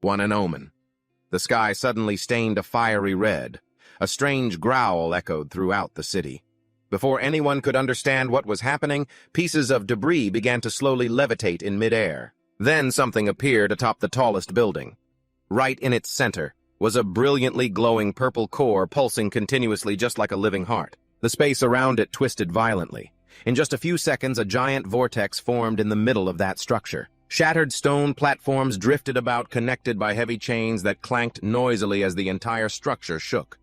one an omen. The sky suddenly stained a fiery red. A strange growl echoed throughout the city. Before anyone could understand what was happening, pieces of debris began to slowly levitate in midair. Then something appeared atop the tallest building. Right in its center was a brilliantly glowing purple core pulsing continuously just like a living heart. The space around it twisted violently. In just a few seconds, a giant vortex formed in the middle of that structure. Shattered stone platforms drifted about, connected by heavy chains that clanked noisily as the entire structure shook.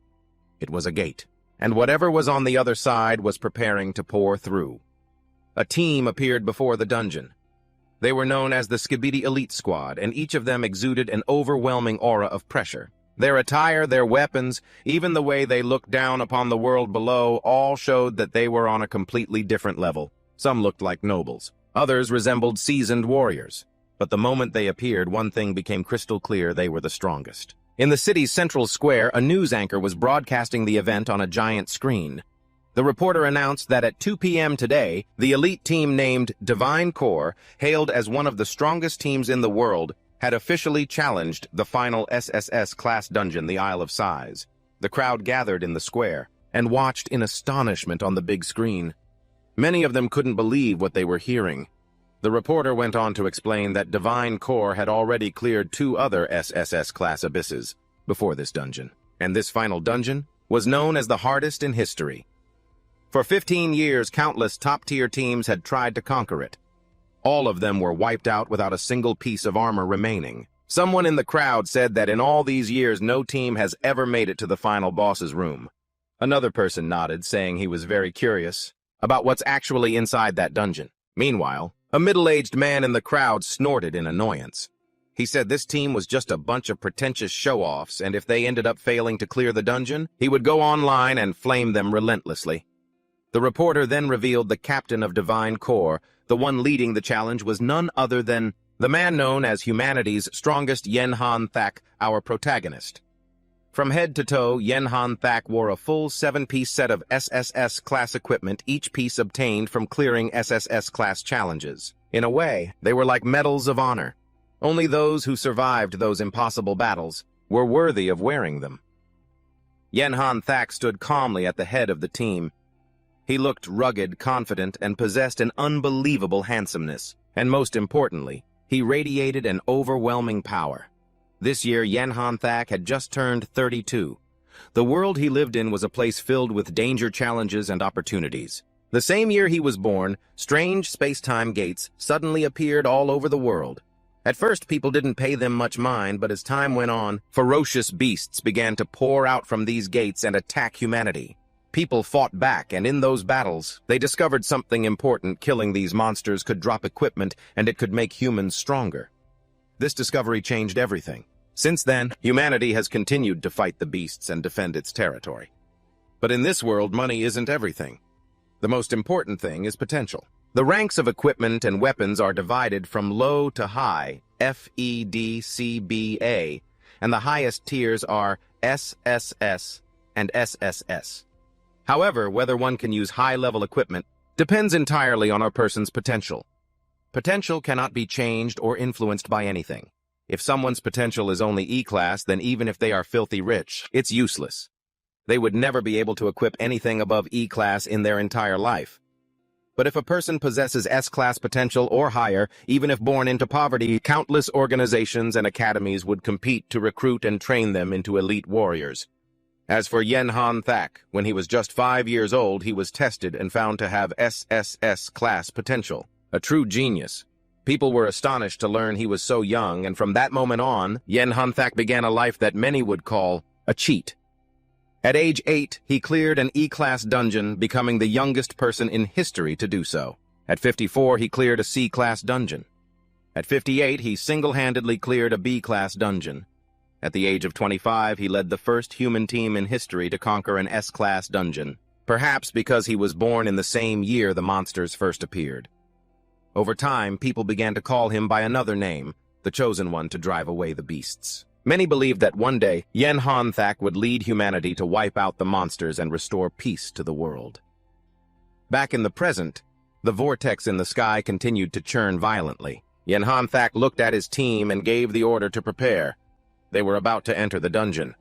It was a gate, and whatever was on the other side was preparing to pour through. A team appeared before the dungeon. They were known as the Skibidi Elite Squad, and each of them exuded an overwhelming aura of pressure. Their attire, their weapons, even the way they looked down upon the world below, all showed that they were on a completely different level. Some looked like nobles. Others resembled seasoned warriors. But the moment they appeared, one thing became crystal clear: they were the strongest. In the city's central square, a news anchor was broadcasting the event on a giant screen. The reporter announced that at 2 p.m. today, the elite team named Divine Core, hailed as one of the strongest teams in the world, had officially challenged the final SSS class dungeon, the Isle of Sighs. The crowd gathered in the square and watched in astonishment on the big screen. Many of them couldn't believe what they were hearing. The reporter went on to explain that Divine Core had already cleared 2 other SSS class abysses before this dungeon, and this final dungeon was known as the hardest in history. For 15 years, countless top-tier teams had tried to conquer it. All of them were wiped out without a single piece of armor remaining. Someone in the crowd said that in all these years, no team has ever made it to the final boss's room. Another person nodded, saying he was very curious about what's actually inside that dungeon. Meanwhile, a middle-aged man in the crowd snorted in annoyance. He said this team was just a bunch of pretentious show-offs, and if they ended up failing to clear the dungeon, he would go online and flame them relentlessly. The reporter then revealed the captain of Divine Core. The one leading the challenge was none other than the man known as humanity's strongest, Yenhan Thak, our protagonist. From head to toe, Yenhan Thak wore a full 7-piece set of SSS class equipment, each piece obtained from clearing SSS class challenges. In a way, they were like medals of honor. Only those who survived those impossible battles were worthy of wearing them. Yenhan Thak stood calmly at the head of the team. He looked rugged, confident, and possessed an unbelievable handsomeness. And most importantly, he radiated an overwhelming power. This year, Yenhan Thak had just turned 32. The world he lived in was a place filled with danger, challenges, and opportunities. The same year he was born, strange space-time gates suddenly appeared all over the world. At first, people didn't pay them much mind, but as time went on, ferocious beasts began to pour out from these gates and attack humanity. People fought back, and in those battles, they discovered something important. Killing these monsters could drop equipment, and it could make humans stronger. This discovery changed everything. Since then, humanity has continued to fight the beasts and defend its territory. But in this world, money isn't everything. The most important thing is potential. The ranks of equipment and weapons are divided from low to high, FEDCBA, and the highest tiers are SSS and SSS. However, whether one can use high-level equipment depends entirely on a person's potential. Potential cannot be changed or influenced by anything. If someone's potential is only E-class, then even if they are filthy rich, it's useless. They would never be able to equip anything above E-class in their entire life. But if a person possesses S-class potential or higher, even if born into poverty, countless organizations and academies would compete to recruit and train them into elite warriors. As for Yenhan Thak, when he was just 5 years old, he was tested and found to have SSS class potential. A true genius. People were astonished to learn he was so young, and from that moment on, Yenhan Thak began a life that many would call a cheat. At age 8, he cleared an E-class dungeon, becoming the youngest person in history to do so. At 54, he cleared a C-class dungeon. At 58, he single-handedly cleared a B-class dungeon. At the age of 25, he led the first human team in history to conquer an S-class dungeon, perhaps because he was born in the same year the monsters first appeared. Over time, people began to call him by another name, the chosen one to drive away the beasts. Many believed that one day, Yenhan Thak would lead humanity to wipe out the monsters and restore peace to the world. Back in the present, the vortex in the sky continued to churn violently. Yenhan Thak looked at his team and gave the order to prepare. They were about to enter the dungeon.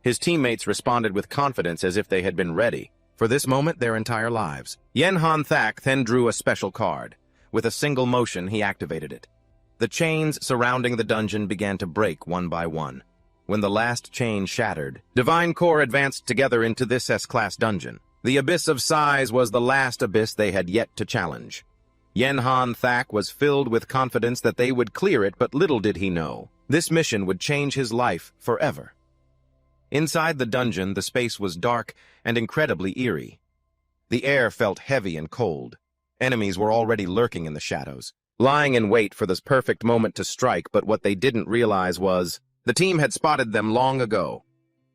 His teammates responded with confidence as if they had been ready for this moment their entire lives. Yanhan Thak then drew a special card. With a single motion, he activated it. The chains surrounding the dungeon began to break one by one. When the last chain shattered, Divine Core advanced together into this S-class dungeon. The abyss of size was the last abyss they had yet to challenge. Yanhan Thak was filled with confidence that they would clear it, but little did he know. This mission would change his life forever. Inside the dungeon, the space was dark and incredibly eerie. The air felt heavy and cold. Enemies were already lurking in the shadows, lying in wait for this perfect moment to strike, but what they didn't realize was the team had spotted them long ago.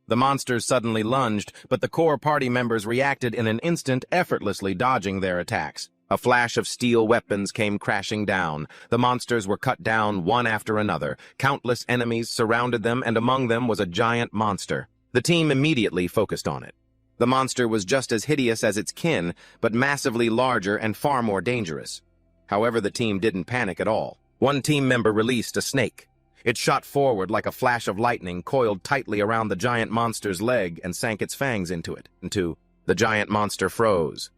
The monsters suddenly lunged, but the core party members reacted in an instant, effortlessly dodging their attacks. A flash of steel weapons came crashing down. The monsters were cut down one after another. Countless enemies surrounded them, and among them was a giant monster. The team immediately focused on it. The monster was just as hideous as its kin, but massively larger and far more dangerous. However, the team didn't panic at all. One team member released a snake. It shot forward like a flash of lightning, coiled tightly around the giant monster's leg, and sank its fangs into it. The giant monster froze.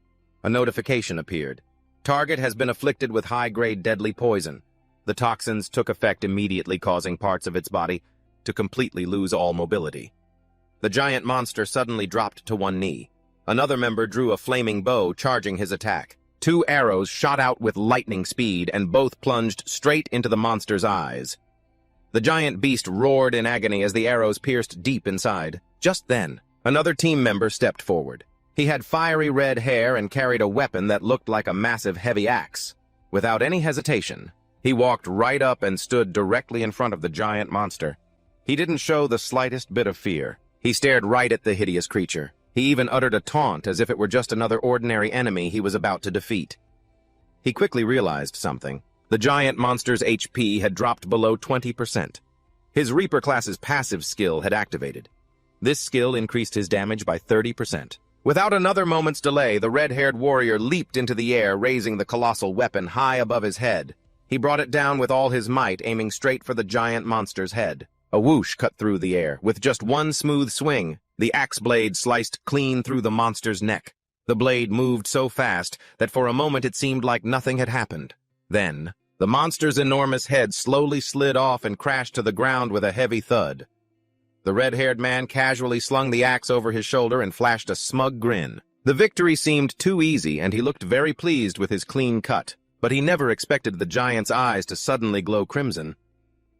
A notification appeared. Target has been afflicted with high-grade deadly poison. The toxins took effect immediately, causing parts of its body to completely lose all mobility. The giant monster suddenly dropped to one knee. Another member drew a flaming bow, charging his attack. 2 arrows shot out with lightning speed, and both plunged straight into the monster's eyes. The giant beast roared in agony as the arrows pierced deep inside. Just then, another team member stepped forward. He had fiery red hair and carried a weapon that looked like a massive heavy axe. Without any hesitation, he walked right up and stood directly in front of the giant monster. He didn't show the slightest bit of fear. He stared right at the hideous creature. He even uttered a taunt as if it were just another ordinary enemy he was about to defeat. He quickly realized something. The giant monster's HP had dropped below 20%. His Reaper class's passive skill had activated. This skill increased his damage by 30%. Without another moment's delay, the red-haired warrior leaped into the air, raising the colossal weapon high above his head. He brought it down with all his might, aiming straight for the giant monster's head. A whoosh cut through the air. With just one smooth swing, the axe blade sliced clean through the monster's neck. The blade moved so fast that for a moment it seemed like nothing had happened. Then, the monster's enormous head slowly slid off and crashed to the ground with a heavy thud. The red-haired man casually slung the axe over his shoulder and flashed a smug grin. The victory seemed too easy, and he looked very pleased with his clean cut, but he never expected the giant's eyes to suddenly glow crimson.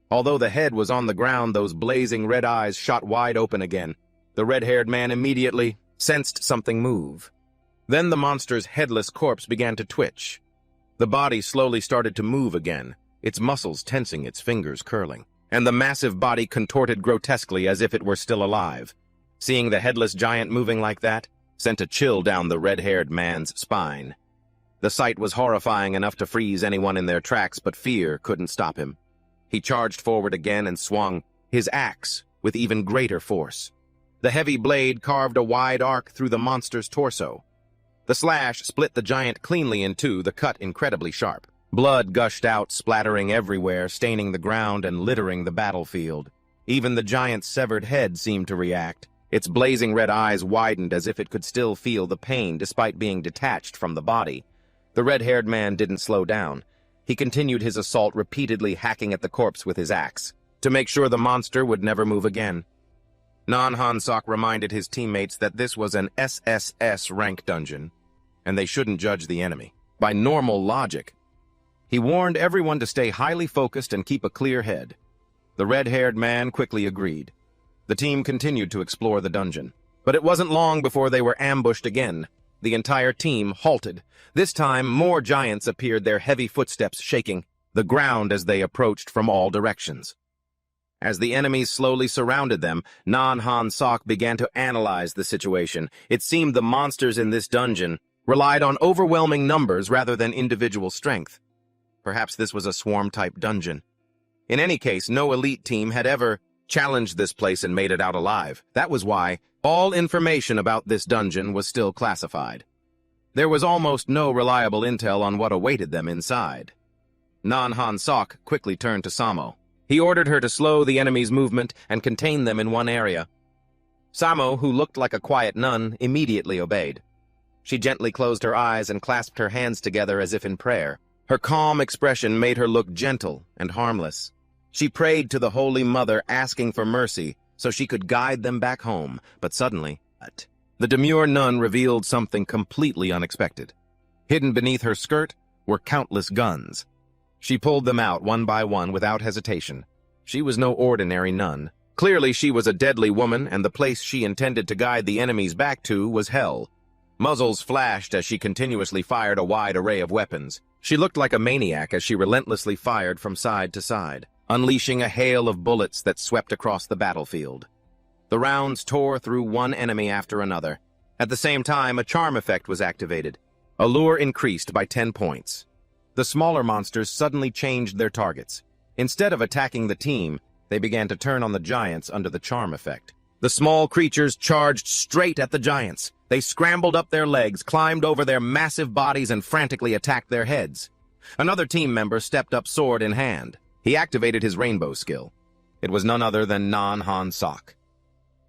Although the head was on the ground, those blazing red eyes shot wide open again. The red-haired man immediately sensed something move. Then the monster's headless corpse began to twitch. The body slowly started to move again, its muscles tensing, its fingers curling, and the massive body contorted grotesquely as if it were still alive. Seeing the headless giant moving like that sent a chill down the red-haired man's spine. The sight was horrifying enough to freeze anyone in their tracks, but fear couldn't stop him. He charged forward again and swung his axe with even greater force. The heavy blade carved a wide arc through the monster's torso. The slash split the giant cleanly in two, the cut incredibly sharp. Blood gushed out, splattering everywhere, staining the ground and littering the battlefield. Even the giant's severed head seemed to react. Its blazing red eyes widened as if it could still feel the pain despite being detached from the body. The red-haired man didn't slow down. He continued his assault, repeatedly hacking at the corpse with his axe, to make sure the monster would never move again. Nanhan Sok reminded his teammates that this was an SSS rank dungeon, and they shouldn't judge the enemy by normal logic. He warned everyone to stay highly focused and keep a clear head. The red-haired man quickly agreed. The team continued to explore the dungeon, but it wasn't long before they were ambushed again. The entire team halted. This time, more giants appeared, their heavy footsteps shaking the ground as they approached from all directions. As the enemies slowly surrounded them, Nanhan Sok began to analyze the situation. It seemed the monsters in this dungeon relied on overwhelming numbers rather than individual strength. Perhaps this was a swarm-type dungeon. In any case, no elite team had ever challenged this place and made it out alive. That was why all information about this dungeon was still classified. There was almost no reliable intel on what awaited them inside. Nanhan Sok quickly turned to Samo. He ordered her to slow the enemy's movement and contain them in one area. Samo, who looked like a quiet nun, immediately obeyed. She gently closed her eyes and clasped her hands together as if in prayer. Her calm expression made her look gentle and harmless. She prayed to the Holy Mother, asking for mercy so she could guide them back home, but suddenly, the demure nun revealed something completely unexpected. Hidden beneath her skirt were countless guns. She pulled them out one by one without hesitation. She was no ordinary nun. Clearly, she was a deadly woman, and the place she intended to guide the enemies back to was hell. Muzzles flashed as she continuously fired a wide array of weapons. She looked like a maniac as she relentlessly fired from side to side, unleashing a hail of bullets that swept across the battlefield. The rounds tore through one enemy after another. At the same time, a charm effect was activated. Allure increased by 10 points. The smaller monsters suddenly changed their targets. Instead of attacking the team, they began to turn on the giants under the charm effect. The small creatures charged straight at the giants. They scrambled up their legs, climbed over their massive bodies, and frantically attacked their heads. Another team member stepped up, sword in hand. He activated his rainbow skill. It was none other than Nan Sok.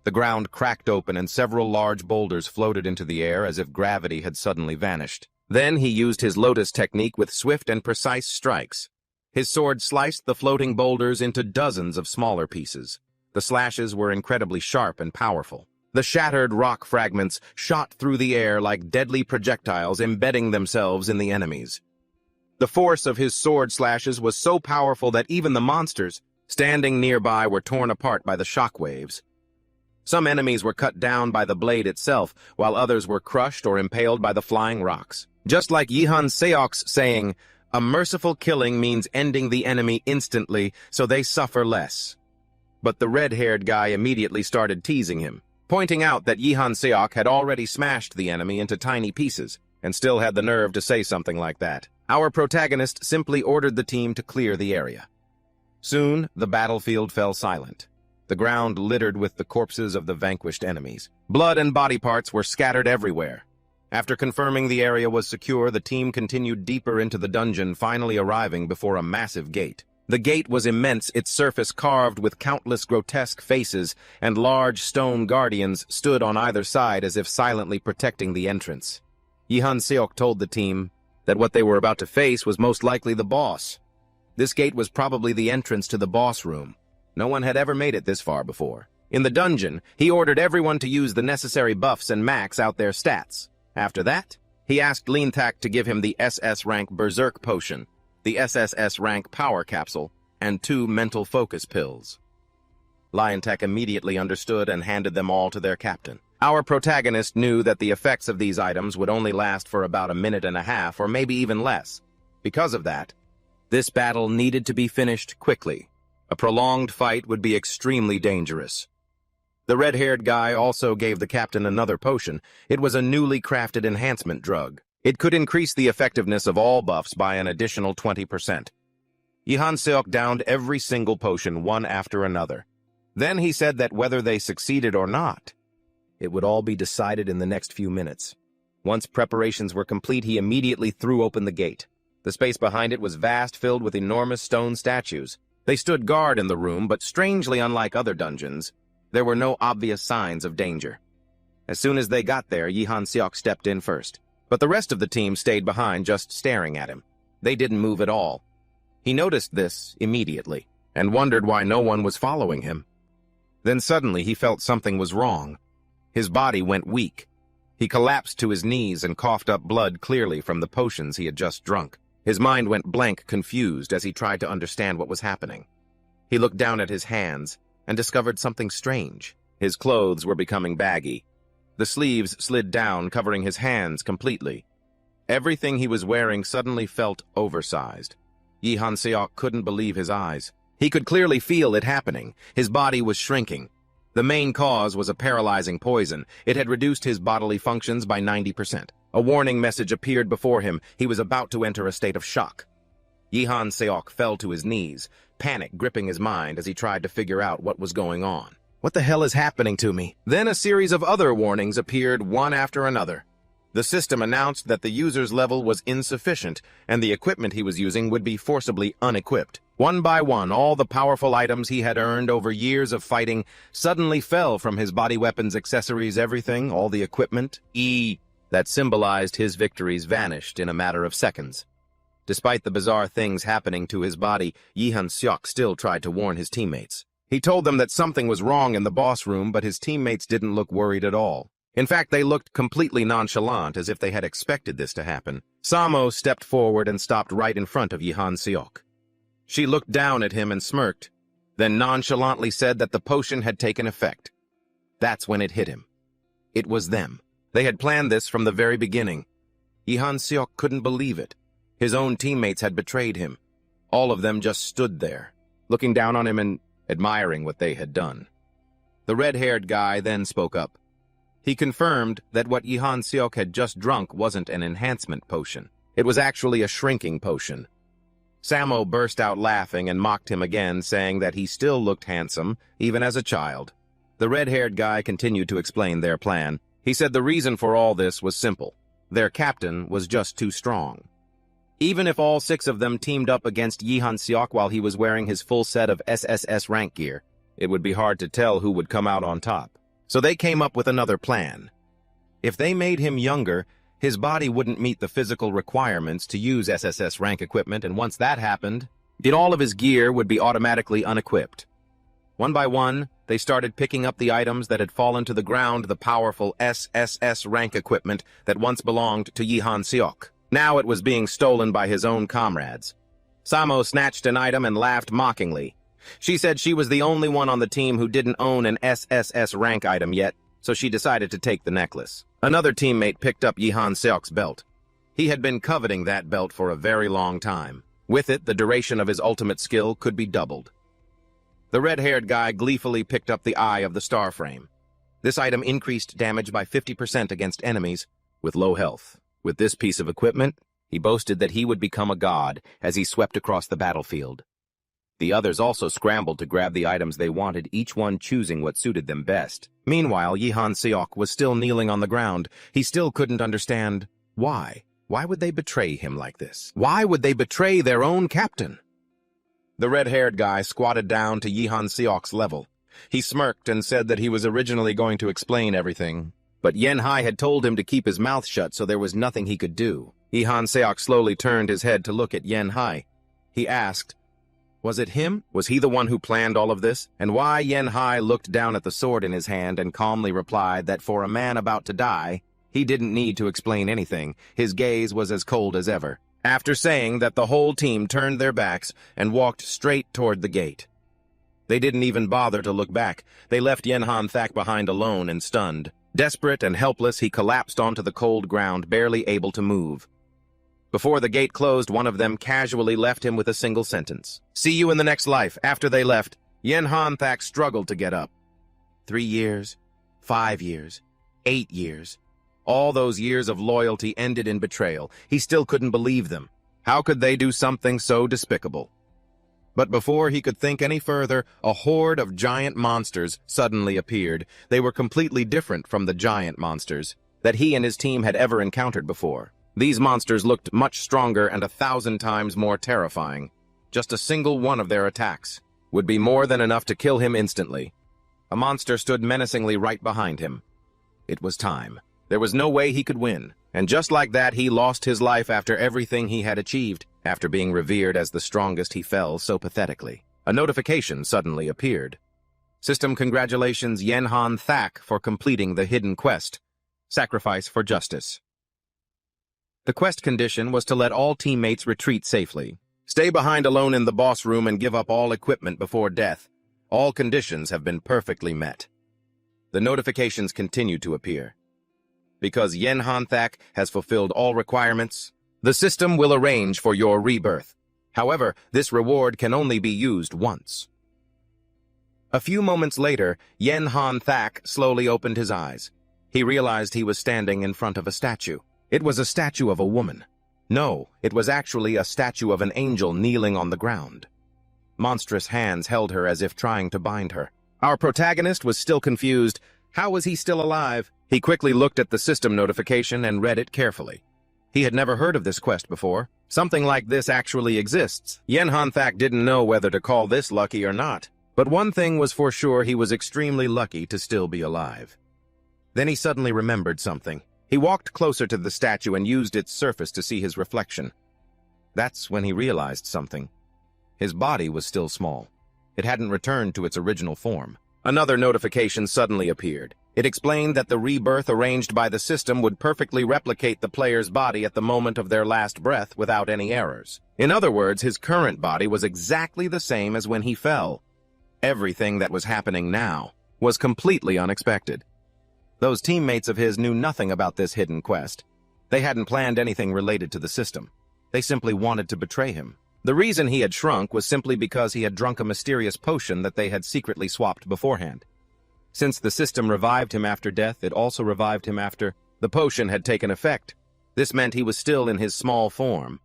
The ground cracked open and several large boulders floated into the air as if gravity had suddenly vanished. Then he used his lotus technique with swift and precise strikes. His sword sliced the floating boulders into dozens of smaller pieces. The slashes were incredibly sharp and powerful. The shattered rock fragments shot through the air like deadly projectiles, embedding themselves in the enemies. The force of his sword slashes was so powerful that even the monsters standing nearby were torn apart by the shock waves. Some enemies were cut down by the blade itself, while others were crushed or impaled by the flying rocks. Just like Yihan Seok's saying, "A merciful killing means ending the enemy instantly, so they suffer less." But the red-haired guy immediately started teasing him, pointing out that Yihan Seok had already smashed the enemy into tiny pieces, and still had the nerve to say something like that. Our protagonist simply ordered the team to clear the area. Soon, the battlefield fell silent. The ground littered with the corpses of the vanquished enemies. Blood and body parts were scattered everywhere. After confirming the area was secure, the team continued deeper into the dungeon, finally arriving before a massive gate. The gate was immense, its surface carved with countless grotesque faces, and large stone guardians stood on either side as if silently protecting the entrance. Yihan Seok told the team that what they were about to face was most likely the boss. This gate was probably the entrance to the boss room. No one had ever made it this far before. In the dungeon, he ordered everyone to use the necessary buffs and max out their stats. After that, he asked Leanthak to give him the SS rank Berserk Potion, the SSS rank Power Capsule, and 2 mental focus pills. Leanthak immediately understood and handed them all to their captain. Our protagonist knew that the effects of these items would only last for about a minute and a half, or maybe even less. Because of that, this battle needed to be finished quickly. A prolonged fight would be extremely dangerous. The red-haired guy also gave the captain another potion. It was a newly crafted enhancement drug. It could increase the effectiveness of all buffs by an additional 20%. Yihan Seok downed every single potion one after another. Then he said that whether they succeeded or not, it would all be decided in the next few minutes. Once preparations were complete, he immediately threw open the gate. The space behind it was vast, filled with enormous stone statues. They stood guard in the room, but strangely unlike other dungeons, there were no obvious signs of danger. As soon as they got there, Yihan Seok stepped in first. But the rest of the team stayed behind, just staring at him. They didn't move at all. He noticed this immediately, and wondered why no one was following him. Then suddenly he felt something was wrong. His body went weak. He collapsed to his knees and coughed up blood clearly from the potions he had just drunk. His mind went blank, confused, as he tried to understand what was happening. He looked down at his hands and discovered something strange. His clothes were becoming baggy. The sleeves slid down, covering his hands completely. Everything he was wearing suddenly felt oversized. Yihan Seok couldn't believe his eyes. He could clearly feel it happening. His body was shrinking. The main cause was a paralyzing poison. It had reduced his bodily functions by 90%. A warning message appeared before him. He was about to enter a state of shock. Yihan Seok fell to his knees, panic gripping his mind as he tried to figure out what was going on. What the hell is happening to me? Then a series of other warnings appeared one after another. The system announced that the user's level was insufficient, and the equipment he was using would be forcibly unequipped. One by one, all the powerful items he had earned over years of fighting suddenly fell from his body weapons, accessories, everything, all the equipment, that symbolized his victories vanished in a matter of seconds. Despite the bizarre things happening to his body, Yi Han-seok still tried to warn his teammates. He told them that something was wrong in the boss room, but his teammates didn't look worried at all. In fact, they looked completely nonchalant, as if they had expected this to happen. Samo stepped forward and stopped right in front of Yi Han-seok. She looked down at him and smirked, then nonchalantly said that the potion had taken effect. That's when it hit him. It was them. They had planned this from the very beginning. Yi Han-seok couldn't believe it. His own teammates had betrayed him. All of them just stood there, looking down on him and admiring what they had done. The red-haired guy then spoke up. He confirmed that what Yi Han-seok had just drunk wasn't an enhancement potion. It was actually a shrinking potion. Samo burst out laughing and mocked him again, saying that he still looked handsome, even as a child. The red-haired guy continued to explain their plan. He said the reason for all this was simple. Their captain was just too strong. Even if all 6 of them teamed up against Yi Han-seok while he was wearing his full set of SSS rank gear, it would be hard to tell who would come out on top. So they came up with another plan. If they made him younger, his body wouldn't meet the physical requirements to use SSS rank equipment, and once that happened, then all of his gear would be automatically unequipped. One by one, they started picking up the items that had fallen to the ground, the powerful SSS rank equipment that once belonged to Yi Han-seok. Now it was being stolen by his own comrades. Samo snatched an item and laughed mockingly. She said she was the only one on the team who didn't own an SSS rank item yet, so she decided to take the necklace. Another teammate picked up Yi Han-seok's belt. He had been coveting that belt for a very long time. With it, the duration of his ultimate skill could be doubled. The red-haired guy gleefully picked up the Eye of the Star Frame. This item increased damage by 50% against enemies with low health. With this piece of equipment, he boasted that he would become a god as he swept across the battlefield. The others also scrambled to grab the items they wanted, each one choosing what suited them best. Meanwhile, Yi Han-seok was still kneeling on the ground. He still couldn't understand why. Why would they betray him like this? Why would they betray their own captain? The red-haired guy squatted down to Yi Han-seok's level. He smirked and said that he was originally going to explain everything, but Yen-hai had told him to keep his mouth shut, so there was nothing he could do. Yi Han-seok slowly turned his head to look at Yen-hai. He asked, was it him? Was he the one who planned all of this? And why? Yen-hai looked down at the sword in his hand and calmly replied that for a man about to die, he didn't need to explain anything. His gaze was as cold as ever. After saying that, the whole team turned their backs and walked straight toward the gate. They didn't even bother to look back. They left Yen Han-thak behind alone and stunned. Desperate and helpless, he collapsed onto the cold ground, barely able to move. Before the gate closed, one of them casually left him with a single sentence. See you in the next life. After they left, Yen Han-thak struggled to get up. 3 years, 5 years, 8 years. All those years of loyalty ended in betrayal. He still couldn't believe them. How could they do something so despicable? But before he could think any further, a horde of giant monsters suddenly appeared. They were completely different from the giant monsters that he and his team had ever encountered before. These monsters looked much stronger and 1,000 times more terrifying. Just a single one of their attacks would be more than enough to kill him instantly. A monster stood menacingly right behind him. It was time. There was no way he could win. And just like that, he lost his life after everything he had achieved. After being revered as the strongest, he fell so pathetically. A notification suddenly appeared. System congratulations Yen Han-thak for completing the hidden quest. Sacrifice for justice. The quest condition was to let all teammates retreat safely. Stay behind alone in the boss room and give up all equipment before death. All conditions have been perfectly met. The notifications continue to appear. Because Yen Han-thak has fulfilled all requirements, the system will arrange for your rebirth. However, this reward can only be used once. A few moments later, Yen Han-thak slowly opened his eyes. He realized he was standing in front of a statue. It was a statue of a woman. No, it was actually a statue of an angel kneeling on the ground. Monstrous hands held her as if trying to bind her. Our protagonist was still confused. How was he still alive? He quickly looked at the system notification and read it carefully. He had never heard of this quest before. Something like this actually exists. Yen Hanthak didn't know whether to call this lucky or not. But one thing was for sure, he was extremely lucky to still be alive. Then he suddenly remembered something. He walked closer to the statue and used its surface to see his reflection. That's when he realized something. His body was still small. It hadn't returned to its original form. Another notification suddenly appeared. It explained that the rebirth arranged by the system would perfectly replicate the player's body at the moment of their last breath without any errors. In other words, his current body was exactly the same as when he fell. Everything that was happening now was completely unexpected. Those teammates of his knew nothing about this hidden quest. They hadn't planned anything related to the system. They simply wanted to betray him. The reason he had shrunk was simply because he had drunk a mysterious potion that they had secretly swapped beforehand. Since the system revived him after death, it also revived him after the potion had taken effect. This meant he was still in his small form.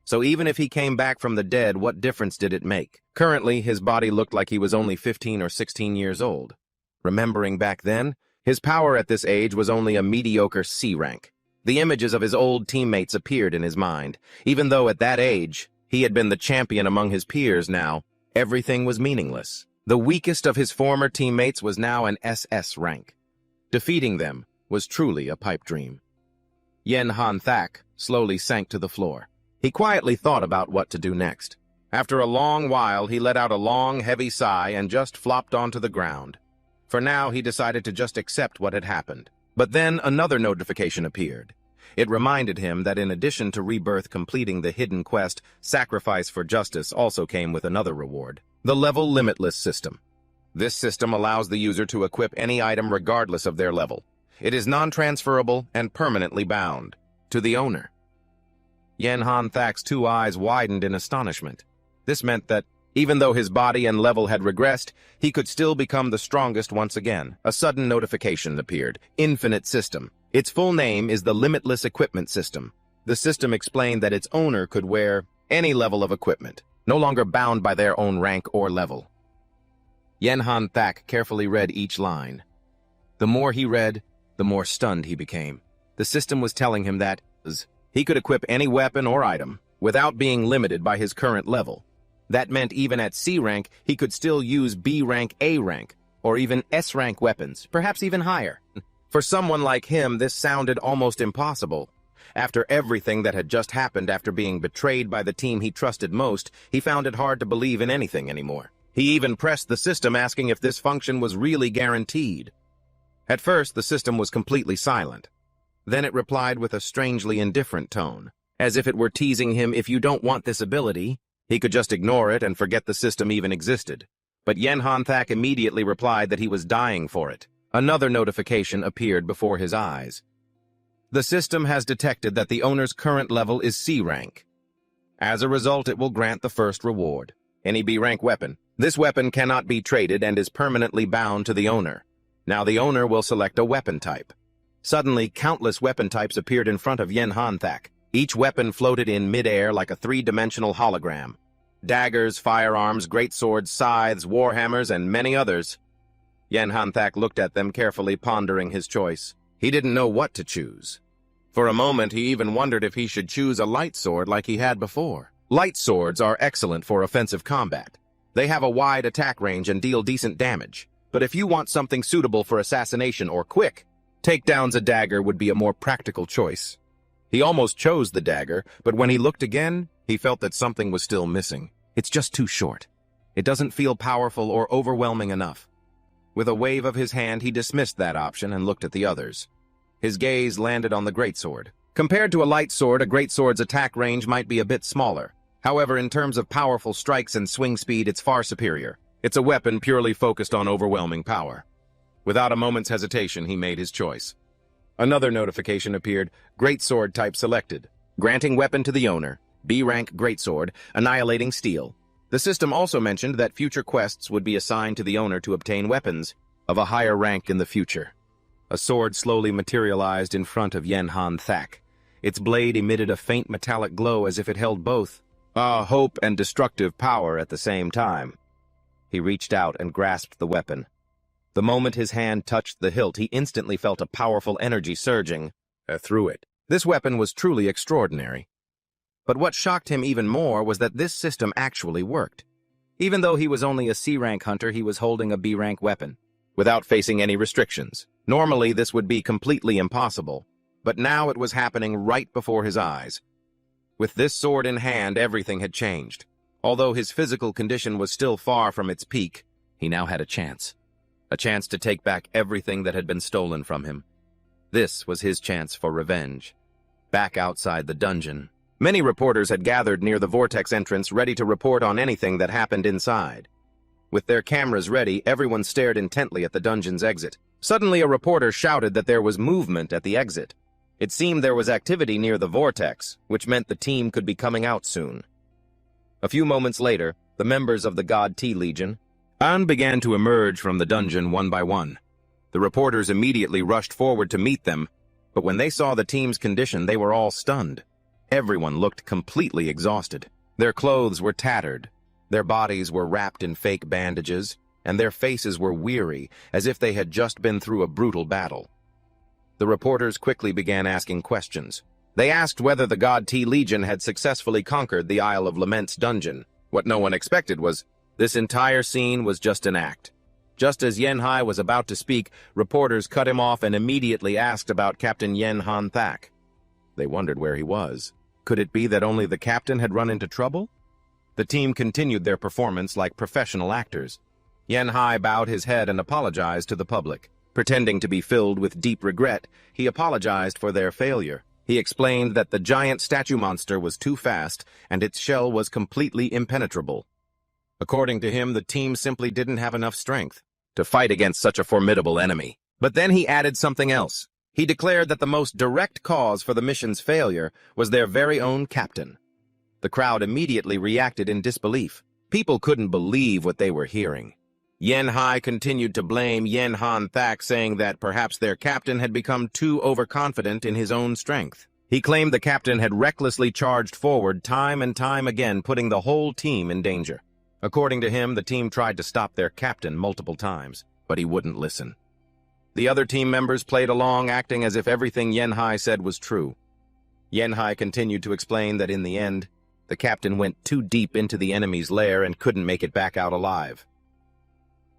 So even if he came back from the dead, what difference did it make? Currently, his body looked like he was only 15 or 16 years old. Remembering back then, his power at this age was only a mediocre C rank. The images of his old teammates appeared in his mind. Even though at that age, he had been the champion among his peers now, everything was meaningless. The weakest of his former teammates was now an SS rank. Defeating them was truly a pipe dream. Yen Hanthak slowly sank to the floor. He quietly thought about what to do next. After a long while, he let out a long, heavy sigh and just flopped onto the ground. For now, he decided to just accept what had happened. But then another notification appeared. It reminded him that in addition to rebirth completing the hidden quest, Sacrifice for Justice also came with another reward. The Level Limitless system. This system allows the user to equip any item regardless of their level. It is non-transferable and permanently bound to the owner. Yen Hanthak's two eyes widened in astonishment. This meant that, even though his body and level had regressed, he could still become the strongest once again. A sudden notification appeared. Infinite System. Its full name is the Limitless Equipment System. The system explained that its owner could wear any level of equipment, no longer bound by their own rank or level. Yen Hanthak carefully read each line. The more he read, the more stunned he became. The system was telling him that he could equip any weapon or item without being limited by his current level. That meant even at C rank, he could still use B rank, A rank, or even S rank weapons, perhaps even higher. For someone like him, this sounded almost impossible. After everything that had just happened after being betrayed by the team he trusted most, he found it hard to believe in anything anymore. He even pressed the system asking if this function was really guaranteed. At first, the system was completely silent. Then it replied with a strangely indifferent tone, as if it were teasing him, if you don't want this ability, he could just ignore it and forget the system even existed. But Yen Hanthak immediately replied that he was dying for it. Another notification appeared before his eyes. The system has detected that the owner's current level is C rank. As a result, it will grant the first reward, any B rank weapon. This weapon cannot be traded and is permanently bound to the owner. Now the owner will select a weapon type. Suddenly, countless weapon types appeared in front of Yen Hanthak. Each weapon floated in mid-air like a three-dimensional hologram. Daggers, firearms, greatswords, scythes, warhammers, and many others. Yen Hanthak looked at them carefully, pondering his choice. He didn't know what to choose. For a moment, he even wondered if he should choose a light sword like he had before. Light swords are excellent for offensive combat. They have a wide attack range and deal decent damage. But if you want something suitable for assassination or quick, takedowns, a dagger would be a more practical choice. He almost chose the dagger, but when he looked again, he felt that something was still missing. It's just too short. It doesn't feel powerful or overwhelming enough. With a wave of his hand, he dismissed that option and looked at the others. His gaze landed on the greatsword. Compared to a light sword, a greatsword's attack range might be a bit smaller. However, in terms of powerful strikes and swing speed, it's far superior. It's a weapon purely focused on overwhelming power. Without a moment's hesitation, he made his choice. Another notification appeared, Greatsword type selected. Granting weapon to the owner, B rank Greatsword, annihilating steel. The system also mentioned that future quests would be assigned to the owner to obtain weapons of a higher rank in the future. A sword slowly materialized in front of Yen Hanthak. Its blade emitted a faint metallic glow as if it held both hope and destructive power at the same time. He reached out and grasped the weapon. The moment his hand touched the hilt, he instantly felt a powerful energy surging through it. This weapon was truly extraordinary. But what shocked him even more was that this system actually worked. Even though he was only a C-rank hunter, he was holding a B-rank weapon, without facing any restrictions. Normally, this would be completely impossible, but now it was happening right before his eyes. With this sword in hand, everything had changed. Although his physical condition was still far from its peak, he now had a chance. A chance to take back everything that had been stolen from him. This was his chance for revenge. Back outside the dungeon, many reporters had gathered near the vortex entrance, ready to report on anything that happened inside. With their cameras ready, everyone stared intently at the dungeon's exit. Suddenly, a reporter shouted that there was movement at the exit. It seemed there was activity near the vortex, which meant the team could be coming out soon. A few moments later, the members of the God T Legion began to emerge from the dungeon one by one. The reporters immediately rushed forward to meet them, but when they saw the team's condition, they were all stunned. Everyone looked completely exhausted. Their clothes were tattered, their bodies were wrapped in fake bandages, and their faces were weary, as if they had just been through a brutal battle. The reporters quickly began asking questions. They asked whether the God T Legion had successfully conquered the Isle of Lament's dungeon. What no one expected was, this entire scene was just an act. Just as Yen Hai was about to speak, reporters cut him off and immediately asked about Captain Yen Han Thak. They wondered where he was. Could it be that only the captain had run into trouble? The team continued their performance like professional actors. Yen Hai bowed his head and apologized to the public. Pretending to be filled with deep regret, he apologized for their failure. He explained that the giant statue monster was too fast and its shell was completely impenetrable. According to him, the team simply didn't have enough strength to fight against such a formidable enemy. But then he added something else. He declared that the most direct cause for the mission's failure was their very own captain. The crowd immediately reacted in disbelief. People couldn't believe what they were hearing. Yen Hai continued to blame Yen Han Thak, saying that perhaps their captain had become too overconfident in his own strength. He claimed the captain had recklessly charged forward time and time again, putting the whole team in danger. According to him, the team tried to stop their captain multiple times, but he wouldn't listen. The other team members played along, acting as if everything Yen Hai said was true. Yen Hai continued to explain that in the end, the captain went too deep into the enemy's lair and couldn't make it back out alive.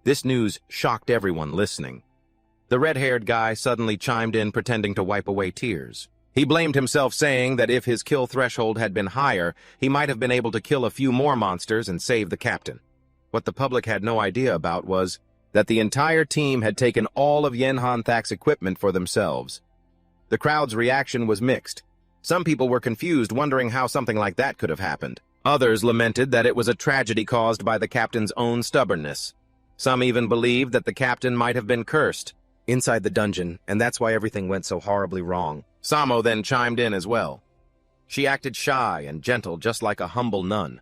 This news shocked everyone listening. The red-haired guy suddenly chimed in, pretending to wipe away tears. He blamed himself, saying that if his kill threshold had been higher, he might have been able to kill a few more monsters and save the captain. What the public had no idea about was that the entire team had taken all of Yen Han Thak's equipment for themselves. The crowd's reaction was mixed. Some people were confused, wondering how something like that could have happened. Others lamented that it was a tragedy caused by the captain's own stubbornness. Some even believed that the captain might have been cursed inside the dungeon, and that's why everything went so horribly wrong. Samo then chimed in as well. She acted shy and gentle, just like a humble nun.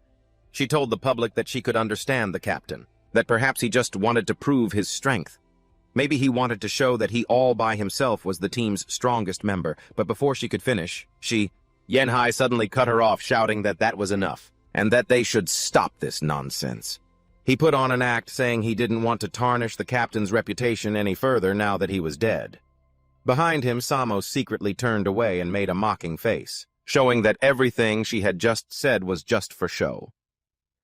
She told the public that she could understand the captain, that perhaps he just wanted to prove his strength. Maybe he wanted to show that he all by himself was the team's strongest member, but before she could finish, Yen Hai suddenly cut her off, shouting that that was enough, and that they should stop this nonsense. He put on an act, saying he didn't want to tarnish the captain's reputation any further now that he was dead. Behind him, Samo secretly turned away and made a mocking face, showing that everything she had just said was just for show.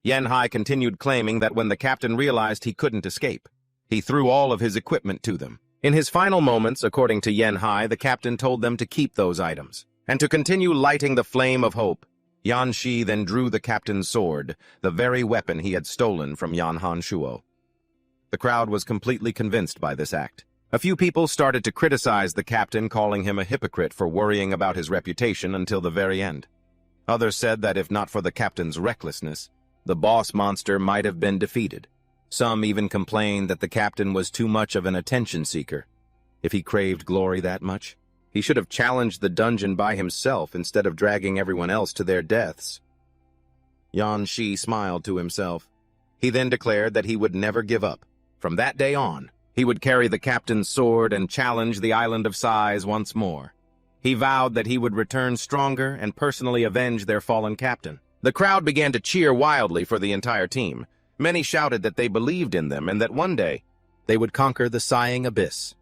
Yen Hai continued, claiming that when the captain realized he couldn't escape, he threw all of his equipment to them. In his final moments, according to Yen Hai, the captain told them to keep those items, and to continue lighting the flame of hope. Yan Shi then drew the captain's sword, the very weapon he had stolen from Yan Han Shuo. The crowd was completely convinced by this act. A few people started to criticize the captain, calling him a hypocrite for worrying about his reputation until the very end. Others said that if not for the captain's recklessness, the boss monster might have been defeated. Some even complained that the captain was too much of an attention seeker. If he craved glory that much, he should have challenged the dungeon by himself instead of dragging everyone else to their deaths. Yan Shi smiled to himself. He then declared that he would never give up. From that day on, he would carry the captain's sword and challenge the Island of Sighs once more. He vowed that he would return stronger and personally avenge their fallen captain. The crowd began to cheer wildly for the entire team. Many shouted that they believed in them and that one day they would conquer the sighing abyss.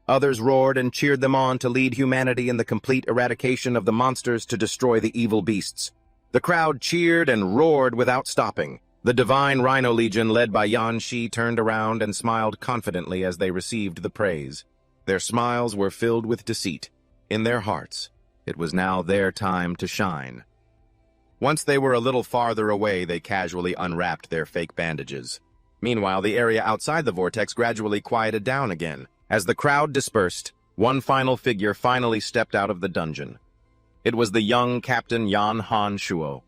Others roared and cheered them on to lead humanity in the complete eradication of the monsters to destroy the evil beasts. The crowd cheered and roared without stopping. The Divine Rhino Legion, led by Yan Shi, turned around and smiled confidently as they received the praise. Their smiles were filled with deceit. In their hearts, it was now their time to shine. Once they were a little farther away, they casually unwrapped their fake bandages. Meanwhile, the area outside the vortex gradually quieted down again. As the crowd dispersed, one final figure finally stepped out of the dungeon. It was the young Captain Yan Han Shuo.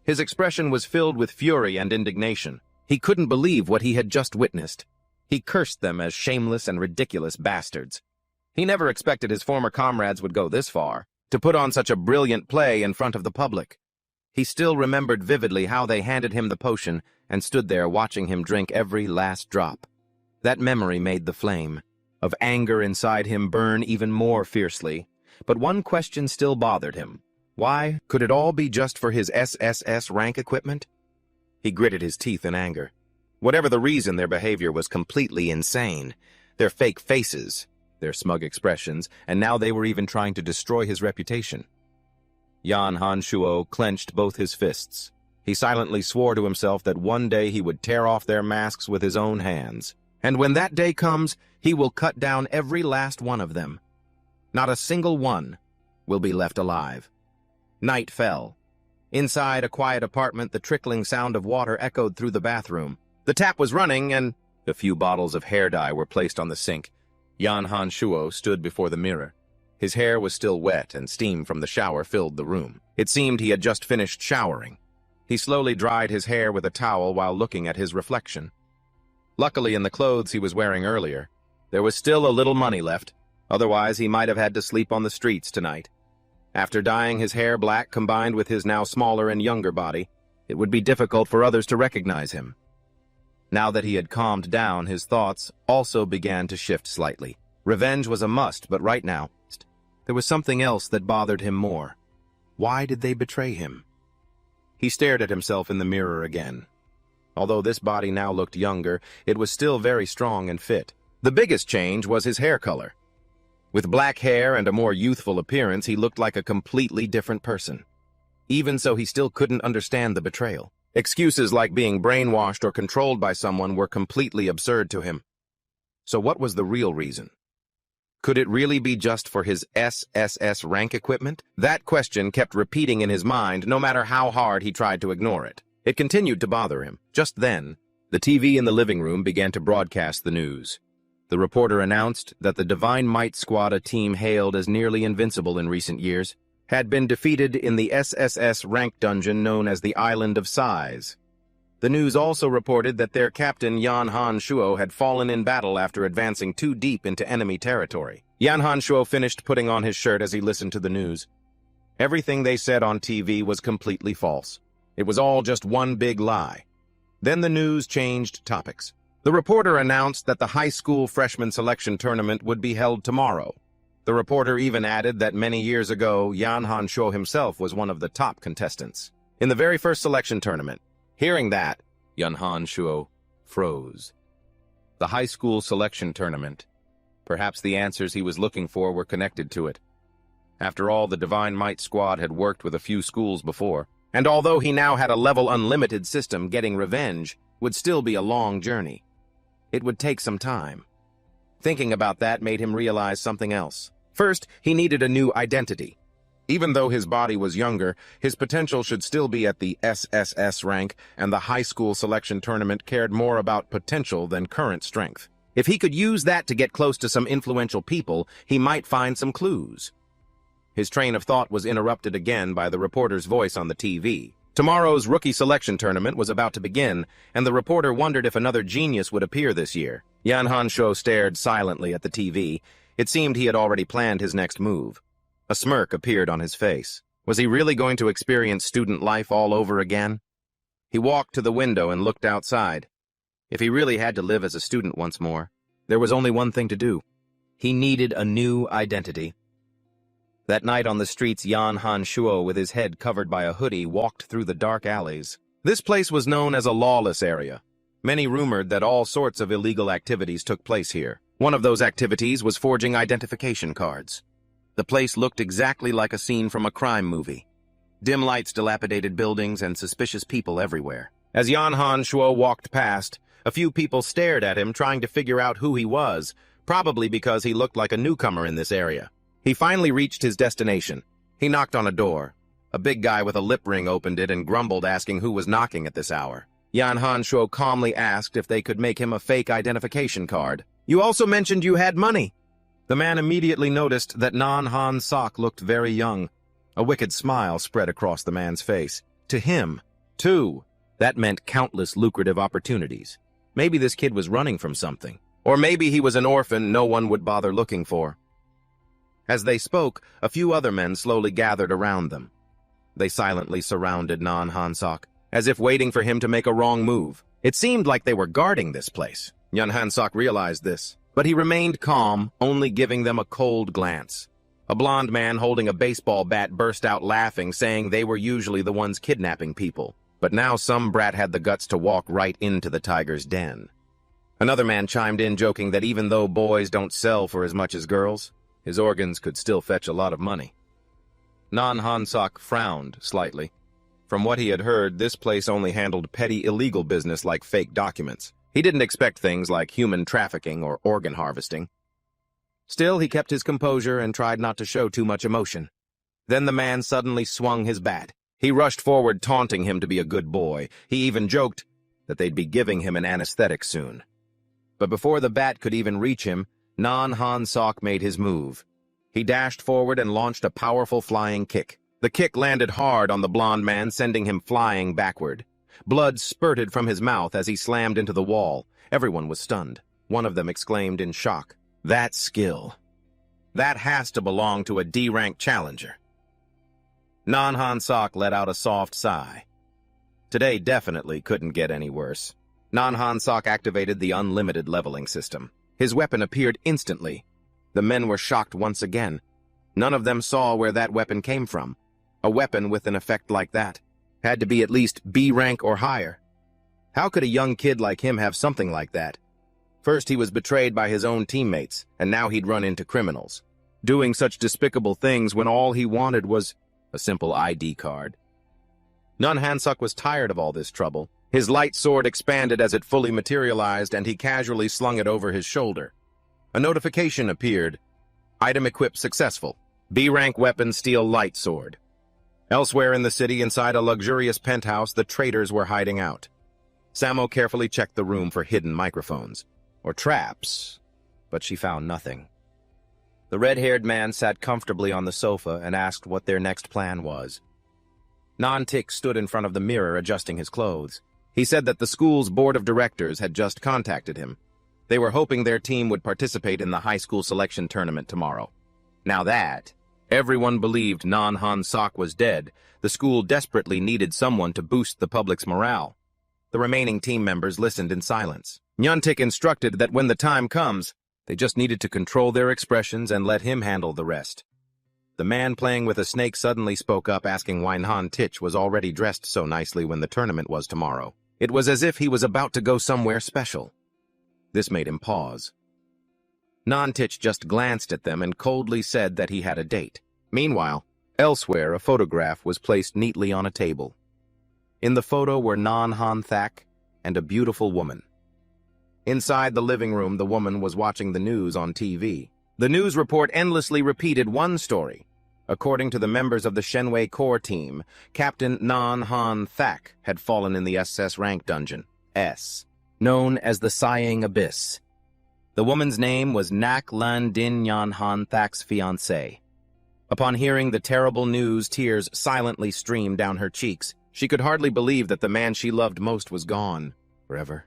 His expression was filled with fury and indignation. He couldn't believe what he had just witnessed. He cursed them as shameless and ridiculous bastards. He never expected his former comrades would go this far, to put on such a brilliant play in front of the public. He still remembered vividly how they handed him the potion and stood there watching him drink every last drop. That memory made the flame of anger inside him burn even more fiercely. But one question still bothered him. Why? Could it all be just for his SSS rank equipment? He gritted his teeth in anger. Whatever the reason, their behavior was completely insane. Their fake faces, their smug expressions, and now they were even trying to destroy his reputation. Yan Han Shuo clenched both his fists. He silently swore to himself that one day he would tear off their masks with his own hands. And when that day comes, he will cut down every last one of them. Not a single one will be left alive. Night fell. Inside a quiet apartment, the trickling sound of water echoed through the bathroom. The tap was running, and a few bottles of hair dye were placed on the sink. Yan Han Shuo stood before the mirror. His hair was still wet, and steam from the shower filled the room. It seemed he had just finished showering. He slowly dried his hair with a towel while looking at his reflection. Luckily, in the clothes he was wearing earlier, there was still a little money left. Otherwise, he might have had to sleep on the streets tonight. After dyeing his hair black combined with his now smaller and younger body, it would be difficult for others to recognize him. Now that he had calmed down, his thoughts also began to shift slightly. Revenge was a must, but right now, there was something else that bothered him more. Why did they betray him? He stared at himself in the mirror again. Although this body now looked younger, it was still very strong and fit. The biggest change was his hair color. With black hair and a more youthful appearance, he looked like a completely different person. Even so, he still couldn't understand the betrayal. Excuses like being brainwashed or controlled by someone were completely absurd to him. So what was the real reason? Could it really be just for his SSS rank equipment? That question kept repeating in his mind, no matter how hard he tried to ignore it. It continued to bother him. Just then, the TV in the living room began to broadcast the news. The reporter announced that the Divine Might Squad, a team hailed as nearly invincible in recent years, had been defeated in the SSS rank dungeon known as the Island of Sighs. The news also reported that their captain Yan Han Shuo had fallen in battle after advancing too deep into enemy territory. Yan Han Shuo finished putting on his shirt as he listened to the news. Everything they said on TV was completely false. It was all just one big lie. Then the news changed topics. The reporter announced that the high school freshman selection tournament would be held tomorrow. The reporter even added that many years ago, Yan Han Shuo himself was one of the top contestants in the very first selection tournament. Hearing that, Yan Han Shuo froze. The high school selection tournament. Perhaps the answers he was looking for were connected to it. After all, the Divine Might Squad had worked with a few schools before, and although he now had a level unlimited system, getting revenge would still be a long journey. It would take some time. Thinking about that made him realize something else. First, he needed a new identity. Even though his body was younger, his potential should still be at the SSS rank, and the high school selection tournament cared more about potential than current strength. If he could use that to get close to some influential people, he might find some clues. His train of thought was interrupted again by the reporter's voice on the TV. Tomorrow's rookie selection tournament was about to begin, and the reporter wondered if another genius would appear this year. Yan Han Shuo stared silently at the TV. It seemed he had already planned his next move. A smirk appeared on his face. Was he really going to experience student life all over again? He walked to the window and looked outside. If he really had to live as a student once more, there was only one thing to do. He needed a new identity. That night on the streets, Yan Han Shuo, with his head covered by a hoodie, walked through the dark alleys. This place was known as a lawless area. Many rumored that all sorts of illegal activities took place here. One of those activities was forging identification cards. The place looked exactly like a scene from a crime movie. Dim lights, dilapidated buildings, and suspicious people everywhere. As Yan Han Shuo walked past, a few people stared at him, trying to figure out who he was, probably because he looked like a newcomer in this area. He finally reached his destination. He knocked on a door. A big guy with a lip ring opened it and grumbled, asking who was knocking at this hour. Yan Han Shuo calmly asked if they could make him a fake identification card. "You also mentioned you had money." The man immediately noticed that Nan Han Sok looked very young. A wicked smile spread across the man's face. To him, too, that meant countless lucrative opportunities. Maybe this kid was running from something. Or maybe he was an orphan no one would bother looking for. As they spoke, a few other men slowly gathered around them. They silently surrounded Nan Han Sok, as if waiting for him to make a wrong move. It seemed like they were guarding this place. Yan Han Sok realized this, but he remained calm, only giving them a cold glance. A blond man holding a baseball bat burst out laughing, saying they were usually the ones kidnapping people. But now some brat had the guts to walk right into the tiger's den. Another man chimed in, joking that even though boys don't sell for as much as girls, his organs could still fetch a lot of money. Nan Han Sok frowned slightly. From what he had heard, this place only handled petty illegal business like fake documents. He didn't expect things like human trafficking or organ harvesting. Still, he kept his composure and tried not to show too much emotion. Then the man suddenly swung his bat. He rushed forward, taunting him to be a good boy. He even joked that they'd be giving him an anesthetic soon. But before the bat could even reach him, Nan Han Sok made his move. He dashed forward and launched a powerful flying kick. The kick landed hard on the blond man, sending him flying backward. Blood spurted from his mouth as he slammed into the wall. Everyone was stunned. One of them exclaimed in shock, "That skill. That has to belong to a D-rank challenger." Nan Han Sok let out a soft sigh. Today definitely couldn't get any worse. Nan Han Sok activated the unlimited leveling system. His weapon appeared instantly. The men were shocked once again. None of them saw where that weapon came from. A weapon with an effect like that had to be at least B rank or higher. How could a young kid like him have something like that? First he was betrayed by his own teammates, and now he'd run into criminals, doing such despicable things when all he wanted was a simple ID card. Nan Han Sok was tired of all this trouble. His light sword expanded as it fully materialized, and he casually slung it over his shoulder. A notification appeared. Item equipped successful. B-rank weapon, steel light sword. Elsewhere in the city, inside a luxurious penthouse, the traitors were hiding out. Samo carefully checked the room for hidden microphones, or traps, but she found nothing. The red-haired man sat comfortably on the sofa and asked what their next plan was. Non-Tick stood in front of the mirror adjusting his clothes. He said that the school's board of directors had just contacted him. They were hoping their team would participate in the high school selection tournament tomorrow. Now that everyone believed Nan Han Sok was dead, the school desperately needed someone to boost the public's morale. The remaining team members listened in silence. Nyuntik instructed that when the time comes, they just needed to control their expressions and let him handle the rest. The man playing with a snake suddenly spoke up, asking why Han Tich was already dressed so nicely when the tournament was tomorrow. It was as if he was about to go somewhere special. This made him pause. Nan Tich just glanced at them and coldly said that he had a date. Meanwhile, elsewhere, a photograph was placed neatly on a table. In the photo were Nan Han Thak and a beautiful woman. Inside the living room, the woman was watching the news on TV. The news report endlessly repeated one story. According to the members of the Shenwei core team, Captain Nan Han Thak had fallen in the SS rank dungeon, S, known as the Sighing Abyss. The woman's name was Nak Lan Din Yan Han Thak's fiancé. Upon hearing the terrible news, tears silently streamed down her cheeks. She could hardly believe that the man she loved most was gone forever.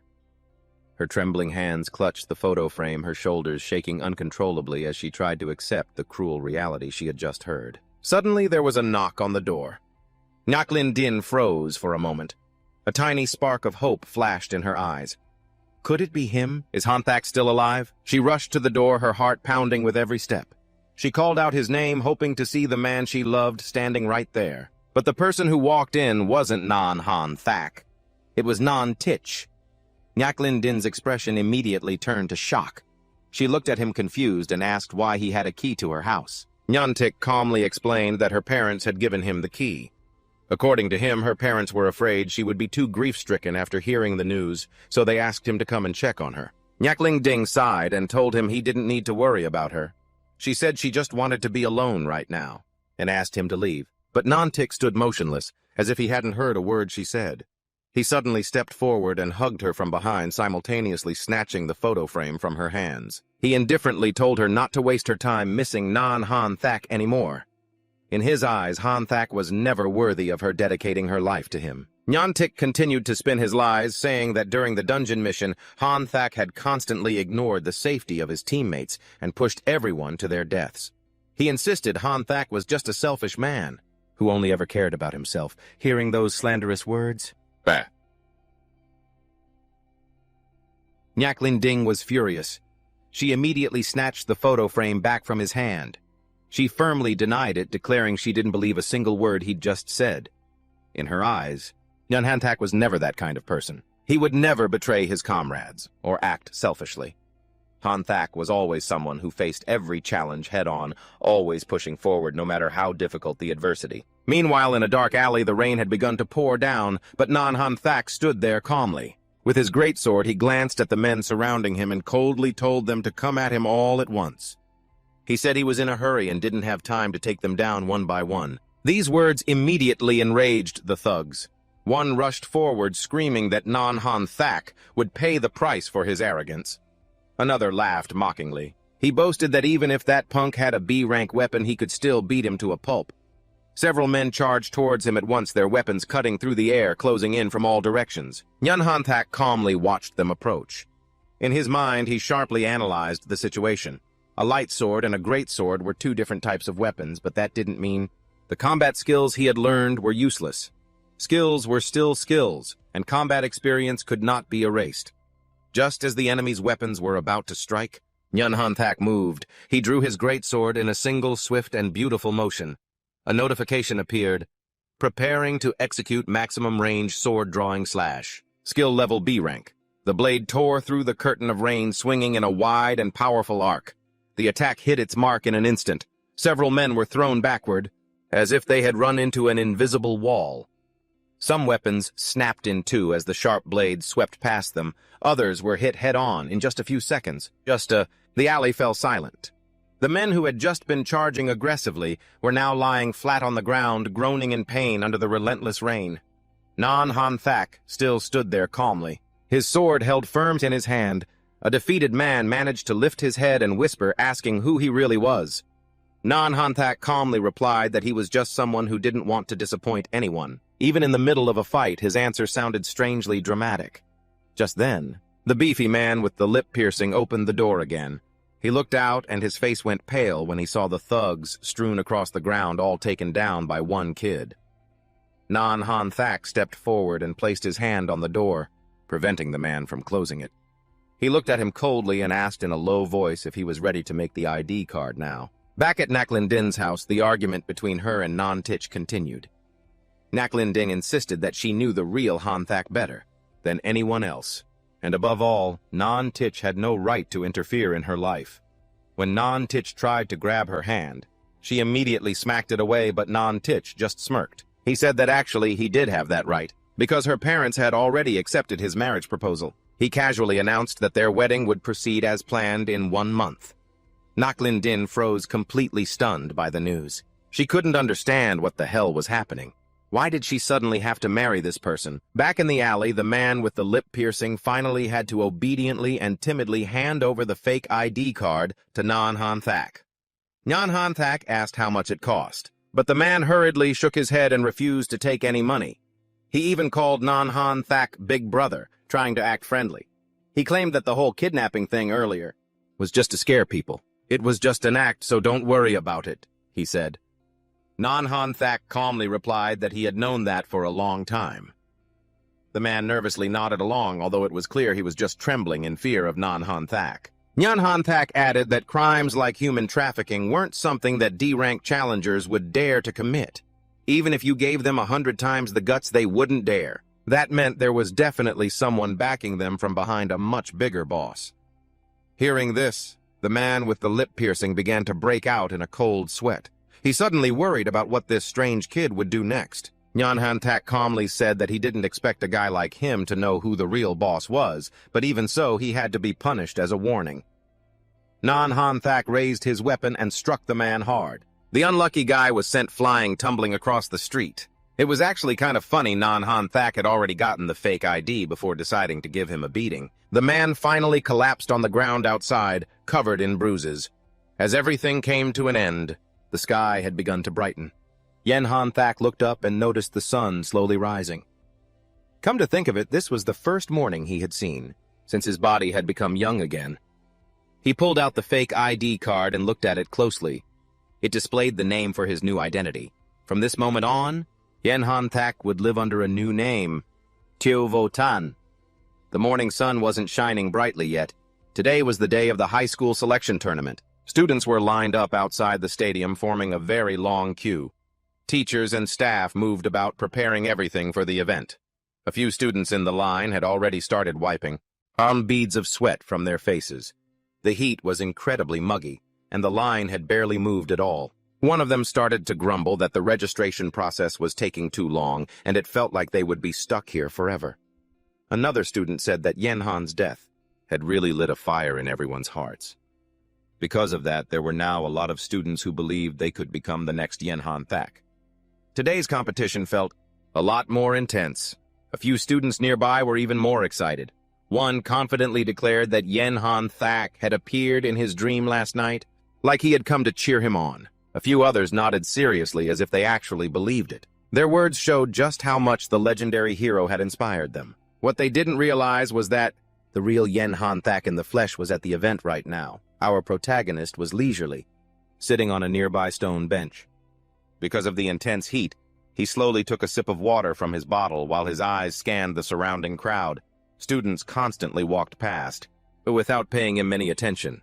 Her trembling hands clutched the photo frame, her shoulders shaking uncontrollably as she tried to accept the cruel reality she had just heard. Suddenly, there was a knock on the door. Naklin Din froze for a moment. A tiny spark of hope flashed in her eyes. Could it be him? Is Hanthak still alive? She rushed to the door, her heart pounding with every step. She called out his name, hoping to see the man she loved standing right there. But the person who walked in wasn't Nan Han Thak. It was Nan Tich. Nyaklin Din's expression immediately turned to shock. She looked at him confused and asked why he had a key to her house. Nyantik calmly explained that her parents had given him the key. According to him, her parents were afraid she would be too grief-stricken after hearing the news, so they asked him to come and check on her. Nyakling Ding sighed and told him he didn't need to worry about her. She said she just wanted to be alone right now, and asked him to leave. But Non-Tik stood motionless, as if he hadn't heard a word she said. He suddenly stepped forward and hugged her from behind, simultaneously snatching the photo frame from her hands. He indifferently told her not to waste her time missing Han Thak anymore. In his eyes, Han Thak was never worthy of her dedicating her life to him. Non-Tik continued to spin his lies, saying that during the dungeon mission, Han Thak had constantly ignored the safety of his teammates and pushed everyone to their deaths. He insisted Han Thak was just a selfish man, who only ever cared about himself. Hearing those slanderous words, bah. Nyakling Ding was furious. She immediately snatched the photo frame back from his hand. She firmly denied it, declaring she didn't believe a single word he'd just said. In her eyes, Han Thak was never that kind of person. He would never betray his comrades or act selfishly. Han Thak was always someone who faced every challenge head-on, always pushing forward no matter how difficult the adversity. Meanwhile, in a dark alley, the rain had begun to pour down, but Han Thak stood there calmly. With his greatsword, he glanced at the men surrounding him and coldly told them to come at him all at once. He said he was in a hurry and didn't have time to take them down one by one. These words immediately enraged the thugs. One rushed forward, screaming that Han Thak would pay the price for his arrogance. Another laughed mockingly. He boasted that even if that punk had a B-rank weapon, he could still beat him to a pulp. Several men charged towards him at once, their weapons cutting through the air, closing in from all directions. Han Thak calmly watched them approach. In his mind, he sharply analyzed the situation. A light sword and a great sword were two different types of weapons, but that didn't mean the combat skills he had learned were useless. Skills were still skills, and combat experience could not be erased. Just as the enemy's weapons were about to strike, Han Thak moved. He drew his greatsword in a single swift and beautiful motion. A notification appeared. Preparing to execute maximum range sword drawing slash. Skill level B rank. The blade tore through the curtain of rain, swinging in a wide and powerful arc. The attack hit its mark in an instant. Several men were thrown backward, as if they had run into an invisible wall. Some weapons snapped in two as the sharp blades swept past them. Others were hit head-on in just a few seconds. The alley fell silent. The men who had just been charging aggressively were now lying flat on the ground, groaning in pain under the relentless rain. Han Thak still stood there calmly, his sword held firm in his hand. A defeated man managed to lift his head and whisper, asking who he really was. Han Thak calmly replied that he was just someone who didn't want to disappoint anyone. Even in the middle of a fight, his answer sounded strangely dramatic. Just then, the beefy man with the lip piercing opened the door again. He looked out, and his face went pale when he saw the thugs strewn across the ground, all taken down by one kid. Han Thak stepped forward and placed his hand on the door, preventing the man from closing it. He looked at him coldly and asked in a low voice if he was ready to make the ID card now. Back at Nyakling Ding's house, the argument between her and Non-Tik continued. Nyakling Ding insisted that she knew the real Han Thak better than anyone else. And above all, Non-Tik had no right to interfere in her life. When Non-Tik tried to grab her hand, she immediately smacked it away, but Non-Tik just smirked. He said that actually he did have that right, because her parents had already accepted his marriage proposal. He casually announced that their wedding would proceed as planned in 1 month. Nyakling Ding froze, completely stunned by the news. She couldn't understand what the hell was happening. Why did she suddenly have to marry this person? Back in the alley, the man with the lip piercing finally had to obediently and timidly hand over the fake ID card to Han Thak. Han Thak asked how much it cost, but the man hurriedly shook his head and refused to take any money. He even called Han Thak Big Brother, trying to act friendly. He claimed that the whole kidnapping thing earlier was just to scare people. It was just an act, so don't worry about it, he said. Han Thak calmly replied that he had known that for a long time. The man nervously nodded along, although it was clear he was just trembling in fear of Han Thak. Han Thak added that crimes like human trafficking weren't something that D-rank challengers would dare to commit. Even if you gave them 100 times the guts, they wouldn't dare. That meant there was definitely someone backing them from behind a much bigger boss. Hearing this, the man with the lip piercing began to break out in a cold sweat. He suddenly worried about what this strange kid would do next. Yan Han-tak calmly said that he didn't expect a guy like him to know who the real boss was, but even so, he had to be punished as a warning. Nan Han-tak raised his weapon and struck the man hard. The unlucky guy was sent flying, tumbling across the street. It was actually kind of funny Nan Han-tak had already gotten the fake ID before deciding to give him a beating. The man finally collapsed on the ground outside, covered in bruises. As everything came to an end, the sky had begun to brighten. Yan Han-tak looked up and noticed the sun slowly rising. Come to think of it, this was the first morning he had seen, since his body had become young again. He pulled out the fake ID card and looked at it closely. It displayed the name for his new identity. From this moment on, Yan Han-tak would live under a new name, Teo Vo-tan. The morning sun wasn't shining brightly yet. Today was the day of the high school selection tournament. Students were lined up outside the stadium, forming a very long queue. Teachers and staff moved about, preparing everything for the event. A few students in the line had already started wiping beads of sweat from their faces. The heat was incredibly muggy, and the line had barely moved at all. One of them started to grumble that the registration process was taking too long, and it felt like they would be stuck here forever. Another student said that Yan Han's death had really lit a fire in everyone's hearts. Because of that, there were now a lot of students who believed they could become the next Yan Han-tak. Today's competition felt a lot more intense. A few students nearby were even more excited. One confidently declared that Yan Han-tak had appeared in his dream last night, like he had come to cheer him on. A few others nodded seriously as if they actually believed it. Their words showed just how much the legendary hero had inspired them. What they didn't realize was that the real Yan Han-tak in the flesh was at the event right now. Our protagonist was leisurely, sitting on a nearby stone bench. Because of the intense heat, he slowly took a sip of water from his bottle while his eyes scanned the surrounding crowd. Students constantly walked past, but without paying him any attention.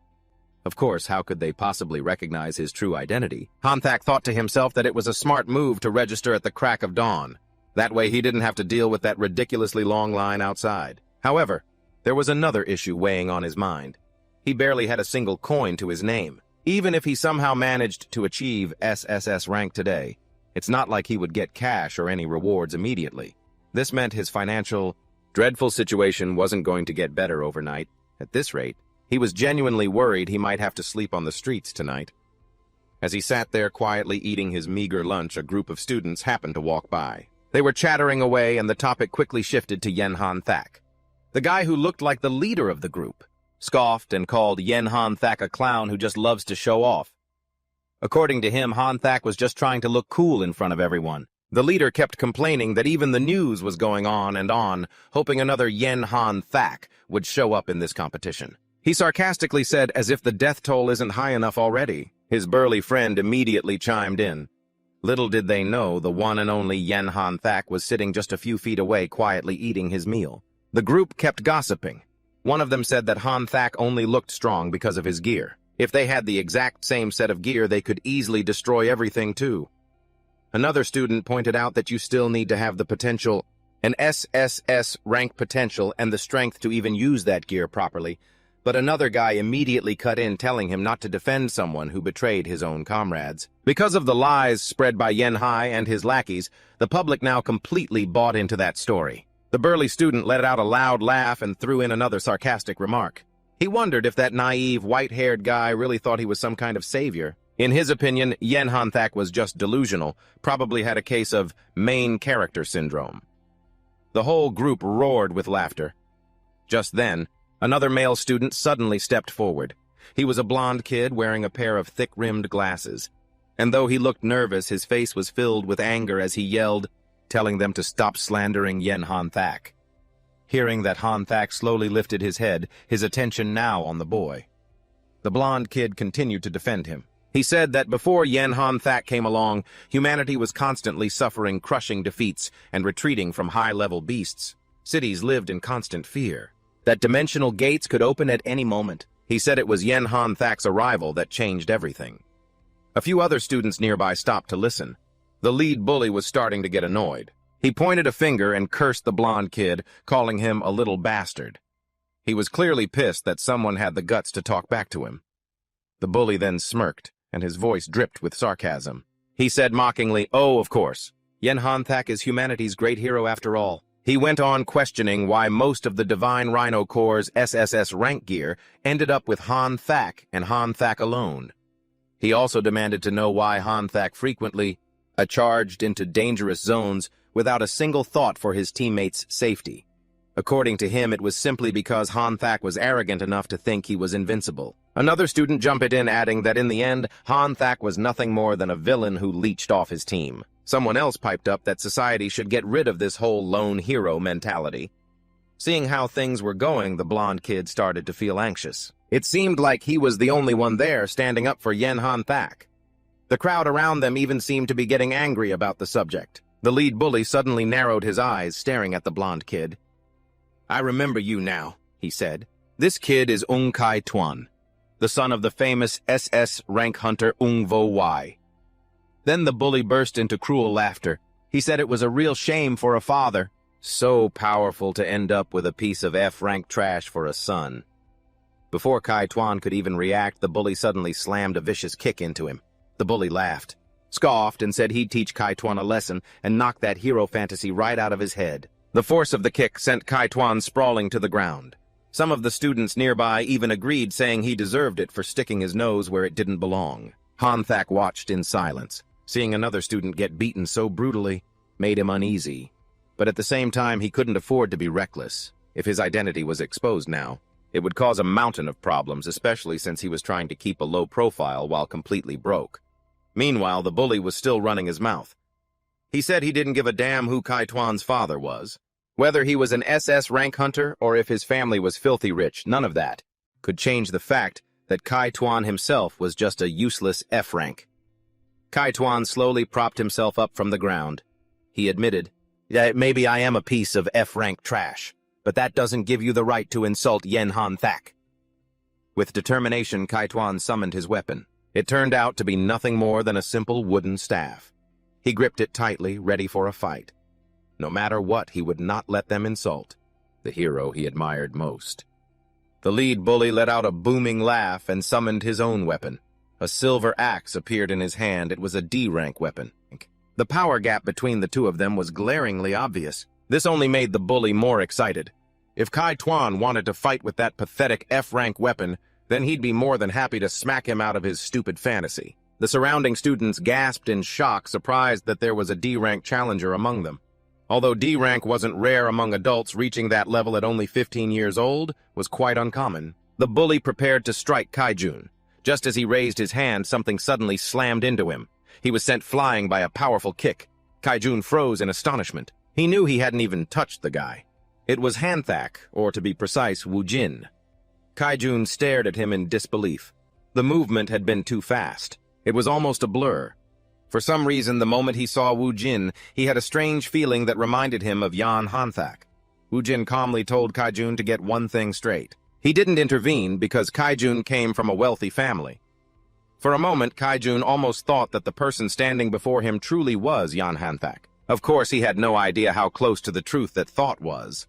Of course, how could they possibly recognize his true identity? Han-tak thought to himself that it was a smart move to register at the crack of dawn. That way he didn't have to deal with that ridiculously long line outside. However, there was another issue weighing on his mind. He barely had a single coin to his name. Even if he somehow managed to achieve SSS rank today, it's not like he would get cash or any rewards immediately. This meant his financial, dreadful situation wasn't going to get better overnight. At this rate, he was genuinely worried he might have to sleep on the streets tonight. As he sat there quietly eating his meager lunch, a group of students happened to walk by. They were chattering away, and the topic quickly shifted to Yan Han-tak. The guy who looked like the leader of the group scoffed and called Yan Han-tak a clown who just loves to show off. According to him, Han-tak was just trying to look cool in front of everyone. The leader kept complaining that even the news was going on, hoping another Yan Han-tak would show up in this competition. He sarcastically said, as if the death toll isn't high enough already. His burly friend immediately chimed in. Little did they know the one and only Yan Han-tak was sitting just a few feet away, quietly eating his meal. The group kept gossiping. One of them said that Han-tak only looked strong because of his gear. If they had the exact same set of gear, they could easily destroy everything too. Another student pointed out that you still need to have the potential, an SSS rank potential, and the strength to even use that gear properly. But another guy immediately cut in, telling him not to defend someone who betrayed his own comrades. Because of the lies spread by Yan Hai and his lackeys, the public now completely bought into that story. The burly student let out a loud laugh and threw in another sarcastic remark. He wondered if that naive, white-haired guy really thought he was some kind of savior. In his opinion, Yan Han-tak was just delusional, probably had a case of main character syndrome. The whole group roared with laughter. Just then, another male student suddenly stepped forward. He was a blond kid wearing a pair of thick-rimmed glasses. And though he looked nervous, his face was filled with anger as he yelled, telling them to stop slandering Yan Han-tak. Hearing that Han-tak slowly lifted his head, his attention now on the boy. The blond kid continued to defend him. He said that before Yan Han-tak came along, humanity was constantly suffering crushing defeats and retreating from high-level beasts. Cities lived in constant fear. That dimensional gates could open at any moment. He said it was Yan Han-tak's arrival that changed everything. A few other students nearby stopped to listen. The lead bully was starting to get annoyed. He pointed a finger and cursed the blond kid, calling him a little bastard. He was clearly pissed that someone had the guts to talk back to him. The bully then smirked, and his voice dripped with sarcasm. He said mockingly, "Oh, of course. Yen Hanthak is humanity's great hero after all. He went on questioning why most of the Divine Rhino Corps' SSS rank gear ended up with Hanthak and Hanthak alone. He also demanded to know why Hanthak frequently charged into dangerous zones without a single thought for his teammates' safety. According to him, it was simply because Hanthak was arrogant enough to think he was invincible. Another student jumped in, adding that in the end, Hanthak was nothing more than a villain who leeched off his team. Someone else piped up that society should get rid of this whole lone hero mentality. Seeing how things were going, the blonde kid started to feel anxious. It seemed like he was the only one there standing up for Yen Hanthak. The crowd around them even seemed to be getting angry about the subject. The lead bully suddenly narrowed his eyes, staring at the blonde kid. "I remember you now," he said. "This kid is Ung Kai Tuan, the son of the famous SS rank hunter Ung Vo Y." Then the bully burst into cruel laughter. He said it was a real shame for a father, so powerful to end up with a piece of F-rank trash for a son. Before Kai Tuan could even react, the bully suddenly slammed a vicious kick into him. The bully laughed, scoffed, and said he'd teach Kai Tuan a lesson and knock that hero fantasy right out of his head. The force of the kick sent Kai Tuan sprawling to the ground. Some of the students nearby even agreed, saying he deserved it for sticking his nose where it didn't belong. Hanthak watched in silence. Seeing another student get beaten so brutally made him uneasy. But at the same time, he couldn't afford to be reckless. If his identity was exposed now, it would cause a mountain of problems, especially since he was trying to keep a low profile while completely broke. Meanwhile, the bully was still running his mouth. He said he didn't give a damn who Kai Tuan's father was. Whether he was an SS rank hunter or if his family was filthy rich, none of that could change the fact that Kai Tuan himself was just a useless F rank. Kai Tuan slowly propped himself up from the ground. He admitted, "Yeah, maybe I am a piece of F-rank trash, but that doesn't give you the right to insult Yen Hanthak." With determination, Kai Tuan summoned his weapon. It turned out to be nothing more than a simple wooden staff. He gripped it tightly, ready for a fight. No matter what, he would not let them insult the hero he admired most. The lead bully let out a booming laugh and summoned his own weapon. A silver axe appeared in his hand. It was a D-rank weapon. The power gap between the two of them was glaringly obvious. This only made the bully more excited. If Kai Tuan wanted to fight with that pathetic F-rank weapon, then he'd be more than happy to smack him out of his stupid fantasy. The surrounding students gasped in shock, surprised that there was a D-rank challenger among them. Although D-rank wasn't rare among adults, reaching that level at only 15 years old was quite uncommon. The bully prepared to strike Kaijun. Just as he raised his hand, something suddenly slammed into him. He was sent flying by a powerful kick. Kaijun froze in astonishment. He knew he hadn't even touched the guy. It was Hanthak, or to be precise, Woojin. Kaijun stared at him in disbelief. The movement had been too fast. It was almost a blur. For some reason, the moment he saw Woojin, he had a strange feeling that reminded him of Yen Hanthak. Woojin calmly told Kaijun to get one thing straight. He didn't intervene because Kaijun came from a wealthy family. For a moment, Kaijun almost thought that the person standing before him truly was Yen Hanthak. Of course, he had no idea how close to the truth that thought was.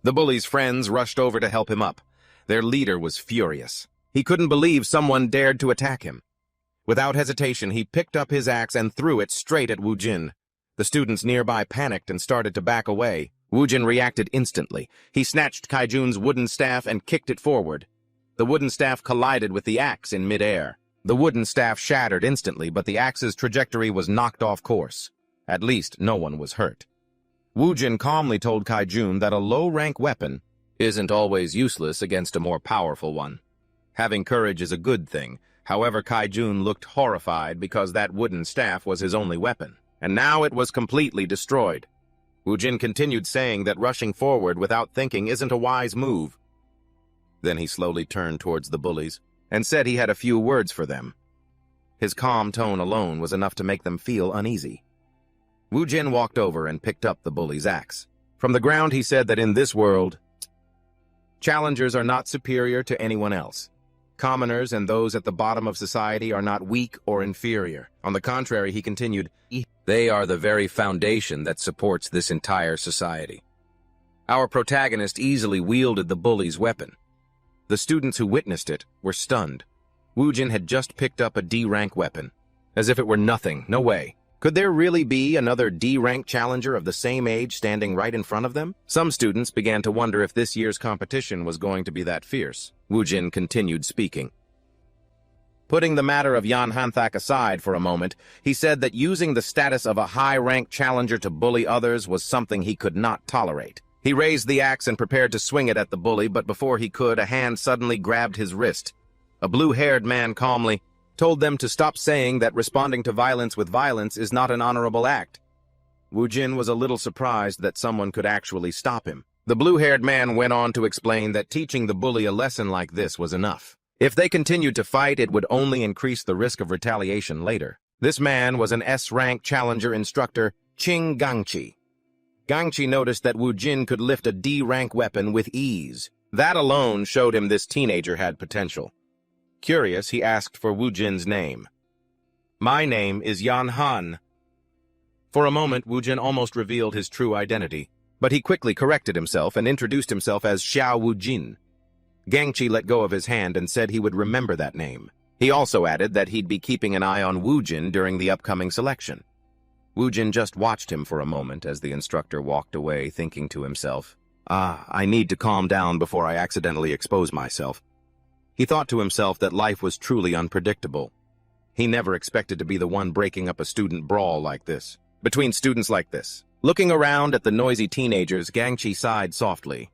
The bully's friends rushed over to help him up. Their leader was furious. He couldn't believe someone dared to attack him. Without hesitation, he picked up his axe and threw it straight at Woojin. The students nearby panicked and started to back away. Woojin reacted instantly. He snatched Kaijun's wooden staff and kicked it forward. The wooden staff collided with the axe in midair. The wooden staff shattered instantly, but the axe's trajectory was knocked off course. At least, no one was hurt. Woojin calmly told Kaijun that a low-rank weapon isn't always useless against a more powerful one. Having courage is a good thing. However, Kaijun looked horrified because that wooden staff was his only weapon, and now it was completely destroyed. Woojin continued saying that rushing forward without thinking isn't a wise move. Then he slowly turned towards the bullies and said he had a few words for them. His calm tone alone was enough to make them feel uneasy. Woojin walked over and picked up the bully's axe. From the ground, he said that in this world, challengers are not superior to anyone else. Commoners and those at the bottom of society are not weak or inferior. On the contrary, he continued, they are the very foundation that supports this entire society. Our protagonist easily wielded the bully's weapon. The students who witnessed it were stunned. Woojin had just picked up a D-rank weapon. As if it were nothing, no way. Could there really be another D-rank challenger of the same age standing right in front of them? Some students began to wonder if this year's competition was going to be that fierce. Wu Jin continued speaking. Putting the matter of Yan Hanthak aside for a moment, he said that using the status of a high-ranked challenger to bully others was something he could not tolerate. He raised the axe and prepared to swing it at the bully, but before he could, a hand suddenly grabbed his wrist. A blue-haired man calmly told them to stop saying that responding to violence with violence is not an honorable act. Wu Jin was a little surprised that someone could actually stop him. The blue-haired man went on to explain that teaching the bully a lesson like this was enough. If they continued to fight, it would only increase the risk of retaliation later. This man was an S-rank challenger instructor, Qing Gangqi. Gangqi noticed that Wu Jin could lift a D-rank weapon with ease. That alone showed him this teenager had potential. Curious, he asked for Wu Jin's name. "My name is Yan Han." For a moment, Wu Jin almost revealed his true identity, but he quickly corrected himself and introduced himself as Xiao Wu Jin. Gangqi let go of his hand and said he would remember that name. He also added that he'd be keeping an eye on Wu Jin during the upcoming selection. Wu Jin just watched him for a moment as the instructor walked away, thinking to himself, I need to calm down before I accidentally expose myself. He thought to himself that life was truly unpredictable. He never expected to be the one breaking up a student brawl like this, between students like this. Looking around at the noisy teenagers, Gangqi sighed softly.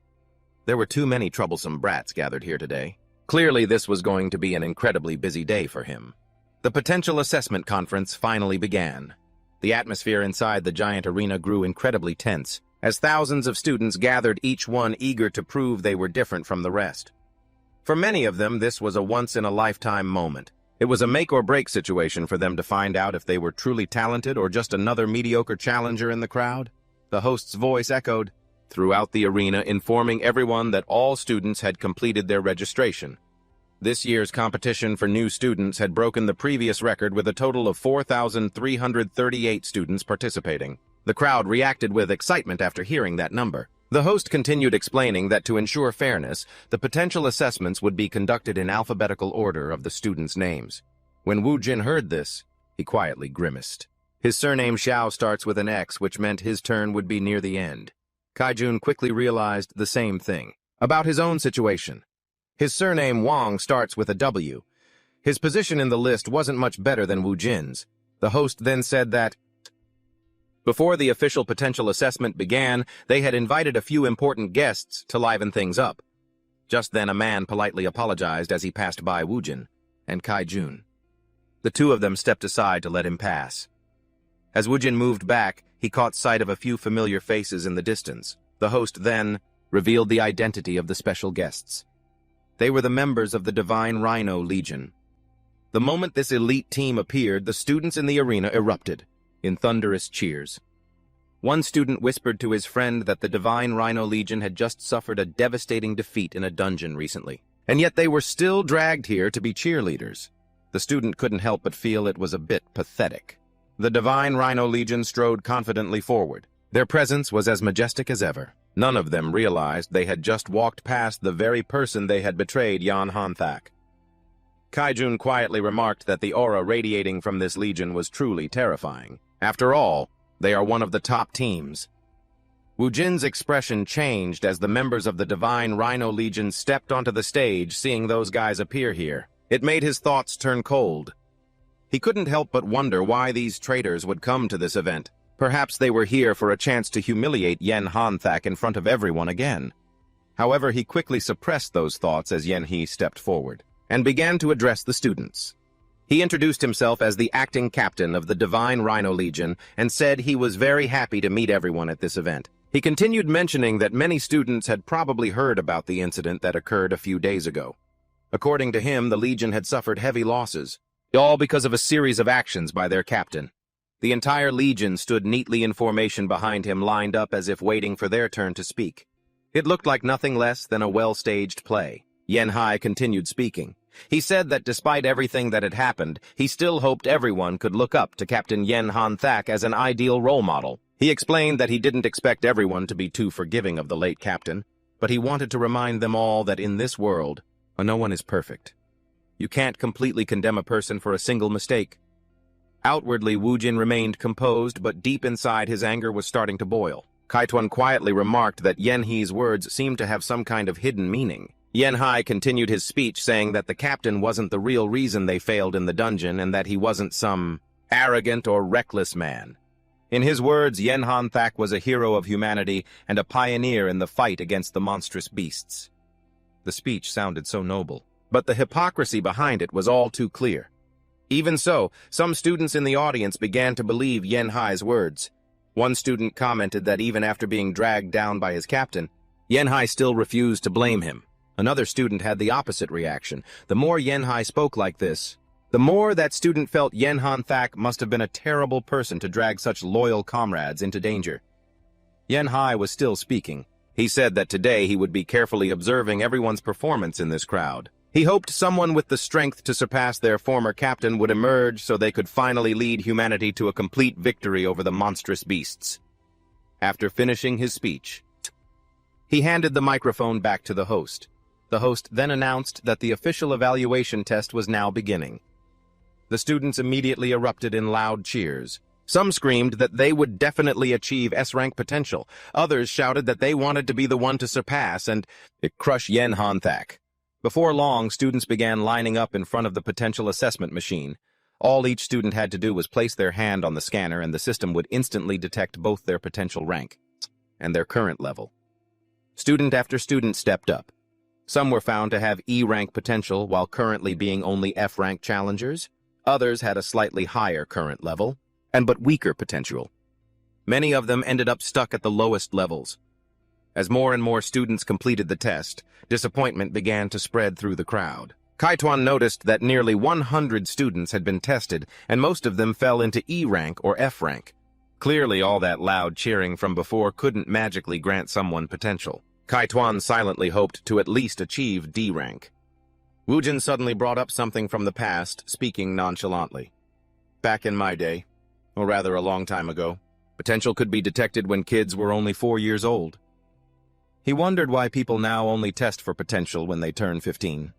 There were too many troublesome brats gathered here today. Clearly, this was going to be an incredibly busy day for him. The potential assessment conference finally began. The atmosphere inside the giant arena grew incredibly tense, as thousands of students gathered, each one eager to prove they were different from the rest. For many of them, this was a once-in-a-lifetime moment. It was a make-or-break situation for them to find out if they were truly talented or just another mediocre challenger in the crowd. The host's voice echoed throughout the arena, informing everyone that all students had completed their registration. This year's competition for new students had broken the previous record with a total of 4,338 students participating. The crowd reacted with excitement after hearing that number. The host continued explaining that to ensure fairness, the potential assessments would be conducted in alphabetical order of the students' names. When Wu Jin heard this, he quietly grimaced. His surname Xiao starts with an X, which meant his turn would be near the end. Kaijun quickly realized the same thing about his own situation. His surname Wang starts with a W. His position in the list wasn't much better than Wu Jin's. The host then said that before the official potential assessment began, they had invited a few important guests to liven things up. Just then a man politely apologized as he passed by Wu Jin and Kaijun. The two of them stepped aside to let him pass. As Wu Jin moved back, he caught sight of a few familiar faces in the distance. The host then revealed the identity of the special guests. They were the members of the Divine Rhino Legion. The moment this elite team appeared, the students in the arena erupted in thunderous cheers. One student whispered to his friend that the Divine Rhino Legion had just suffered a devastating defeat in a dungeon recently, and yet they were still dragged here to be cheerleaders. The student couldn't help but feel it was a bit pathetic. The Divine Rhino Legion strode confidently forward. Their presence was as majestic as ever. None of them realized they had just walked past the very person they had betrayed, Yan Hanthak. Kaijun quietly remarked that the aura radiating from this legion was truly terrifying. After all, they are one of the top teams. Wu Jin's expression changed as the members of the Divine Rhino Legion stepped onto the stage, seeing those guys appear here. It made his thoughts turn cold. He couldn't help but wonder why these traitors would come to this event. Perhaps they were here for a chance to humiliate Yan Hanthak in front of everyone again. However, he quickly suppressed those thoughts as Yan He stepped forward and began to address the students. He introduced himself as the acting captain of the Divine Rhino Legion and said he was very happy to meet everyone at this event. He continued mentioning that many students had probably heard about the incident that occurred a few days ago. According to him, the Legion had suffered heavy losses, all because of a series of actions by their captain. The entire Legion stood neatly in formation behind him, lined up as if waiting for their turn to speak. It looked like nothing less than a well-staged play. Yen Hai continued speaking. He said that despite everything that had happened, he still hoped everyone could look up to Captain Yan Hanthak as an ideal role model. He explained that he didn't expect everyone to be too forgiving of the late captain, but he wanted to remind them all that in this world, no one is perfect. You can't completely condemn a person for a single mistake. Outwardly, Wu Jin remained composed, but deep inside his anger was starting to boil. Kaituan quietly remarked that Yen He's words seemed to have some kind of hidden meaning. Yen Hai continued his speech, saying that the captain wasn't the real reason they failed in the dungeon and that he wasn't some arrogant or reckless man. In his words, Yen Han Thak was a hero of humanity and a pioneer in the fight against the monstrous beasts. The speech sounded so noble, but the hypocrisy behind it was all too clear. Even so, some students in the audience began to believe Yen Hai's words. One student commented that even after being dragged down by his captain, Yen Hai still refused to blame him. Another student had the opposite reaction. The more Yen Hai spoke like this, the more that student felt Yen Han Thak must have been a terrible person to drag such loyal comrades into danger. Yen Hai was still speaking. He said that today he would be carefully observing everyone's performance in this crowd. He hoped someone with the strength to surpass their former captain would emerge so they could finally lead humanity to a complete victory over the monstrous beasts. After finishing his speech, he handed the microphone back to the host. The host then announced that the official evaluation test was now beginning. The students immediately erupted in loud cheers. Some screamed that they would definitely achieve S-rank potential. Others shouted that they wanted to be the one to surpass and crush Yen Han Thak. Before long, students began lining up in front of the potential assessment machine. All each student had to do was place their hand on the scanner and the system would instantly detect both their potential rank and their current level. Student after student stepped up. Some were found to have E-rank potential while currently being only F-rank challengers. Others had a slightly higher current level, but weaker potential. Many of them ended up stuck at the lowest levels. As more and more students completed the test, disappointment began to spread through the crowd. Kaituan noticed that nearly 100 students had been tested, and most of them fell into E-rank or F-rank. Clearly, all that loud cheering from before couldn't magically grant someone potential. Kaituan silently hoped to at least achieve D-rank. Wu Jin suddenly brought up something from the past, speaking nonchalantly. Back in my day, or rather a long time ago, potential could be detected when kids were only 4 years old. He wondered why people now only test for potential when they turn 15.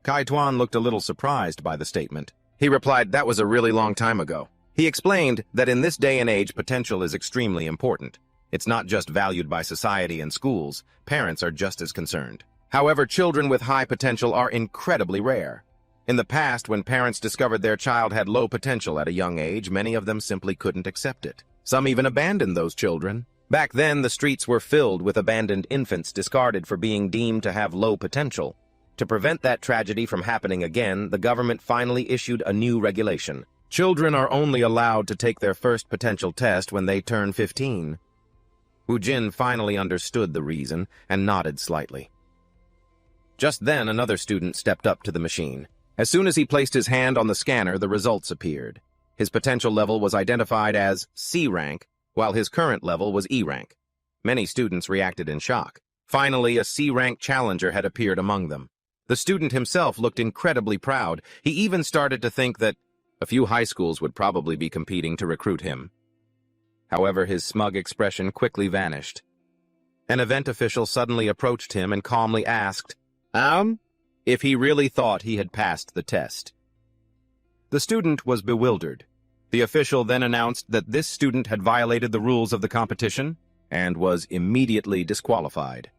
Kaituan looked a little surprised by the statement. He replied that was a really long time ago. He explained that in this day and age, potential is extremely important. It's not just valued by society and schools. Parents are just as concerned. However, children with high potential are incredibly rare. In the past, when parents discovered their child had low potential at a young age, many of them simply couldn't accept it. Some even abandoned those children. Back then, the streets were filled with abandoned infants discarded for being deemed to have low potential. To prevent that tragedy from happening again, the government finally issued a new regulation. Children are only allowed to take their first potential test when they turn 15. Wu Jin finally understood the reason and nodded slightly. Just then, another student stepped up to the machine. As soon as he placed his hand on the scanner, the results appeared. His potential level was identified as C rank, while his current level was E rank. Many students reacted in shock. Finally, a C rank challenger had appeared among them. The student himself looked incredibly proud. He even started to think that a few high schools would probably be competing to recruit him. However, his smug expression quickly vanished. An event official suddenly approached him and calmly asked, if he really thought he had passed the test. The student was bewildered. The official then announced that this student had violated the rules of the competition and was immediately disqualified.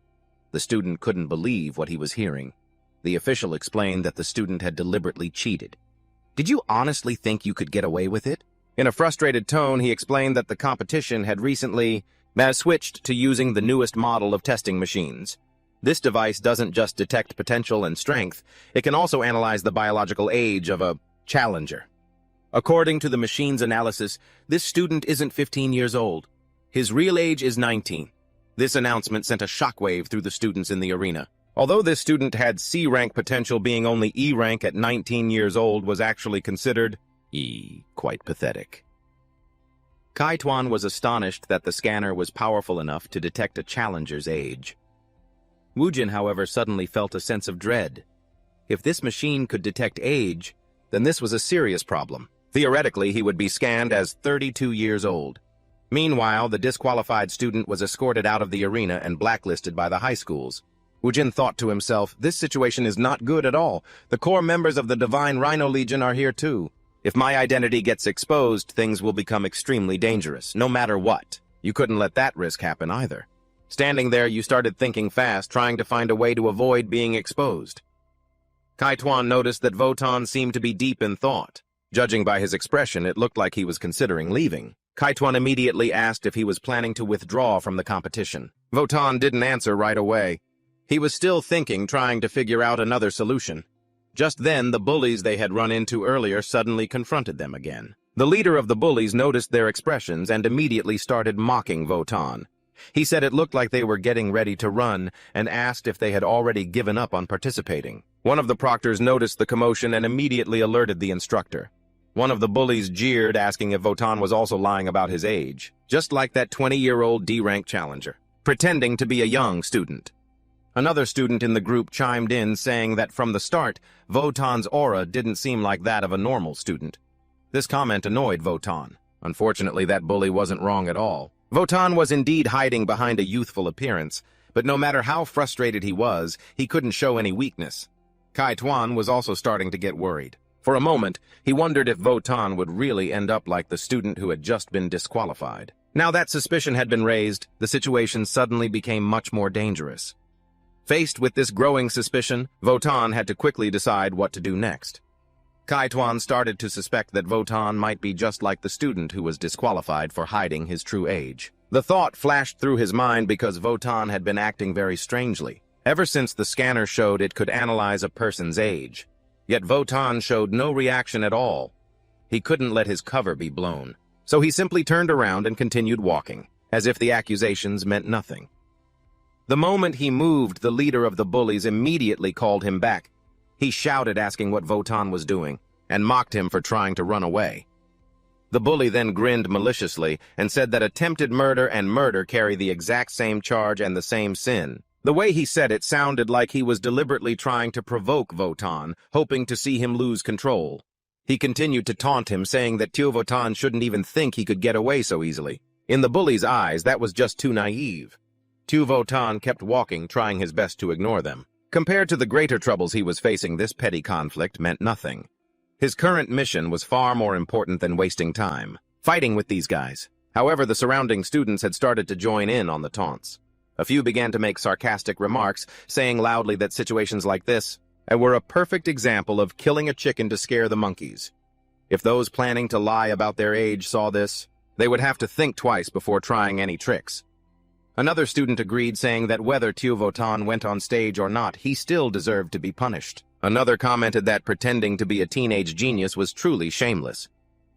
The student couldn't believe what he was hearing. The official explained that the student had deliberately cheated. Did you honestly think you could get away with it? In a frustrated tone, he explained that the competition had recently switched to using the newest model of testing machines. This device doesn't just detect potential and strength, it can also analyze the biological age of a challenger. According to the machine's analysis, this student isn't 15 years old. His real age is 19. This announcement sent a shockwave through the students in the arena. Although this student had C-rank potential, being only E-rank at 19 years old was actually considered quite pathetic. Kaituan was astonished that the scanner was powerful enough to detect a challenger's age. Wu Jin, however, suddenly felt a sense of dread. If this machine could detect age, then this was a serious problem. Theoretically, he would be scanned as 32 years old. Meanwhile, the disqualified student was escorted out of the arena and blacklisted by the high schools. Wu Jin thought to himself, this situation is not good at all. The core members of the Divine Rhino Legion are here too. If my identity gets exposed, things will become extremely dangerous, no matter what. You couldn't let that risk happen either. Standing there, you started thinking fast, trying to find a way to avoid being exposed. Kaituan noticed that Votan seemed to be deep in thought. Judging by his expression, it looked like he was considering leaving. Kaituan immediately asked if he was planning to withdraw from the competition. Votan didn't answer right away. He was still thinking, trying to figure out another solution. Just then, the bullies they had run into earlier suddenly confronted them again. The leader of the bullies noticed their expressions and immediately started mocking Votan. He said it looked like they were getting ready to run and asked if they had already given up on participating. One of the proctors noticed the commotion and immediately alerted the instructor. One of the bullies jeered, asking if Votan was also lying about his age, just like that 20-year-old D-rank challenger, pretending to be a young student. Another student in the group chimed in, saying that from the start, Votan's aura didn't seem like that of a normal student. This comment annoyed Votan. Unfortunately, that bully wasn't wrong at all. Votan was indeed hiding behind a youthful appearance, but no matter how frustrated he was, he couldn't show any weakness. Kaituan was also starting to get worried. For a moment, he wondered if Votan would really end up like the student who had just been disqualified. Now that suspicion had been raised, the situation suddenly became much more dangerous. Faced with this growing suspicion, Votan had to quickly decide what to do next. Kaituan started to suspect that Votan might be just like the student who was disqualified for hiding his true age. The thought flashed through his mind because Votan had been acting very strangely, ever since the scanner showed it could analyze a person's age. Yet Votan showed no reaction at all. He couldn't let his cover be blown, so he simply turned around and continued walking, as if the accusations meant nothing. The moment he moved, the leader of the bullies immediately called him back. He shouted, asking what Votan was doing, and mocked him for trying to run away. The bully then grinned maliciously and said that attempted murder and murder carry the exact same charge and the same sin. The way he said it sounded like he was deliberately trying to provoke Votan, hoping to see him lose control. He continued to taunt him, saying that Votan shouldn't even think he could get away so easily. In the bully's eyes, that was just too naive. Votan kept walking, trying his best to ignore them. Compared to the greater troubles he was facing, this petty conflict meant nothing. His current mission was far more important than wasting time fighting with these guys. However, the surrounding students had started to join in on the taunts. A few began to make sarcastic remarks, saying loudly that situations like this were a perfect example of killing a chicken to scare the monkeys. If those planning to lie about their age saw this, they would have to think twice before trying any tricks. Another student agreed, saying that whether Votan went on stage or not, he still deserved to be punished. Another commented that pretending to be a teenage genius was truly shameless.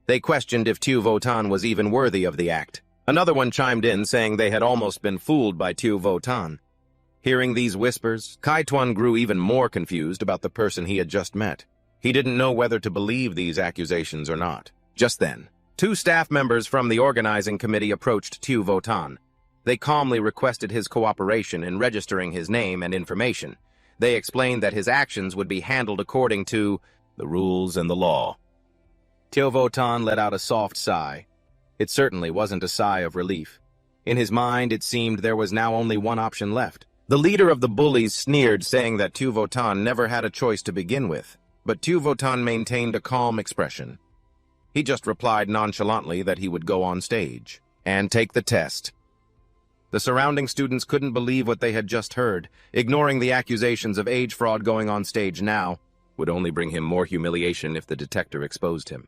They questioned if Votan was even worthy of the act. Another one chimed in, saying they had almost been fooled by Votan. Hearing these whispers, Kaituan grew even more confused about the person he had just met. He didn't know whether to believe these accusations or not. Just then, two staff members from the organizing committee approached Votan. They calmly requested his cooperation in registering his name and information. They explained that his actions would be handled according to the rules and the law. Votan let out a soft sigh. It certainly wasn't a sigh of relief. In his mind, it seemed there was now only one option left. The leader of the bullies sneered, saying that Votan never had a choice to begin with, but Votan maintained a calm expression. He just replied nonchalantly that he would go on stage and take the test. The surrounding students couldn't believe what they had just heard. Ignoring the accusations of age fraud, going on stage now would only bring him more humiliation if the detector exposed him.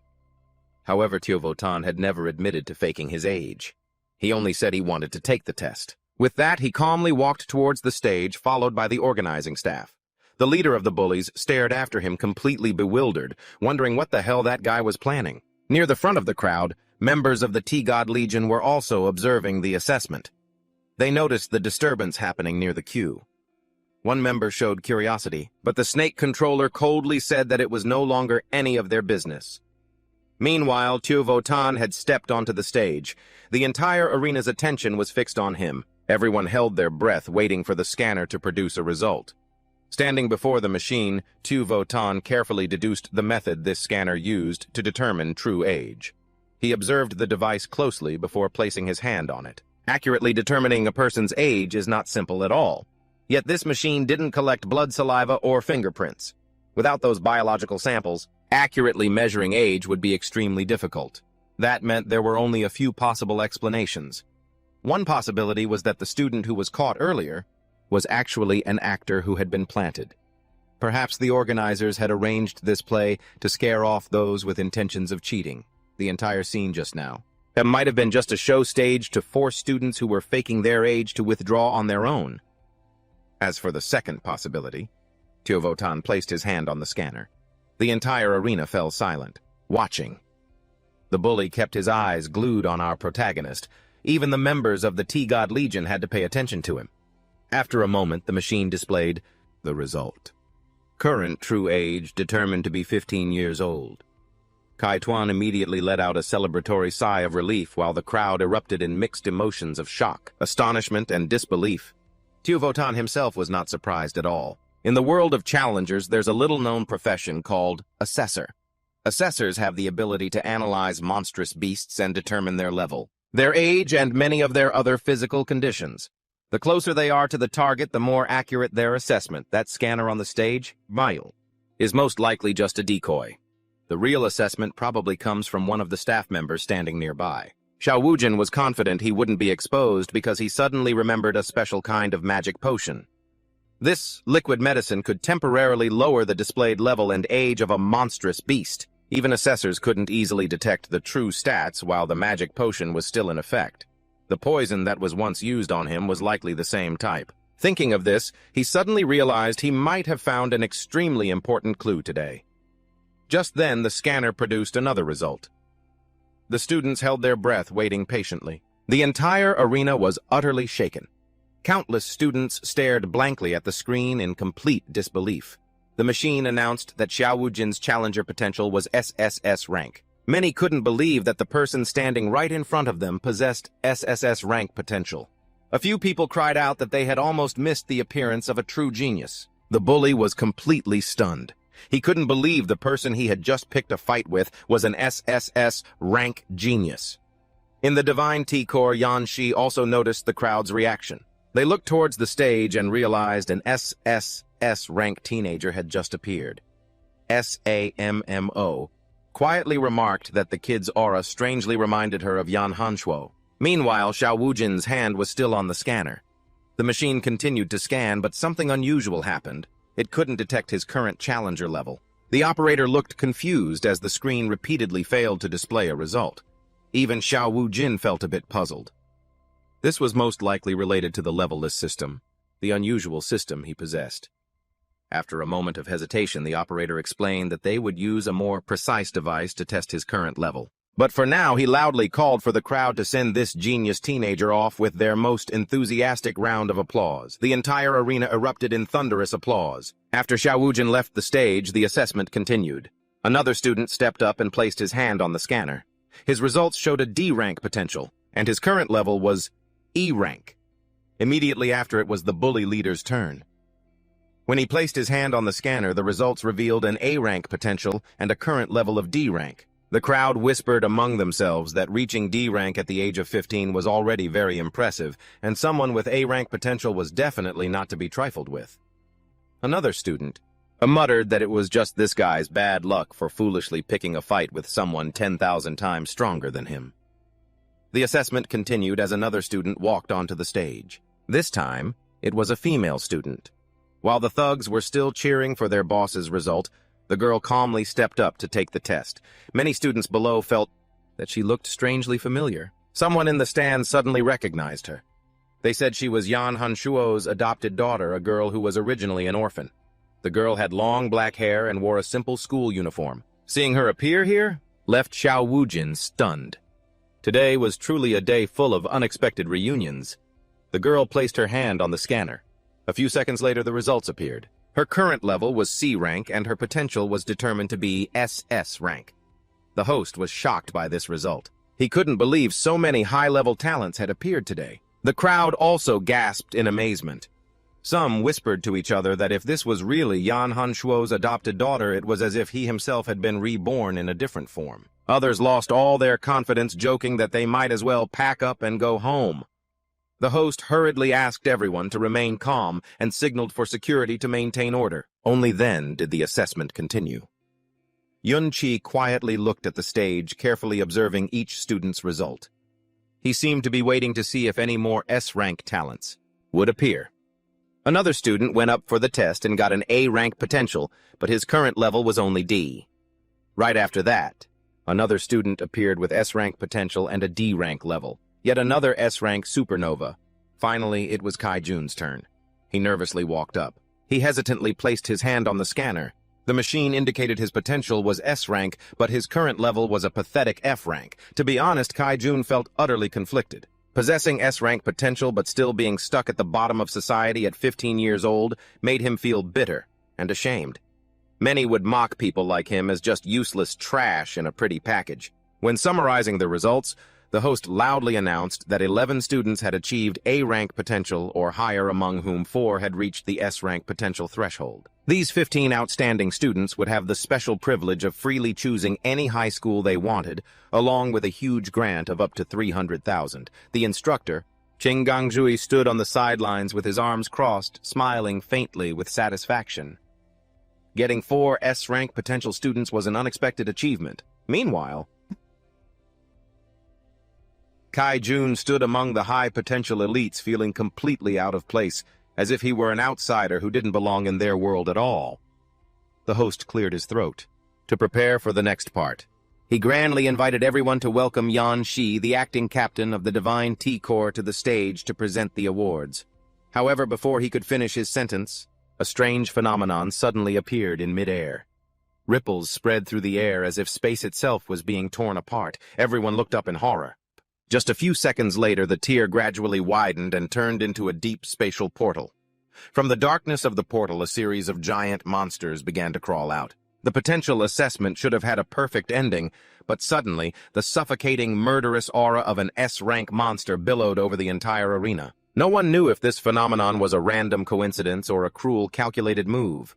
However, Votan had never admitted to faking his age. He only said he wanted to take the test. With that, he calmly walked towards the stage, followed by the organizing staff. The leader of the bullies stared after him, completely bewildered, wondering what the hell that guy was planning. Near the front of the crowd, members of the T-God Legion were also observing the assessment. They noticed the disturbance happening near the queue. One member showed curiosity, but the snake controller coldly said that it was no longer any of their business. Meanwhile, Votan had stepped onto the stage. The entire arena's attention was fixed on him. Everyone held their breath, waiting for the scanner to produce a result. Standing before the machine, Votan carefully deduced the method this scanner used to determine true age. He observed the device closely before placing his hand on it. Accurately determining a person's age is not simple at all. Yet this machine didn't collect blood, saliva, or fingerprints. Without those biological samples, accurately measuring age would be extremely difficult. That meant there were only a few possible explanations. One possibility was that the student who was caught earlier was actually an actor who had been planted. Perhaps the organizers had arranged this play to scare off those with intentions of cheating. The entire scene just now. It might have been just a show staged to force students who were faking their age to withdraw on their own. As for the second possibility, Tiovotan placed his hand on the scanner. The entire arena fell silent, watching. The bully kept his eyes glued on our protagonist. Even the members of the T-God Legion had to pay attention to him. After a moment, the machine displayed the result. Current true age determined to be 15 years old. Kai Tuan immediately let out a celebratory sigh of relief while the crowd erupted in mixed emotions of shock, astonishment, and disbelief. Tiovotan himself was not surprised at all. In the world of challengers, there's a little-known profession called assessor. Assessors have the ability to analyze monstrous beasts and determine their level, their age, and many of their other physical conditions. The closer they are to the target, the more accurate their assessment. That scanner on the stage, Mile, is most likely just a decoy. The real assessment probably comes from one of the staff members standing nearby. Xiao Wujin was confident he wouldn't be exposed because he suddenly remembered a special kind of magic potion. This liquid medicine could temporarily lower the displayed level and age of a monstrous beast. Even assessors couldn't easily detect the true stats while the magic potion was still in effect. The poison that was once used on him was likely the same type. Thinking of this, he suddenly realized he might have found an extremely important clue today. Just then, the scanner produced another result. The students held their breath, waiting patiently. The entire arena was utterly shaken. Countless students stared blankly at the screen in complete disbelief. The machine announced that Xiao Wujin's challenger potential was SSS rank. Many couldn't believe that the person standing right in front of them possessed SSS rank potential. A few people cried out that they had almost missed the appearance of a true genius. The bully was completely stunned. He couldn't believe the person he had just picked a fight with was an SSS rank genius. In the Divine T-Core, Yan Shi also noticed the crowd's reaction. They looked towards the stage and realized an SSS rank teenager had just appeared. SAMMO quietly remarked that the kid's aura strangely reminded her of Yan Hanshuo. Meanwhile, Xiao Wujin's hand was still on the scanner. The machine continued to scan, but something unusual happened. It couldn't detect his current challenger level. The operator looked confused as the screen repeatedly failed to display a result. Even Xiao Wujin felt a bit puzzled. This was most likely related to the levelless system, the unusual system he possessed. After a moment of hesitation, the operator explained that they would use a more precise device to test his current level. But for now, he loudly called for the crowd to send this genius teenager off with their most enthusiastic round of applause. The entire arena erupted in thunderous applause. After Xiao Wujin left the stage, the assessment continued. Another student stepped up and placed his hand on the scanner. His results showed a D rank potential, and his current level was E rank. Immediately after, it was the bully leader's turn. When he placed his hand on the scanner, the results revealed an A rank potential and a current level of D rank. The crowd whispered among themselves that reaching D rank at the age of 15 was already very impressive, and someone with A rank potential was definitely not to be trifled with. Another student muttered that it was just this guy's bad luck for foolishly picking a fight with someone 10,000 times stronger than him. The assessment continued as another student walked onto the stage. This time, it was a female student. While the thugs were still cheering for their boss's result, the girl calmly stepped up to take the test. Many students below felt that she looked strangely familiar. Someone in the stands suddenly recognized her. They said she was Yan Hanshuo's adopted daughter, a girl who was originally an orphan. The girl had long black hair and wore a simple school uniform. Seeing her appear here left Xiao Wujin stunned. Today was truly a day full of unexpected reunions. The girl placed her hand on the scanner. A few seconds later, the results appeared. Her current level was C rank, and her potential was determined to be SS rank. The host was shocked by this result. He couldn't believe so many high-level talents had appeared today. The crowd also gasped in amazement. Some whispered to each other that if this was really Yan Hanshuo's adopted daughter, it was as if he himself had been reborn in a different form. Others lost all their confidence, joking that they might as well pack up and go home. The host hurriedly asked everyone to remain calm and signaled for security to maintain order. Only then did the assessment continue. Yun-Chi quietly looked at the stage, carefully observing each student's result. He seemed to be waiting to see if any more S-rank talents would appear. Another student went up for the test and got an A-rank potential, but his current level was only D. Right after that, another student appeared with S-rank potential and a D-rank level. Yet another S-rank supernova. Finally, it was Kai-Jun's turn. He nervously walked up. He hesitantly placed his hand on the scanner. The machine indicated his potential was S-rank, but his current level was a pathetic F-rank. To be honest, Kai-Jun felt utterly conflicted. Possessing S-rank potential but still being stuck at the bottom of society at 15 years old made him feel bitter and ashamed. Many would mock people like him as just useless trash in a pretty package. When summarizing the results, the host loudly announced that 11 students had achieved A-rank potential or higher, among whom 4 had reached the S-rank potential threshold. These 15 outstanding students would have the special privilege of freely choosing any high school they wanted, along with a huge grant of up to 300,000. The instructor, Ching Gangjui, stood on the sidelines with his arms crossed, smiling faintly with satisfaction. Getting 4 S-rank potential students was an unexpected achievement. Meanwhile, Kai-Jun stood among the high-potential elites, feeling completely out of place, as if he were an outsider who didn't belong in their world at all. The host cleared his throat to prepare for the next part. He grandly invited everyone to welcome Yan Shi, the acting captain of the Divine T-Corps, to the stage to present the awards. However, before he could finish his sentence, a strange phenomenon suddenly appeared in midair. Ripples spread through the air as if space itself was being torn apart. Everyone looked up in horror. Just a few seconds later, the tier gradually widened and turned into a deep spatial portal. From the darkness of the portal, a series of giant monsters began to crawl out. The potential assessment should have had a perfect ending, but suddenly, the suffocating, murderous aura of an S-rank monster billowed over the entire arena. No one knew if this phenomenon was a random coincidence or a cruel, calculated move.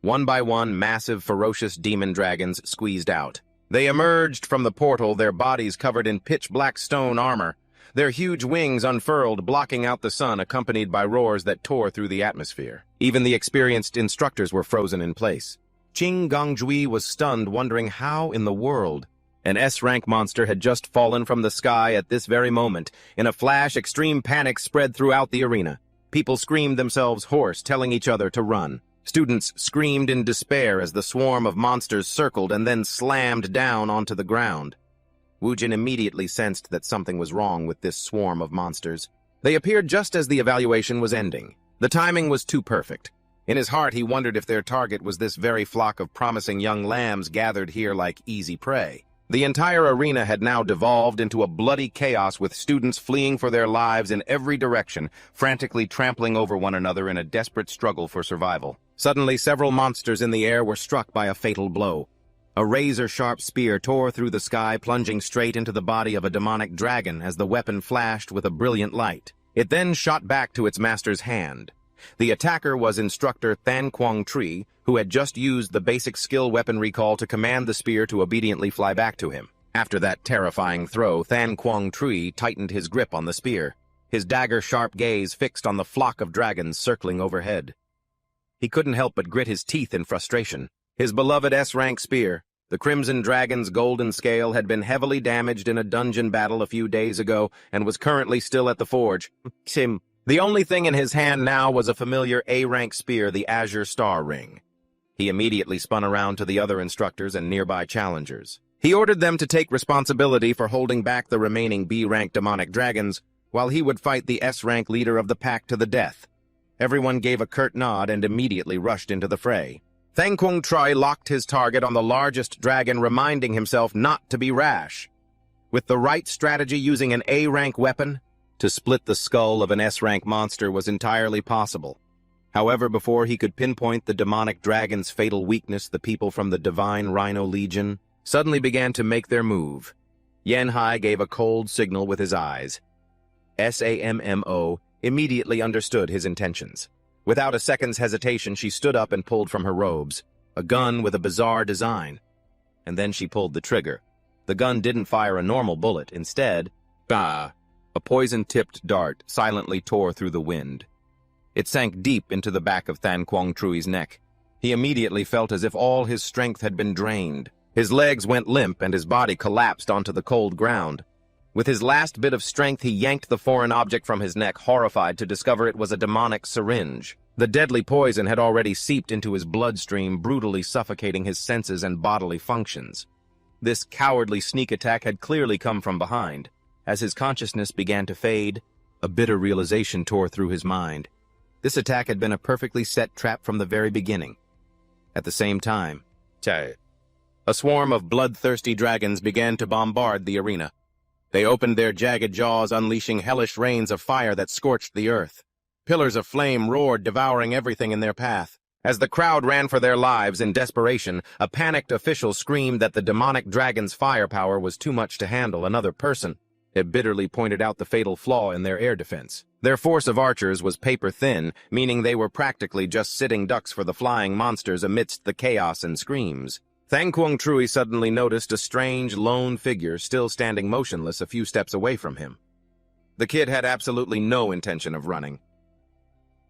One by one, massive, ferocious demon dragons squeezed out. They emerged from the portal, their bodies covered in pitch-black stone armor, their huge wings unfurled, blocking out the sun, accompanied by roars that tore through the atmosphere. Even the experienced instructors were frozen in place. Ching Gangjui was stunned, wondering how in the world an S-rank monster had just fallen from the sky at this very moment. In a flash, extreme panic spread throughout the arena. People screamed themselves hoarse, telling each other to run. Students screamed in despair as the swarm of monsters circled and then slammed down onto the ground. Woojin immediately sensed that something was wrong with this swarm of monsters. They appeared just as the evaluation was ending. The timing was too perfect. In his heart, he wondered if their target was this very flock of promising young lambs gathered here like easy prey. The entire arena had now devolved into a bloody chaos, with students fleeing for their lives in every direction, frantically trampling over one another in a desperate struggle for survival. Suddenly, several monsters in the air were struck by a fatal blow. A razor-sharp spear tore through the sky, plunging straight into the body of a demonic dragon as the weapon flashed with a brilliant light. It then shot back to its master's hand. The attacker was instructor Than Quang Tri, who had just used the basic skill weapon recall to command the spear to obediently fly back to him. After that terrifying throw, Than Quang Tri tightened his grip on the spear, his dagger-sharp gaze fixed on the flock of dragons circling overhead. He couldn't help but grit his teeth in frustration. His beloved S-rank spear, the Crimson Dragon's golden scale, had been heavily damaged in a dungeon battle a few days ago and was currently still at the forge. The only thing in his hand now was a familiar A-rank spear, the Azure Star Ring. He immediately spun around to the other instructors and nearby challengers. He ordered them to take responsibility for holding back the remaining B-rank demonic dragons, while he would fight the S-rank leader of the pack to the death. Everyone gave a curt nod and immediately rushed into the fray. Than Quang Tri locked his target on the largest dragon, reminding himself not to be rash. With the right strategy, using an A-rank weapon, to split the skull of an S-rank monster was entirely possible. However, before he could pinpoint the demonic dragon's fatal weakness, the people from the Divine Rhino Legion suddenly began to make their move. Yanhai gave a cold signal with his eyes. Sammo immediately understood his intentions. Without a second's hesitation, she stood up and pulled from her robes a gun with a bizarre design. And then she pulled the trigger. The gun didn't fire a normal bullet. Instead, a poison-tipped dart silently tore through the wind. It sank deep into the back of Than Quang Tri's neck. He immediately felt as if all his strength had been drained. His legs went limp and his body collapsed onto the cold ground. With his last bit of strength, he yanked the foreign object from his neck, horrified to discover it was a demonic syringe. The deadly poison had already seeped into his bloodstream, brutally suffocating his senses and bodily functions. This cowardly sneak attack had clearly come from behind. As his consciousness began to fade, a bitter realization tore through his mind. This attack had been a perfectly set trap from the very beginning. At the same time, a swarm of bloodthirsty dragons began to bombard the arena. They opened their jagged jaws, unleashing hellish rains of fire that scorched the earth. Pillars of flame roared, devouring everything in their path. As the crowd ran for their lives in desperation, a panicked official screamed that the demonic dragon's firepower was too much to handle another person. It bitterly pointed out the fatal flaw in their air defense. Their force of archers was paper-thin, meaning they were practically just sitting ducks for the flying monsters amidst the chaos and screams. Thang Quang Trui suddenly noticed a strange, lone figure still standing motionless a few steps away from him. The kid had absolutely no intention of running.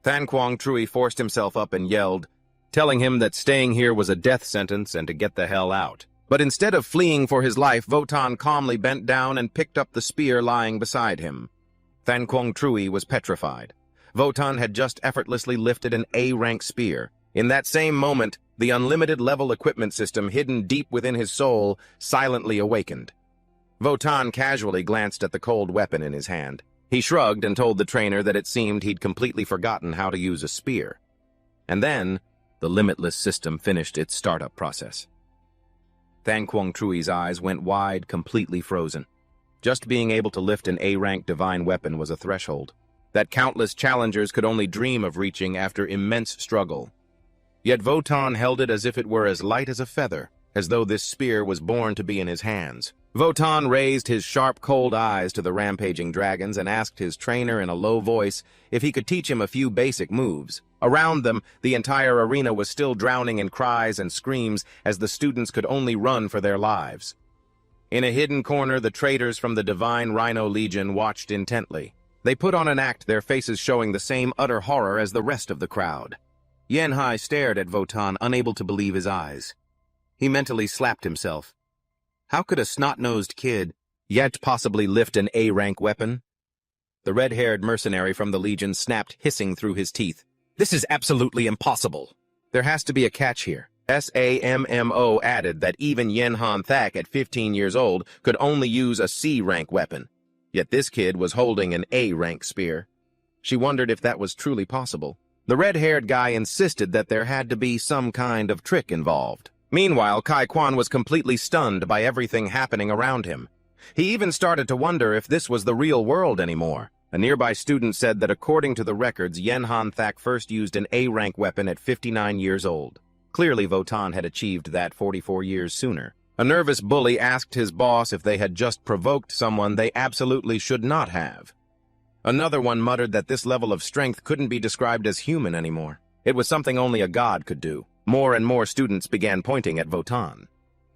Thang Quang Trui forced himself up and yelled, telling him that staying here was a death sentence and to get the hell out. But instead of fleeing for his life, Votan calmly bent down and picked up the spear lying beside him. Thang Quang Trui was petrified. Votan had just effortlessly lifted an A-rank spear. In that same moment, the unlimited level equipment system hidden deep within his soul silently awakened. Votan casually glanced at the cold weapon in his hand. He shrugged and told the trainer that it seemed he'd completely forgotten how to use a spear. And then, the limitless system finished its startup process. Thang Quang Trui's eyes went wide, completely frozen. Just being able to lift an A-rank divine weapon was a threshold that countless challengers could only dream of reaching after immense struggle. Yet Votan held it as if it were as light as a feather, as though this spear was born to be in his hands. Votan raised his sharp, cold eyes to the rampaging dragons and asked his trainer in a low voice if he could teach him a few basic moves. Around them, the entire arena was still drowning in cries and screams as the students could only run for their lives. In a hidden corner, the traitors from the Divine Rhino Legion watched intently. They put on an act, their faces showing the same utter horror as the rest of the crowd. Yanhai stared at Votan, unable to believe his eyes. He mentally slapped himself. How could a snot-nosed kid yet possibly lift an A-rank weapon? The red-haired mercenary from the Legion snapped, hissing through his teeth. This is absolutely impossible. There has to be a catch here. SAMMO added that even Yanhan Thak at 15 years old could only use a C-rank weapon. Yet this kid was holding an A-rank spear. She wondered if that was truly possible. The red-haired guy insisted that there had to be some kind of trick involved. Meanwhile, Kai Quan was completely stunned by everything happening around him. He even started to wonder if this was the real world anymore. A nearby student said that according to the records, Yanhan Thak first used an A-rank weapon at 59 years old. Clearly, Votan had achieved that 44 years sooner. A nervous bully asked his boss if they had just provoked someone they absolutely should not have. Another one muttered that this level of strength couldn't be described as human anymore. It was something only a god could do. More and more students began pointing at Votan.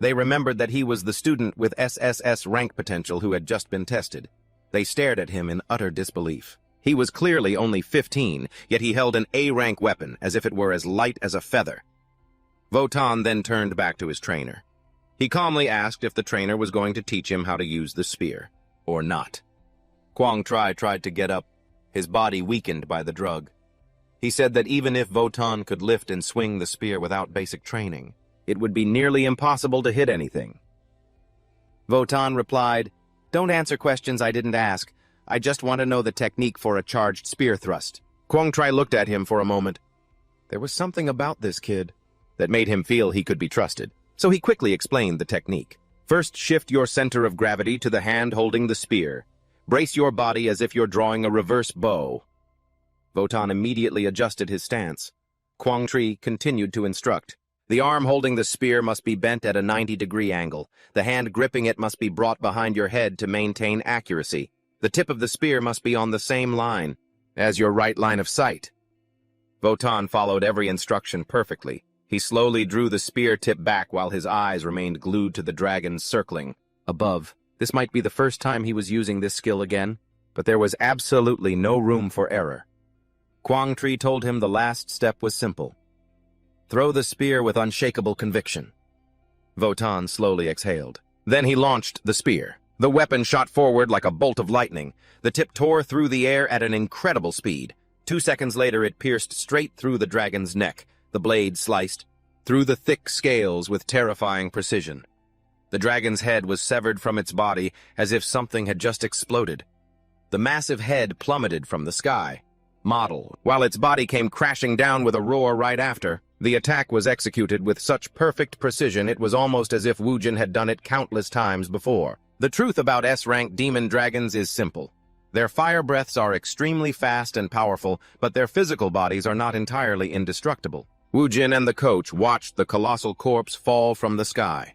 They remembered that he was the student with SSS rank potential who had just been tested. They stared at him in utter disbelief. He was clearly only 15, yet he held an A-rank weapon as if it were as light as a feather. Votan then turned back to his trainer. He calmly asked if the trainer was going to teach him how to use the spear, or not. Quang Tri tried to get up, his body weakened by the drug. He said that even if Votan could lift and swing the spear without basic training, it would be nearly impossible to hit anything. Votan replied, "Don't answer questions I didn't ask. I just want to know the technique for a charged spear thrust." Quang Tri looked at him for a moment. There was something about this kid that made him feel he could be trusted, so he quickly explained the technique. First, shift your center of gravity to the hand holding the spear. Brace your body as if you're drawing a reverse bow. Votan immediately adjusted his stance. Quang Tri continued to instruct. The arm holding the spear must be bent at a 90-degree angle. The hand gripping it must be brought behind your head to maintain accuracy. The tip of the spear must be on the same line as your right line of sight. Votan followed every instruction perfectly. He slowly drew the spear tip back while his eyes remained glued to the dragons circling above. This might be the first time he was using this skill again, but there was absolutely no room for error. Quang Tri told him the last step was simple. Throw the spear with unshakable conviction. Wotan slowly exhaled. Then he launched the spear. The weapon shot forward like a bolt of lightning. The tip tore through the air at an incredible speed. 2 seconds later, it pierced straight through the dragon's neck. The blade sliced through the thick scales with terrifying precision. The dragon's head was severed from its body as if something had just exploded. The massive head plummeted from the sky, while its body came crashing down with a roar right after. The attack was executed with such perfect precision it was almost as if Wujin had done it countless times before. The truth about S-rank demon dragons is simple. Their fire breaths are extremely fast and powerful, but their physical bodies are not entirely indestructible. Wujin and the coach watched the colossal corpse fall from the sky.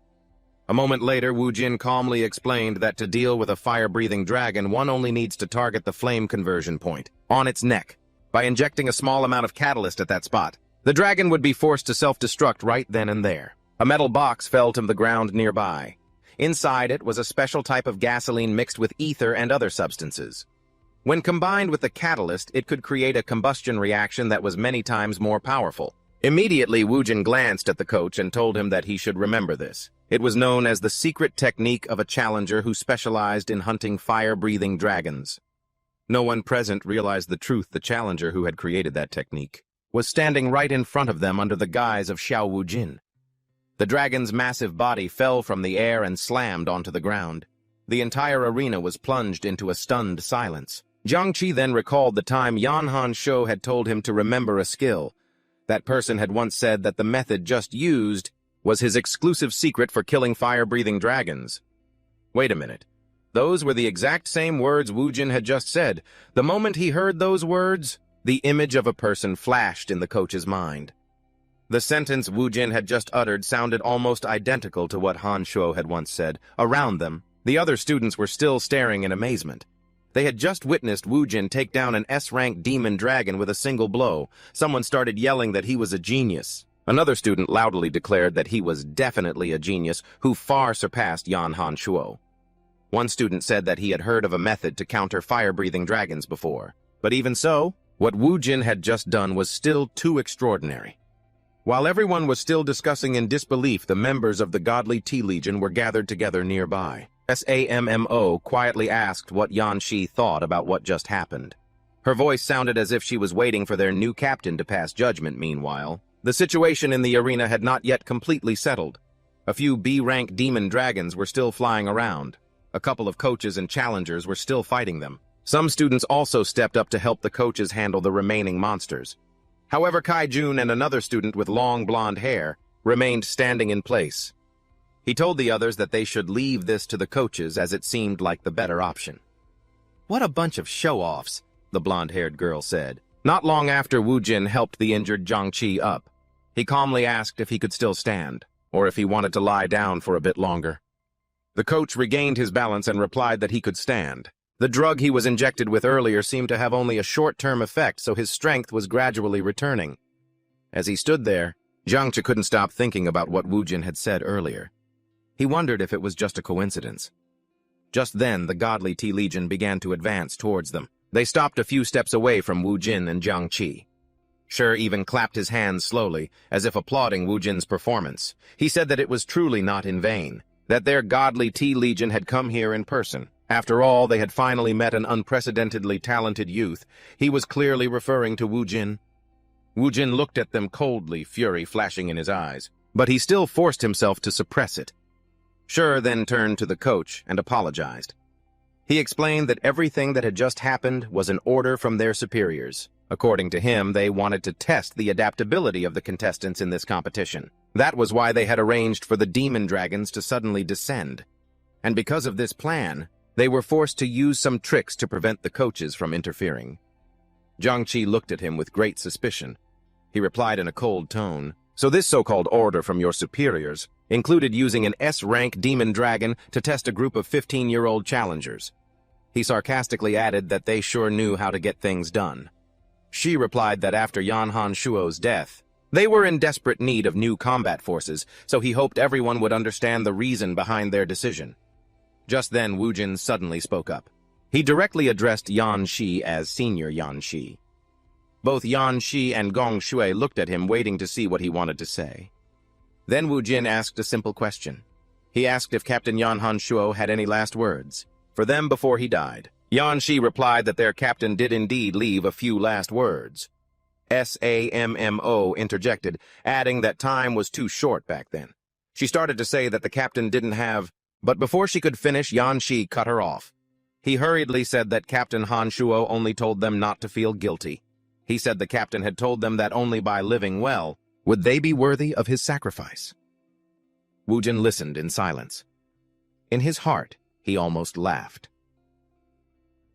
A moment later, Wujin calmly explained that to deal with a fire-breathing dragon, one only needs to target the flame conversion point, on its neck. By injecting a small amount of catalyst at that spot, the dragon would be forced to self-destruct right then and there. A metal box fell to the ground nearby. Inside it was a special type of gasoline mixed with ether and other substances. When combined with the catalyst, it could create a combustion reaction that was many times more powerful. Immediately, Wujin glanced at the coach and told him that he should remember this. It was known as the secret technique of a challenger who specialized in hunting fire-breathing dragons. No one present realized the truth. The challenger who had created that technique was standing right in front of them under the guise of Xiao Wujin. The dragon's massive body fell from the air and slammed onto the ground. The entire arena was plunged into a stunned silence. Jiang Qi then recalled the time Yan Han Shou had told him to remember a skill. That person had once said that the method just used was his exclusive secret for killing fire-breathing dragons. Wait a minute. Those were the exact same words Wujin had just said. The moment he heard those words, the image of a person flashed in the coach's mind. The sentence Wujin had just uttered sounded almost identical to what Han Shou had once said. Around them, the other students were still staring in amazement. They had just witnessed Wujin take down an S-rank demon dragon with a single blow. Someone started yelling that he was a genius. Another student loudly declared that he was definitely a genius who far surpassed Yan Han Shuo. One student said that he had heard of a method to counter fire-breathing dragons before. But even so, what Wujin had just done was still too extraordinary. While everyone was still discussing in disbelief, the members of the Godly Tea Legion were gathered together nearby. Sammo quietly asked what Yan Shi thought about what just happened. Her voice sounded as if she was waiting for their new captain to pass judgment. Meanwhile, the situation in the arena had not yet completely settled. A few B-rank demon dragons were still flying around. A couple of coaches and challengers were still fighting them. Some students also stepped up to help the coaches handle the remaining monsters. However, Kai Jun and another student with long blonde hair remained standing in place. He told the others that they should leave this to the coaches as it seemed like the better option. "What a bunch of show-offs," the blonde-haired girl said. Not long after Wujin helped the injured Jiang Qi up, he calmly asked if he could still stand, or if he wanted to lie down for a bit longer. The coach regained his balance and replied that he could stand. The drug he was injected with earlier seemed to have only a short-term effect, so his strength was gradually returning. As he stood there, Jiang Qi couldn't stop thinking about what Wujin had said earlier. He wondered if it was just a coincidence. Just then, the Godly Tea Legion began to advance towards them. They stopped a few steps away from Wujin and Jiang Qi. Shi even clapped his hands slowly, as if applauding Wujin's performance. He said that it was truly not in vain, that their Godly Tea Legion had come here in person. After all, they had finally met an unprecedentedly talented youth. He was clearly referring to Wujin. Wujin looked at them coldly, fury flashing in his eyes, but he still forced himself to suppress it. Shi then turned to the coach and apologized. He explained that everything that had just happened was an order from their superiors. According to him, they wanted to test the adaptability of the contestants in this competition. That was why they had arranged for the demon dragons to suddenly descend. And because of this plan, they were forced to use some tricks to prevent the coaches from interfering. Jiang Qi looked at him with great suspicion. He replied in a cold tone, "So this so-called order from your superiors included using an S-rank demon dragon to test a group of 15-year-old challengers." He sarcastically added that they sure knew how to get things done. Shi replied that after Yan Han Shuo's death, they were in desperate need of new combat forces, so he hoped everyone would understand the reason behind their decision. Just then, Wujin suddenly spoke up. He directly addressed Yan Shi as Senior Yan Shi. Both Yan Shi and Gong Shui looked at him, waiting to see what he wanted to say. Then Wu Jin asked a simple question. He asked if Captain Yan Hanshuo had any last words for them before he died. Yan Shi replied that their captain did indeed leave a few last words. SAMMO interjected, adding that time was too short back then. She started to say that the captain didn't have, but before she could finish, Yan Shi cut her off. He hurriedly said that Captain Hanshuo only told them not to feel guilty. He said the captain had told them that only by living well would they be worthy of his sacrifice. Wu Jin listened in silence. In his heart, he almost laughed.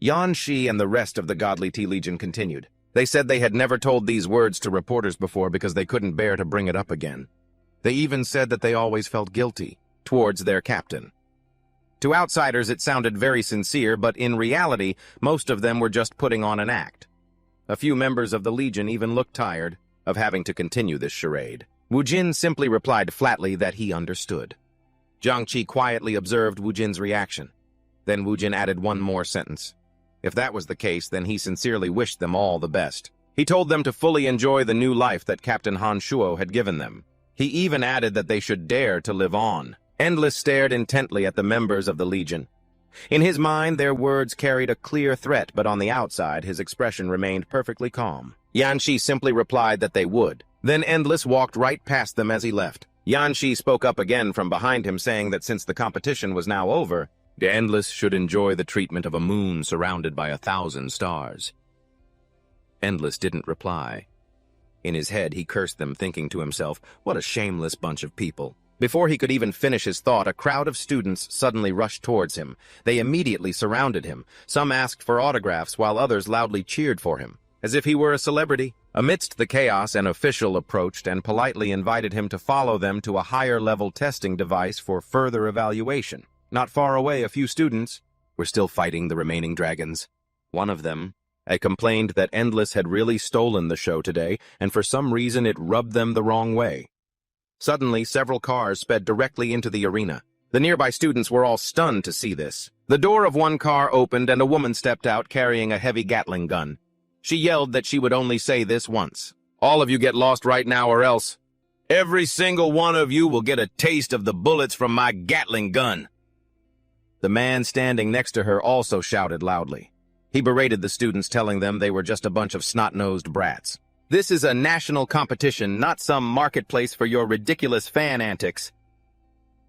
Yan Shi and the rest of the Godly Tea Legion continued. They said they had never told these words to reporters before because they couldn't bear to bring it up again. They even said that they always felt guilty towards their captain. To outsiders, it sounded very sincere, but in reality, most of them were just putting on an act. A few members of the Legion even looked tired of having to continue this charade. Wu Jin simply replied flatly that he understood. Jiang Qi quietly observed Wu Jin's reaction. Then Wu Jin added one more sentence. If that was the case, then he sincerely wished them all the best. He told them to fully enjoy the new life that Captain Hanshuo had given them. He even added that they should dare to live on. Endless stared intently at the members of the Legion. In his mind, their words carried a clear threat, but on the outside, his expression remained perfectly calm. Yan Shi simply replied that they would. Then Endless walked right past them as he left. Yan Shi spoke up again from behind him, saying that since the competition was now over, the Endless should enjoy the treatment of a moon surrounded by 1,000 stars. Endless didn't reply. In his head, he cursed them, thinking to himself, what a shameless bunch of people. Before he could even finish his thought, a crowd of students suddenly rushed towards him. They immediately surrounded him. Some asked for autographs, while others loudly cheered for him, as if he were a celebrity. Amidst the chaos, an official approached and politely invited him to follow them to a higher-level testing device for further evaluation. Not far away, a few students were still fighting the remaining dragons. One of them complained that Endless had really stolen the show today, and for some reason it rubbed them the wrong way. Suddenly, several cars sped directly into the arena. The nearby students were all stunned to see this. The door of one car opened and a woman stepped out carrying a heavy Gatling gun. She yelled that she would only say this once. All of you get lost right now, or else every single one of you will get a taste of the bullets from my Gatling gun. The man standing next to her also shouted loudly. He berated the students, telling them they were just a bunch of snot-nosed brats. This is a national competition, not some marketplace for your ridiculous fan antics.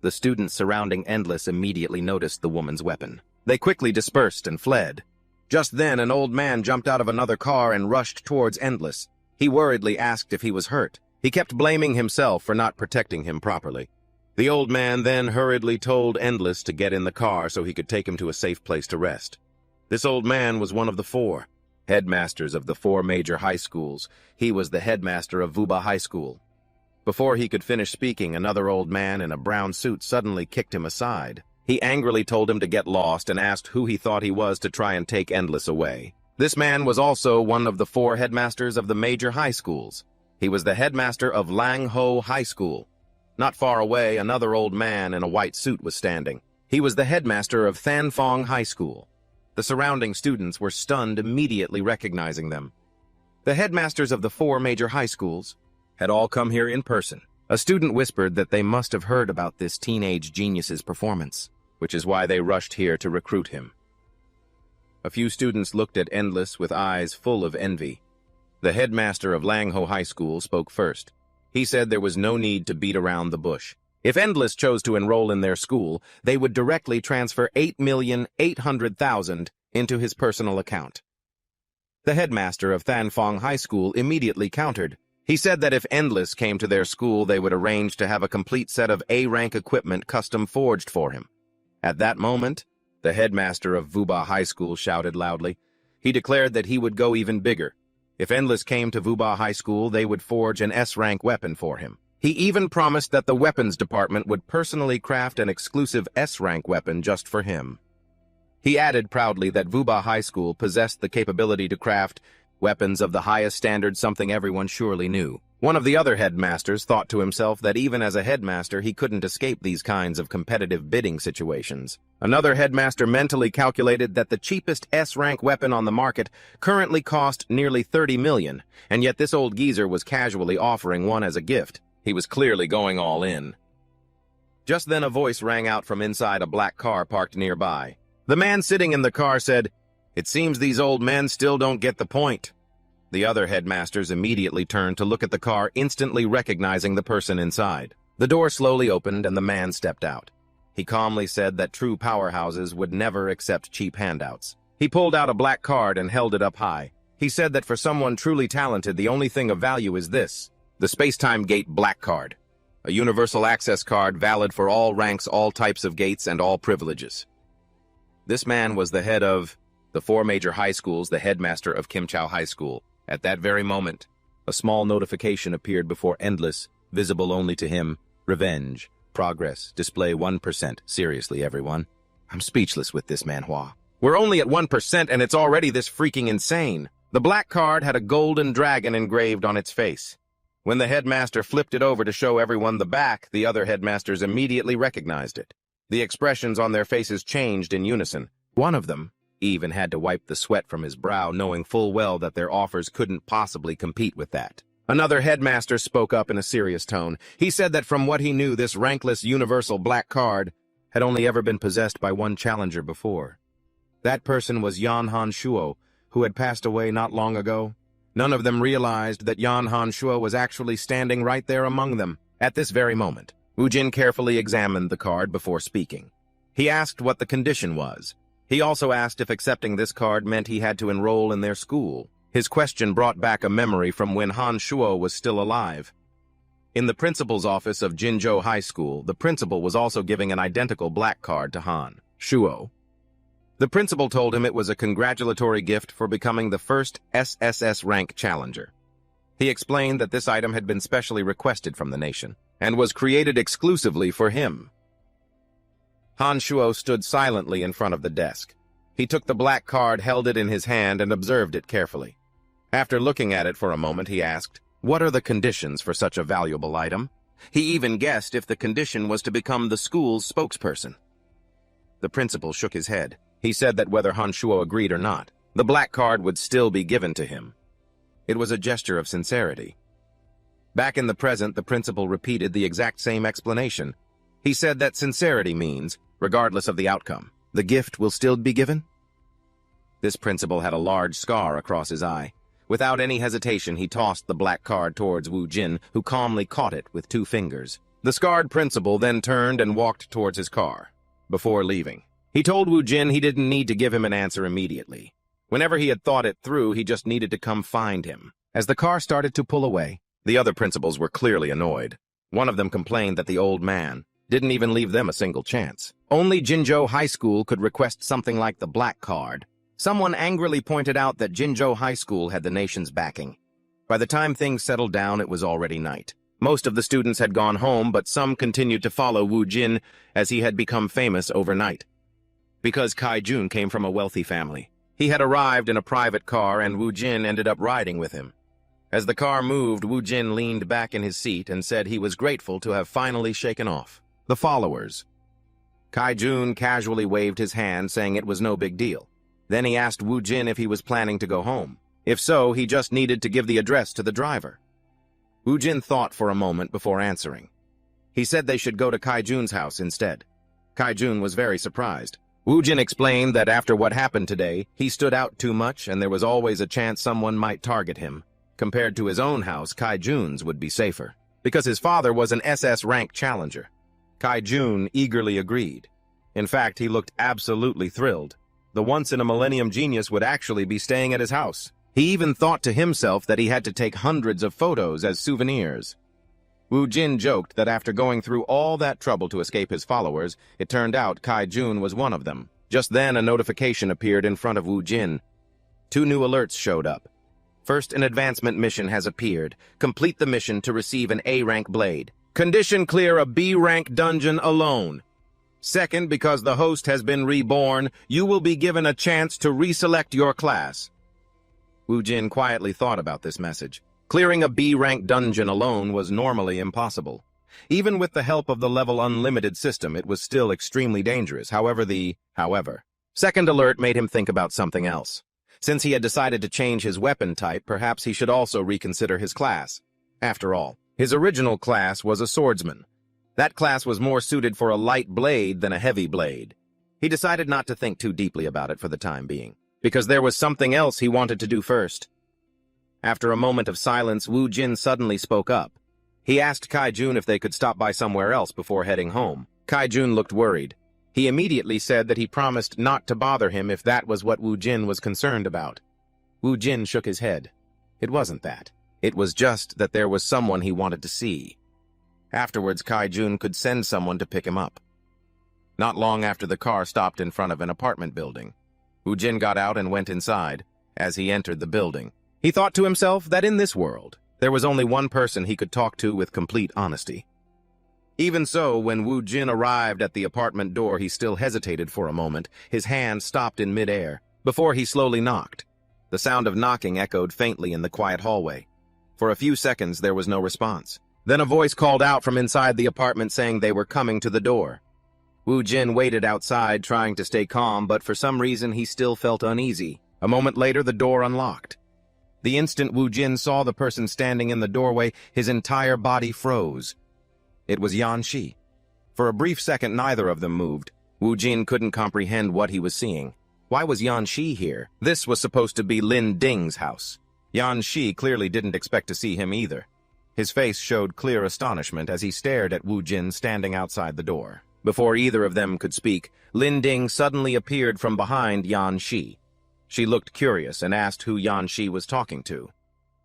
The students surrounding Endless immediately noticed the woman's weapon. They quickly dispersed and fled. Just then, an old man jumped out of another car and rushed towards Endless. He worriedly asked if he was hurt. He kept blaming himself for not protecting him properly. The old man then hurriedly told Endless to get in the car so he could take him to a safe place to rest. This old man was one of the 4 headmasters of the 4 major high schools. He was the headmaster of Vuba High School. Before he could finish speaking, another old man in a brown suit suddenly kicked him aside. He angrily told him to get lost and asked who he thought he was to try and take Endless away. This man was also one of the 4 headmasters of the major high schools. He was the headmaster of Lang Ho High School. Not far away, another old man in a white suit was standing. He was the headmaster of Than Phong High School. The surrounding students were stunned, immediately recognizing them. The headmasters of the 4 major high schools had all come here in person. A student whispered that they must have heard about this teenage genius's performance, which is why they rushed here to recruit him. A few students looked at Endless with eyes full of envy. The headmaster of Lang Ho High School spoke first. He said there was no need to beat around the bush. If Endless chose to enroll in their school, they would directly transfer 8,800,000 into his personal account. The headmaster of Than Phong High School immediately countered. He said that if Endless came to their school, they would arrange to have a complete set of A-rank equipment custom forged for him. At that moment, the headmaster of Vuba High School shouted loudly. He declared that he would go even bigger. If Endless came to Vuba High School, they would forge an S-rank weapon for him. He even promised that the weapons department would personally craft an exclusive S-rank weapon just for him. He added proudly that Vuba High School possessed the capability to craft weapons of the highest standard, something everyone surely knew. One of the other headmasters thought to himself that even as a headmaster he couldn't escape these kinds of competitive bidding situations. Another headmaster mentally calculated that the cheapest S-rank weapon on the market currently cost nearly 30 million, and yet this old geezer was casually offering one as a gift. He was clearly going all in. Just then a voice rang out from inside a black car parked nearby. The man sitting in the car said, "It seems these old men still don't get the point." The other headmasters immediately turned to look at the car, instantly recognizing the person inside. The door slowly opened and the man stepped out. He calmly said that true powerhouses would never accept cheap handouts. He pulled out a black card and held it up high. He said that for someone truly talented, the only thing of value is this: the Space-Time Gate Black Card. A universal access card valid for all ranks, all types of gates, and all privileges. This man was the head of the 4 major high schools, the headmaster of Kim Chau High School. At that very moment, a small notification appeared before Endless, visible only to him. Revenge. Progress. Display 1%. Seriously, everyone. I'm speechless with this Manhwa. We're only at 1% and it's already this freaking insane. The black card had a golden dragon engraved on its face. When the headmaster flipped it over to show everyone the back, the other headmasters immediately recognized it. The expressions on their faces changed in unison. One of them even had to wipe the sweat from his brow, knowing full well that their offers couldn't possibly compete with that. Another headmaster spoke up in a serious tone. He said that from what he knew, this rankless universal black card had only ever been possessed by one challenger before. That person was Yan Han Shuo, who had passed away not long ago. None of them realized that Yan Han Shuo was actually standing right there among them at this very moment. Wu Jin carefully examined the card before speaking. He asked what the condition was. He also asked if accepting this card meant he had to enroll in their school. His question brought back a memory from when Han Shuo was still alive. In the principal's office of Jinzhou High School, the principal was also giving an identical black card to Han Shuo. The principal told him it was a congratulatory gift for becoming the first SSS rank challenger. He explained that this item had been specially requested from the nation and was created exclusively for him. Han Shuo stood silently in front of the desk. He took the black card, held it in his hand, and observed it carefully. After looking at it for a moment, he asked, "What are the conditions for such a valuable item?" He even guessed if the condition was to become the school's spokesperson. The principal shook his head. He said that whether Han Shuo agreed or not, the black card would still be given to him. It was a gesture of sincerity. Back in the present, the principal repeated the exact same explanation. He said that sincerity means, regardless of the outcome, the gift will still be given. This principal had a large scar across his eye. Without any hesitation, he tossed the black card towards Wu Jin, who calmly caught it with 2 fingers. The scarred principal then turned and walked towards his car. Before leaving, he told Wu Jin he didn't need to give him an answer immediately. Whenever he had thought it through, he just needed to come find him. As the car started to pull away, the other principals were clearly annoyed. One of them complained that the old man didn't even leave them a single chance. Only Jinzhou High School could request something like the black card. Someone angrily pointed out that Jinzhou High School had the nation's backing. By the time things settled down, it was already night. Most of the students had gone home, but some continued to follow Wu Jin as he had become famous overnight. Because Kai Jun came from a wealthy family, he had arrived in a private car and Wu Jin ended up riding with him. As the car moved, Wu Jin leaned back in his seat and said he was grateful to have finally shaken off the followers. Kai Jun casually waved his hand, saying it was no big deal. Then he asked Wu Jin if he was planning to go home. If so, he just needed to give the address to the driver. Wu Jin thought for a moment before answering. He said they should go to Kai Jun's house instead. Kai Jun was very surprised. Wu Jin explained that after what happened today, he stood out too much and there was always a chance someone might target him. Compared to his own house, Kai Jun's would be safer, because his father was an SS rank challenger. Kai Jun eagerly agreed. In fact, he looked absolutely thrilled. The once-in-a-millennium genius would actually be staying at his house. He even thought to himself that he had to take hundreds of photos as souvenirs. Wu Jin joked that after going through all that trouble to escape his followers, it turned out Kai Jun was one of them. Just then, a notification appeared in front of Wu Jin. 2 new alerts showed up. First, an advancement mission has appeared. Complete the mission to receive an A-rank blade. Condition: clear a B-rank dungeon alone. Second, because the host has been reborn, you will be given a chance to reselect your class. Wu Jin quietly thought about this message. Clearing a B-rank dungeon alone was normally impossible. Even with the help of the level unlimited system, it was still extremely dangerous. However, second alert made him think about something else. Since he had decided to change his weapon type, perhaps he should also reconsider his class. After all, his original class was a swordsman. That class was more suited for a light blade than a heavy blade. He decided not to think too deeply about it for the time being, because there was something else he wanted to do first. After a moment of silence, Wu Jin suddenly spoke up. He asked Kai-jun if they could stop by somewhere else before heading home. Kai-jun looked worried. He immediately said that he promised not to bother him if that was what Wu Jin was concerned about. Wu Jin shook his head. It wasn't that. It was just that there was someone he wanted to see. Afterwards, Kai-jun could send someone to pick him up. Not long after the car stopped in front of an apartment building. Wu Jin got out and went inside. As he entered the building, he thought to himself that in this world, there was only one person he could talk to with complete honesty. Even so, when Wu Jin arrived at the apartment door, he still hesitated for a moment. His hand stopped in midair, before he slowly knocked. The sound of knocking echoed faintly in the quiet hallway. For a few seconds, there was no response. Then a voice called out from inside the apartment saying they were coming to the door. Wu Jin waited outside, trying to stay calm, but for some reason he still felt uneasy. A moment later, the door unlocked. The instant Wu Jin saw the person standing in the doorway, his entire body froze. It was Yan Shi. For a brief second, neither of them moved. Wu Jin couldn't comprehend what he was seeing. Why was Yan Shi here? This was supposed to be Lin Ding's house. Yan Shi clearly didn't expect to see him either. His face showed clear astonishment as he stared at Wu Jin standing outside the door. Before either of them could speak, Lin Ding suddenly appeared from behind Yan Shi. She looked curious and asked who Yan Shi was talking to.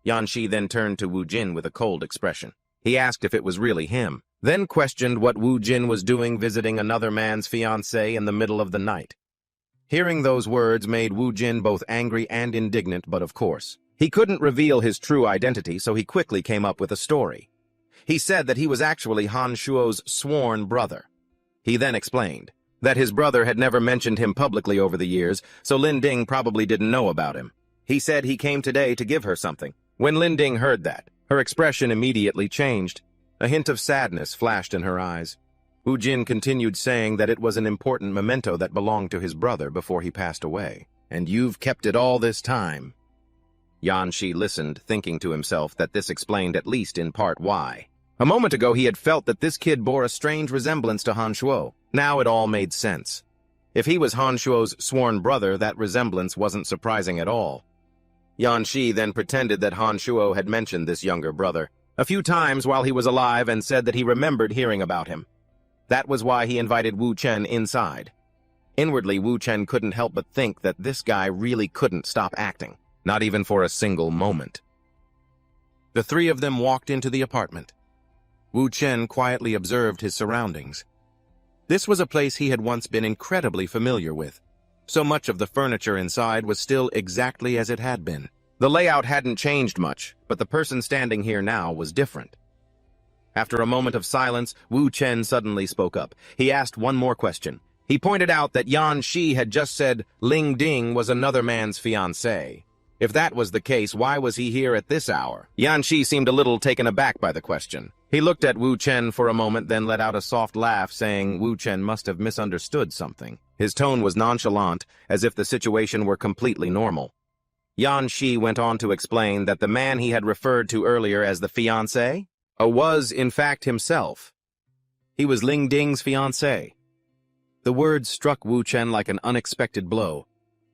Yan Shi then turned to Wu Jin with a cold expression. He asked if it was really him, then questioned what Wu Jin was doing visiting another man's fiancée in the middle of the night. Hearing those words made Wu Jin both angry and indignant, but of course, he couldn't reveal his true identity, so he quickly came up with a story. He said that he was actually Han Shuo's sworn brother. He then explained that his brother had never mentioned him publicly over the years, so Lin Ding probably didn't know about him. He said he came today to give her something. When Lin Ding heard that, her expression immediately changed. A hint of sadness flashed in her eyes. Wu Jin continued saying that it was an important memento that belonged to his brother before he passed away. And you've kept it all this time. Yan Shi listened, thinking to himself that this explained at least in part why. A moment ago he had felt that this kid bore a strange resemblance to Han Shuo. Now it all made sense. If he was Han Shuo's sworn brother, that resemblance wasn't surprising at all. Yan Shi then pretended that Han Shuo had mentioned this younger brother a few times while he was alive and said that he remembered hearing about him. That was why he invited Wu Chen inside. Inwardly, Wu Chen couldn't help but think that this guy really couldn't stop acting, not even for a single moment. The three of them walked into the apartment. Wu Chen quietly observed his surroundings. This was a place he had once been incredibly familiar with. So much of the furniture inside was still exactly as it had been. The layout hadn't changed much, but the person standing here now was different. After a moment of silence, Wu Chen suddenly spoke up. He asked one more question. He pointed out that Yan Shi had just said Ling Ding was another man's fiancée. If that was the case, why was he here at this hour? Yan Shi seemed a little taken aback by the question. He looked at Wu Chen for a moment, then let out a soft laugh, saying Wu Chen must have misunderstood something. His tone was nonchalant, as if the situation were completely normal. Yan Shi went on to explain that the man he had referred to earlier as the fiancé was, in fact, himself. He was Ling Ding's fiancé. The words struck Wu Chen like an unexpected blow.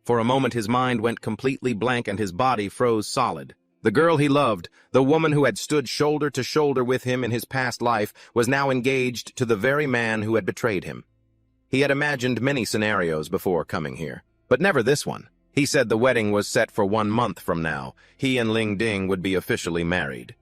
For a moment his mind went completely blank and his body froze solid. The girl he loved, the woman who had stood shoulder to shoulder with him in his past life, was now engaged to the very man who had betrayed him. He had imagined many scenarios before coming here, but never this one. He said the wedding was set for 1 month from now. He and Ling Ding would be officially married.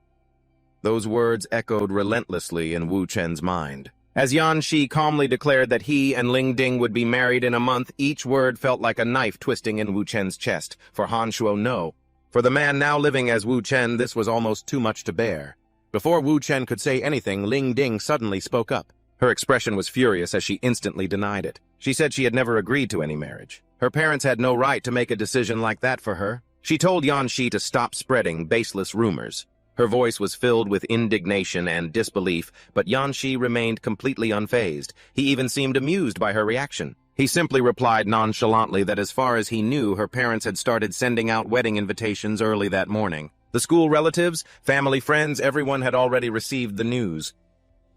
Those words echoed relentlessly in Wu Chen's mind. As Yan Shi calmly declared that he and Ling Ding would be married in a month, each word felt like a knife twisting in Wu Chen's chest. For Han Shuo, no. For the man now living as Wu Chen, this was almost too much to bear. Before Wu Chen could say anything, Ling Ding suddenly spoke up. Her expression was furious as she instantly denied it. She said she had never agreed to any marriage. Her parents had no right to make a decision like that for her. She told Yanxi to stop spreading baseless rumors. Her voice was filled with indignation and disbelief, but Yanxi remained completely unfazed. He even seemed amused by her reaction. He simply replied nonchalantly that as far as he knew, her parents had started sending out wedding invitations early that morning. The school relatives, family friends, everyone had already received the news.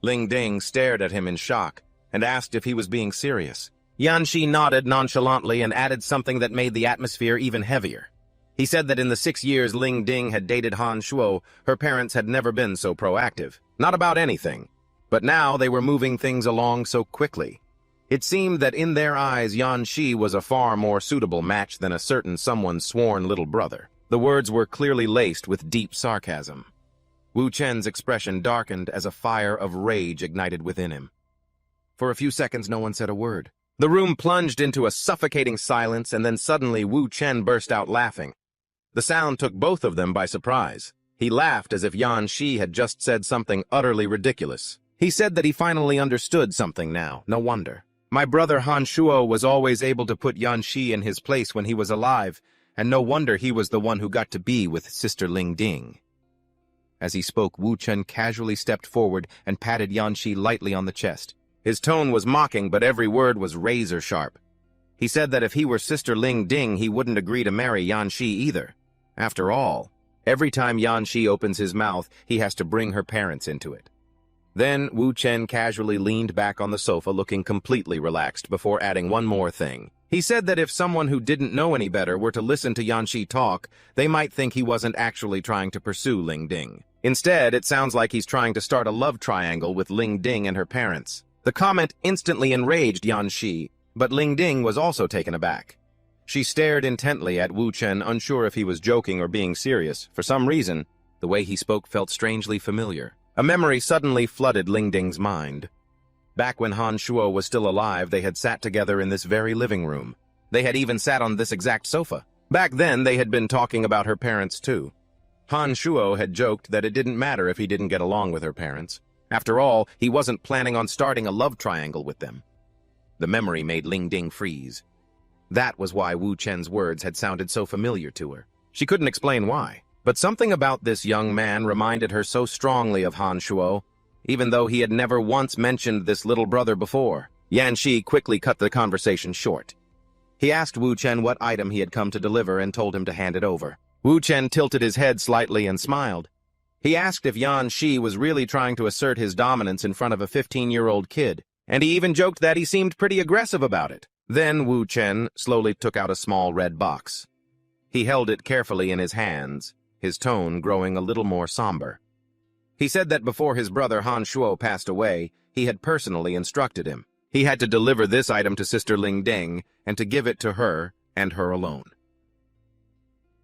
Ling Ding stared at him in shock and asked if he was being serious. Yanxi nodded nonchalantly and added something that made the atmosphere even heavier. He said that in the 6 years Ling Ding had dated Han Shuo, her parents had never been so proactive. Not about anything. But now they were moving things along so quickly. It seemed that in their eyes Yanxi was a far more suitable match than a certain someone's sworn little brother. The words were clearly laced with deep sarcasm. Wu Chen's expression darkened as a fire of rage ignited within him. For a few seconds no one said a word. The room plunged into a suffocating silence, and then suddenly Wu Chen burst out laughing. The sound took both of them by surprise. He laughed as if Yanxi had just said something utterly ridiculous. He said that he finally understood something now. No wonder. My brother Han Shuo was always able to put Yanxi in his place when he was alive, and no wonder he was the one who got to be with Sister Ling Ding. As he spoke, Wu Chen casually stepped forward and patted Yanxi lightly on the chest. His tone was mocking, but every word was razor-sharp. He said that if he were Sister Ling Ding, he wouldn't agree to marry Yanxi either. After all, every time Yanxi opens his mouth, he has to bring her parents into it. Then Wu Chen casually leaned back on the sofa, looking completely relaxed, before adding one more thing. He said that if someone who didn't know any better were to listen to Yanxi talk, they might think he wasn't actually trying to pursue Ling Ding. Instead, it sounds like he's trying to start a love triangle with Ling Ding and her parents. The comment instantly enraged Yanxi, but Ling Ding was also taken aback. She stared intently at Wu Chen, unsure if he was joking or being serious. For some reason, the way he spoke felt strangely familiar. A memory suddenly flooded Ling Ding's mind. Back when Han Shuo was still alive, they had sat together in this very living room. They had even sat on this exact sofa. Back then, they had been talking about her parents too. Han Shuo had joked that it didn't matter if he didn't get along with her parents. After all, he wasn't planning on starting a love triangle with them. The memory made Ling Ding freeze. That was why Wu Chen's words had sounded so familiar to her. She couldn't explain why, but something about this young man reminded her so strongly of Han Shuo, even though he had never once mentioned this little brother before. Yanxi quickly cut the conversation short. He asked Wu Chen what item he had come to deliver and told him to hand it over. Wu Chen tilted his head slightly and smiled. He asked if Yanxi was really trying to assert his dominance in front of a 15-year-old kid, and he even joked that he seemed pretty aggressive about it. Then Wu Chen slowly took out a small red box. He held it carefully in his hands, his tone growing a little more somber. He said that before his brother Han Shuo passed away, he had personally instructed him. He had to deliver this item to Sister Ling Ding and to give it to her and her alone.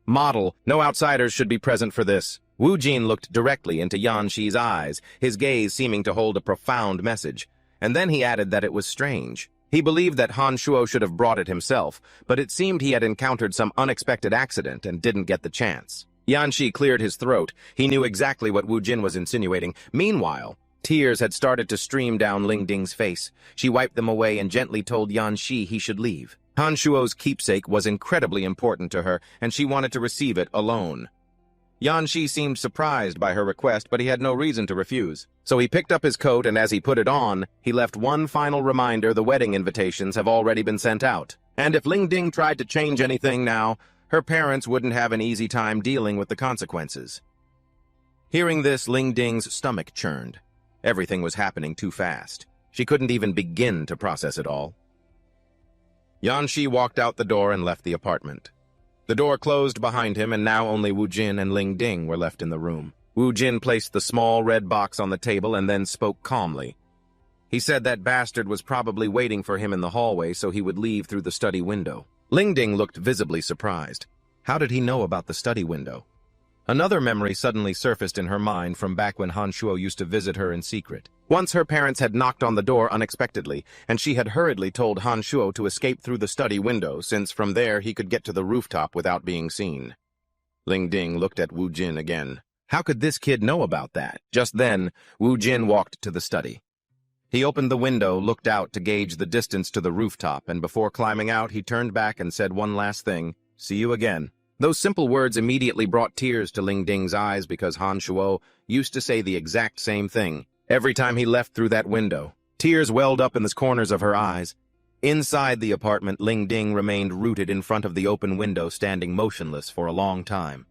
Model, no outsiders should be present for this. Wu Jin looked directly into Yanxi's eyes, his gaze seeming to hold a profound message, and then he added that it was strange. He believed that Han Shuo should have brought it himself, but it seemed he had encountered some unexpected accident and didn't get the chance. Yanxi cleared his throat. He knew exactly what Wu Jin was insinuating. Meanwhile, tears had started to stream down Ling Ding's face. She wiped them away and gently told Yanxi he should leave. Han Shuo's keepsake was incredibly important to her, and she wanted to receive it alone. Yanxi seemed surprised by her request, but he had no reason to refuse. So he picked up his coat, and as he put it on, he left one final reminder: the wedding invitations have already been sent out. And if Ling Ding tried to change anything now, her parents wouldn't have an easy time dealing with the consequences. Hearing this, Ling Ding's stomach churned. Everything was happening too fast. She couldn't even begin to process it all. Yanxi walked out the door and left the apartment. The door closed behind him, and now only Wu Jin and Ling Ding were left in the room. Wu Jin placed the small red box on the table and then spoke calmly. He said that bastard was probably waiting for him in the hallway so he would leave through the study window. Ling Ding looked visibly surprised. How did he know about the study window? Another memory suddenly surfaced in her mind from back when Han Shuo used to visit her in secret. Once her parents had knocked on the door unexpectedly, and she had hurriedly told Han Shuo to escape through the study window, since from there he could get to the rooftop without being seen. Ling Ding looked at Wu Jin again. How could this kid know about that? Just then, Wu Jin walked to the study. He opened the window, looked out to gauge the distance to the rooftop, and before climbing out, he turned back and said one last thing: "See you again." Those simple words immediately brought tears to Ling Ding's eyes because Han Shuo used to say the exact same thing every time he left through that window. Tears welled up in the corners of her eyes. Inside the apartment, Ling Ding remained rooted in front of the open window, standing motionless for a long time.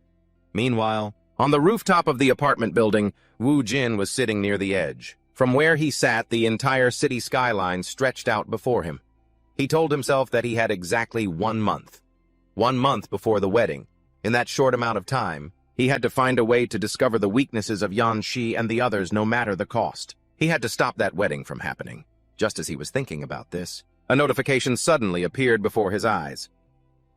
Meanwhile, on the rooftop of the apartment building, Wu Jin was sitting near the edge. From where he sat, the entire city skyline stretched out before him. He told himself that he had exactly 1 month. 1 month before the wedding. In that short amount of time, he had to find a way to discover the weaknesses of Yan Shi and the others no matter the cost. He had to stop that wedding from happening. Just as he was thinking about this, a notification suddenly appeared before his eyes.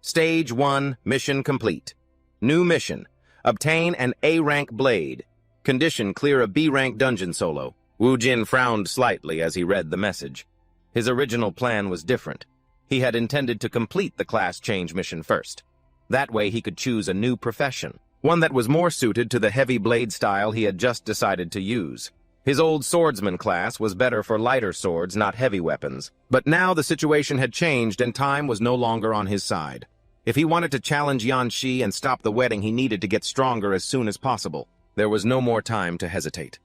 Stage 1, mission complete. New mission. Obtain an A-rank blade. Condition: clear a B-rank dungeon solo. Wu Jin frowned slightly as he read the message. His original plan was different. He had intended to complete the class change mission first. That way he could choose a new profession, one that was more suited to the heavy blade style he had just decided to use. His old swordsman class was better for lighter swords, not heavy weapons. But now the situation had changed and time was no longer on his side. If he wanted to challenge Yan Shi and stop the wedding, he needed to get stronger as soon as possible. There was no more time to hesitate.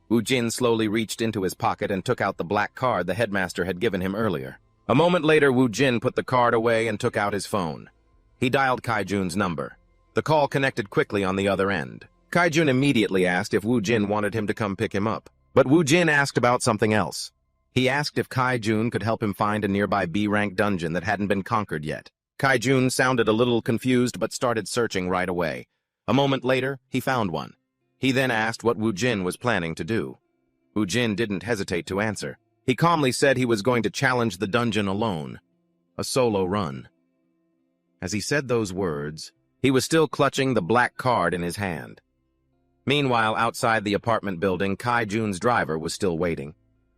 Wu Jin slowly reached into his pocket and took out the black card the headmaster had given him earlier. A moment later, Wu Jin put the card away and took out his phone. He dialed Kai-jun's number. The call connected quickly on the other end. Kai-jun immediately asked if Wu Jin wanted him to come pick him up. But Wu Jin asked about something else. He asked if Kai-jun could help him find a nearby B-rank dungeon that hadn't been conquered yet. Kai-jun sounded a little confused but started searching right away. A moment later, he found one. He then asked what Wu Jin was planning to do. Wu Jin didn't hesitate to answer. He calmly said he was going to challenge the dungeon alone. A solo run. As he said those words, he was still clutching the black card in his hand. Meanwhile, outside the apartment building, Kai-jun's driver was still waiting.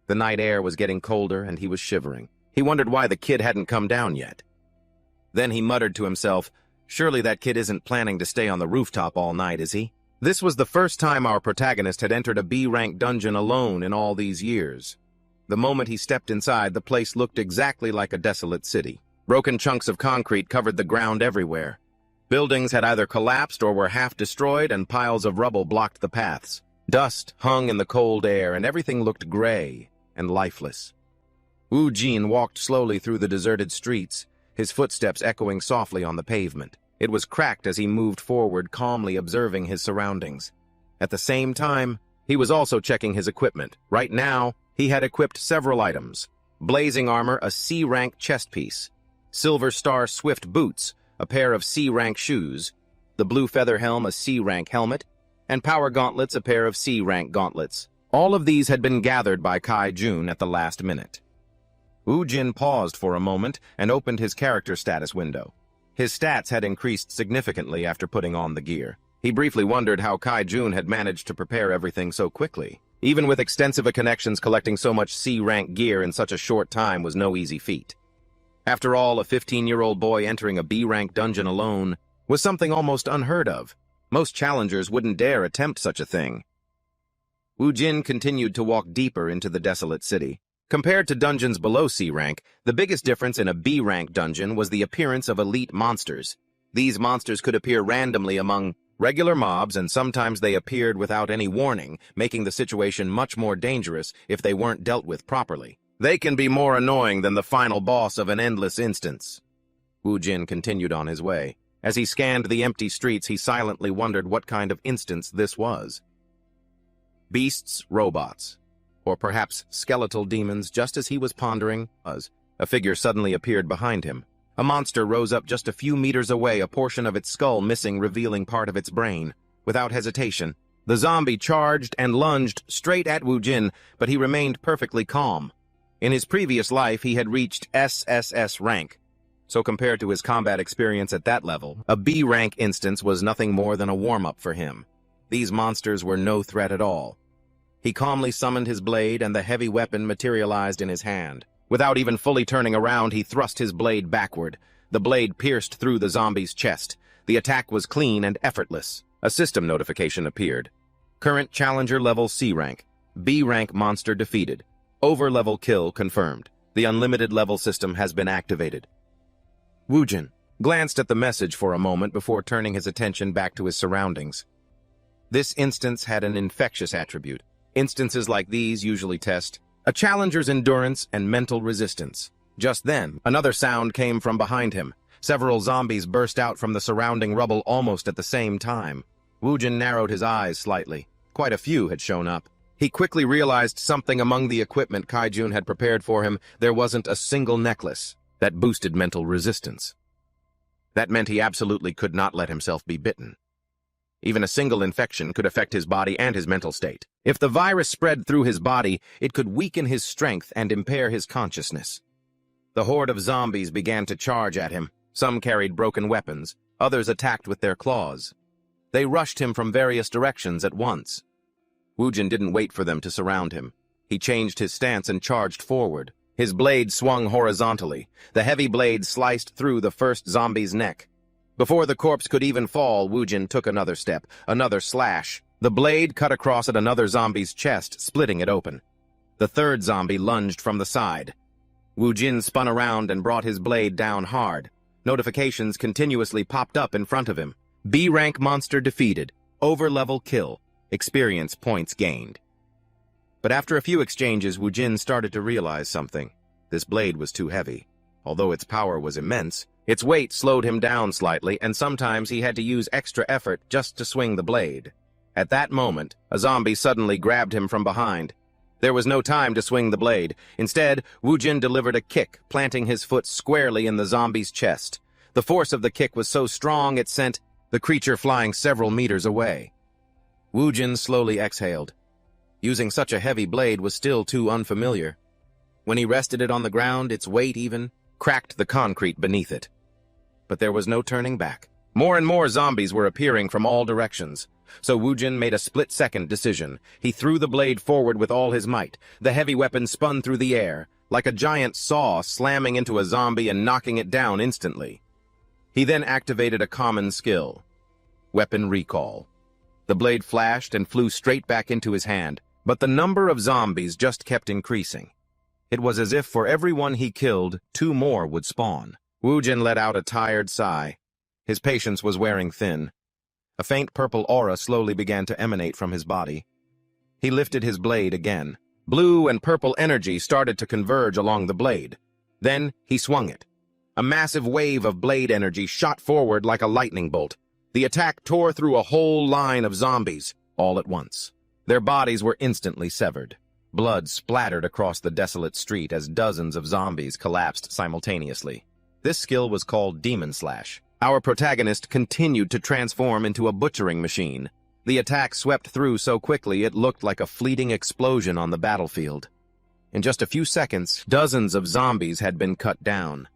The night air was getting colder and he was shivering. He wondered why the kid hadn't come down yet. Then he muttered to himself, "Surely that kid isn't planning to stay on the rooftop all night, is he?" This was the first time our protagonist had entered a B-rank dungeon alone in all these years. The moment he stepped inside, the place looked exactly like a desolate city. Broken chunks of concrete covered the ground everywhere. Buildings had either collapsed or were half destroyed, and piles of rubble blocked the paths. Dust hung in the cold air, and everything looked gray and lifeless. Wu Jin walked slowly through the deserted streets, his footsteps echoing softly on the pavement. It was cracked as he moved forward, calmly observing his surroundings. At the same time, he was also checking his equipment. Right now, he had equipped several items. Blazing armor, a C-rank chest piece. Silver Star Swift boots, a pair of C-rank shoes. The Blue Feather Helm, a C-rank helmet. And Power Gauntlets, a pair of C-rank gauntlets. All of these had been gathered by Kai-jun at the last minute. Wu Jin paused for a moment and opened his character status window. His stats had increased significantly after putting on the gear. He briefly wondered how Kai-jun had managed to prepare everything so quickly. Even with extensive connections, collecting so much C-rank gear in such a short time was no easy feat. After all, a 15-year-old boy entering a B-rank dungeon alone was something almost unheard of. Most challengers wouldn't dare attempt such a thing. Wu Jin continued to walk deeper into the desolate city. Compared to dungeons below C-rank, the biggest difference in a B-rank dungeon was the appearance of elite monsters. These monsters could appear randomly among regular mobs, and sometimes they appeared without any warning, making the situation much more dangerous if they weren't dealt with properly. They can be more annoying than the final boss of an endless instance. Wu Jin continued on his way. As he scanned the empty streets, he silently wondered what kind of instance this was. Beasts, robots. Or perhaps skeletal demons. Just as he was pondering, a figure suddenly appeared behind him. A monster rose up just a few meters away, a portion of its skull missing, revealing part of its brain. Without hesitation, the zombie charged and lunged straight at Wu Jin, but he remained perfectly calm. In his previous life, he had reached SSS rank, so compared to his combat experience at that level, a B-rank instance was nothing more than a warm-up for him. These monsters were no threat at all. He calmly summoned his blade, and the heavy weapon materialized in his hand. Without even fully turning around, he thrust his blade backward. The blade pierced through the zombie's chest. The attack was clean and effortless. A system notification appeared. Current challenger level C rank. B rank monster defeated. Over-level kill confirmed. The unlimited level system has been activated. Wu Jin, glanced at the message for a moment before turning his attention back to his surroundings. This instance had an infectious attribute. Instances like these usually test a challenger's endurance and mental resistance. Just then, another sound came from behind him. Several zombies burst out from the surrounding rubble almost at the same time. Woojin narrowed his eyes slightly. Quite a few had shown up. He quickly realized something among the equipment Kaijun had prepared for him. There wasn't a single necklace that boosted mental resistance. That meant he absolutely could not let himself be bitten. Even a single infection could affect his body and his mental state. If the virus spread through his body, it could weaken his strength and impair his consciousness. The horde of zombies began to charge at him. Some carried broken weapons, others attacked with their claws. They rushed him from various directions at once. Woojin didn't wait for them to surround him. He changed his stance and charged forward. His blade swung horizontally. The heavy blade sliced through the first zombie's neck. Before the corpse could even fall, Woojin took another step, another slash. The blade cut across at another zombie's chest, splitting it open. The third zombie lunged from the side. Woojin spun around and brought his blade down hard. Notifications continuously popped up in front of him. B-rank monster defeated. Over-level kill. Experience points gained. But after a few exchanges, Woojin started to realize something. This blade was too heavy. Although its power was immense, its weight slowed him down slightly, and sometimes he had to use extra effort just to swing the blade. At that moment, a zombie suddenly grabbed him from behind. There was no time to swing the blade. Instead, Woojin delivered a kick, planting his foot squarely in the zombie's chest. The force of the kick was so strong it sent the creature flying several meters away. Woojin slowly exhaled. Using such a heavy blade was still too unfamiliar. When he rested it on the ground, its weight even cracked the concrete beneath it. But there was no turning back. More and more zombies were appearing from all directions. So Woojin made a split-second decision. He threw the blade forward with all his might. The heavy weapon spun through the air, like a giant saw slamming into a zombie and knocking it down instantly. He then activated a common skill, weapon recall. The blade flashed and flew straight back into his hand, but the number of zombies just kept increasing. It was as if for every one he killed, 2 more would spawn. Woojin let out a tired sigh. His patience was wearing thin. A faint purple aura slowly began to emanate from his body. He lifted his blade again. Blue and purple energy started to converge along the blade. Then he swung it. A massive wave of blade energy shot forward like a lightning bolt. The attack tore through a whole line of zombies, all at once. Their bodies were instantly severed. Blood splattered across the desolate street as dozens of zombies collapsed simultaneously. This skill was called Demon Slash. Our protagonist continued to transform into a butchering machine. The attack swept through so quickly it looked like a fleeting explosion on the battlefield. In just a few seconds, dozens of zombies had been cut down.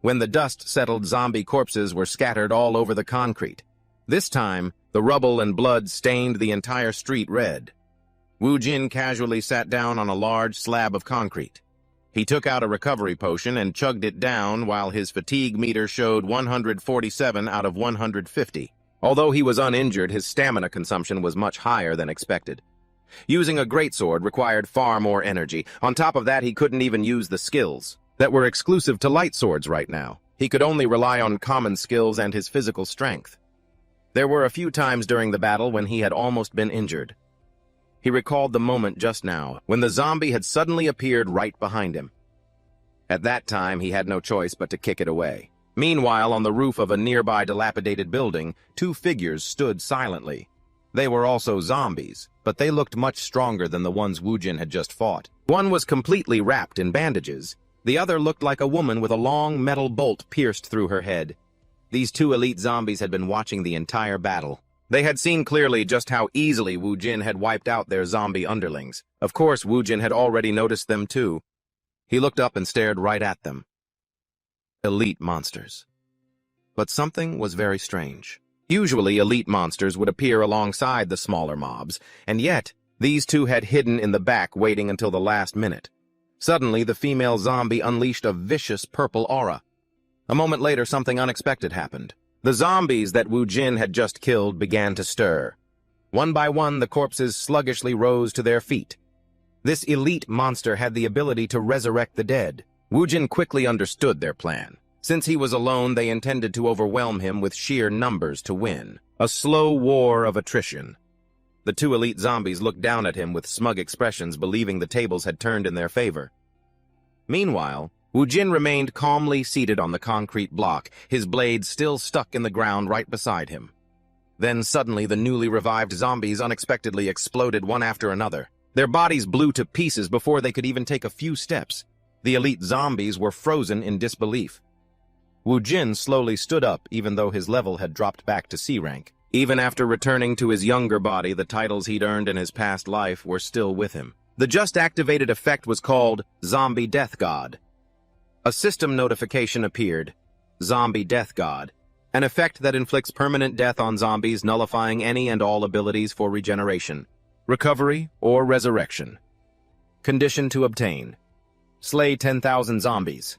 When the dust settled, zombie corpses were scattered all over the concrete. This time, the rubble and blood stained the entire street red. Woojin casually sat down on a large slab of concrete. He took out a recovery potion and chugged it down while his fatigue meter showed 147 out of 150. Although he was uninjured, his stamina consumption was much higher than expected. Using a greatsword required far more energy. On top of that, he couldn't even use the skills that were exclusive to light swords right now. He could only rely on common skills and his physical strength. There were a few times during the battle when he had almost been injured. He recalled the moment just now, when the zombie had suddenly appeared right behind him. At that time, he had no choice but to kick it away. Meanwhile, on the roof of a nearby dilapidated building, 2 figures stood silently. They were also zombies, but they looked much stronger than the ones Woojin had just fought. One was completely wrapped in bandages. The other looked like a woman with a long metal bolt pierced through her head. These 2 elite zombies had been watching the entire battle. They had seen clearly just how easily Woojin had wiped out their zombie underlings. Of course, Woojin had already noticed them too. He looked up and stared right at them. Elite monsters. But something was very strange. Usually, elite monsters would appear alongside the smaller mobs, and yet, these 2 had hidden in the back waiting until the last minute. Suddenly, the female zombie unleashed a vicious purple aura. A moment later, something unexpected happened. The zombies that Woojin had just killed began to stir. One by one, the corpses sluggishly rose to their feet. This elite monster had the ability to resurrect the dead. Woojin quickly understood their plan. Since he was alone, they intended to overwhelm him with sheer numbers to win. A slow war of attrition. The two elite zombies looked down at him with smug expressions, believing the tables had turned in their favor. Meanwhile, Wu Jin remained calmly seated on the concrete block, his blade still stuck in the ground right beside him. Then suddenly the newly revived zombies unexpectedly exploded one after another. Their bodies blew to pieces before they could even take a few steps. The elite zombies were frozen in disbelief. Wu Jin slowly stood up even though his level had dropped back to C rank. Even after returning to his younger body, the titles he'd earned in his past life were still with him. The just-activated effect was called Zombie Death God. A system notification appeared. Zombie Death God. An effect that inflicts permanent death on zombies, nullifying any and all abilities for regeneration, recovery, or resurrection. Condition to obtain. Slay 10,000 zombies.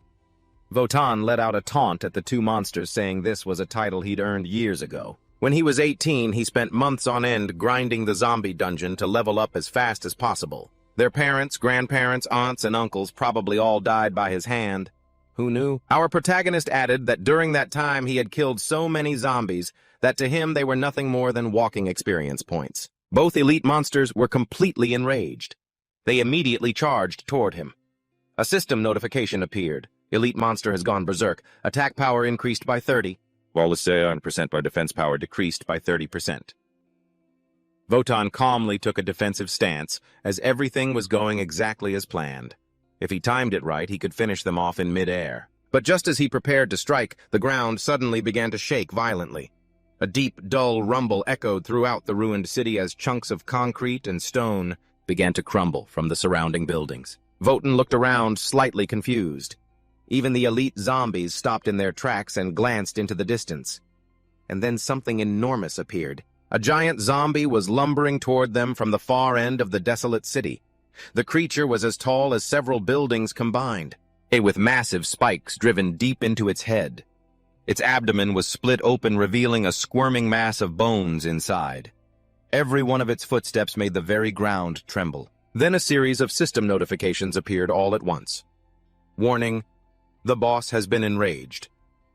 Wotan let out a taunt at the two monsters, saying this was a title he'd earned years ago. When he was 18, he spent months on end grinding the zombie dungeon to level up as fast as possible. Their parents, grandparents, aunts, and uncles probably all died by his hand. Who knew? Our protagonist added that during that time he had killed so many zombies that to him they were nothing more than walking experience points. Both elite monsters were completely enraged. They immediately charged toward him. A system notification appeared. Elite monster has gone berserk. Attack power increased by 30. While the percent by defense power decreased by 30%. Wotan calmly took a defensive stance, as everything was going exactly as planned. If he timed it right, he could finish them off in mid-air. But just as he prepared to strike, the ground suddenly began to shake violently. A deep, dull rumble echoed throughout the ruined city as chunks of concrete and stone began to crumble from the surrounding buildings. Wotan looked around, slightly confused. Even the elite zombies stopped in their tracks and glanced into the distance. And then something enormous appeared. A giant zombie was lumbering toward them from the far end of the desolate city. The creature was as tall as several buildings combined, with massive spikes driven deep into its head. Its abdomen was split open, revealing a squirming mass of bones inside. Every one of its footsteps made the very ground tremble. Then a series of system notifications appeared all at once. Warning: the boss has been enraged.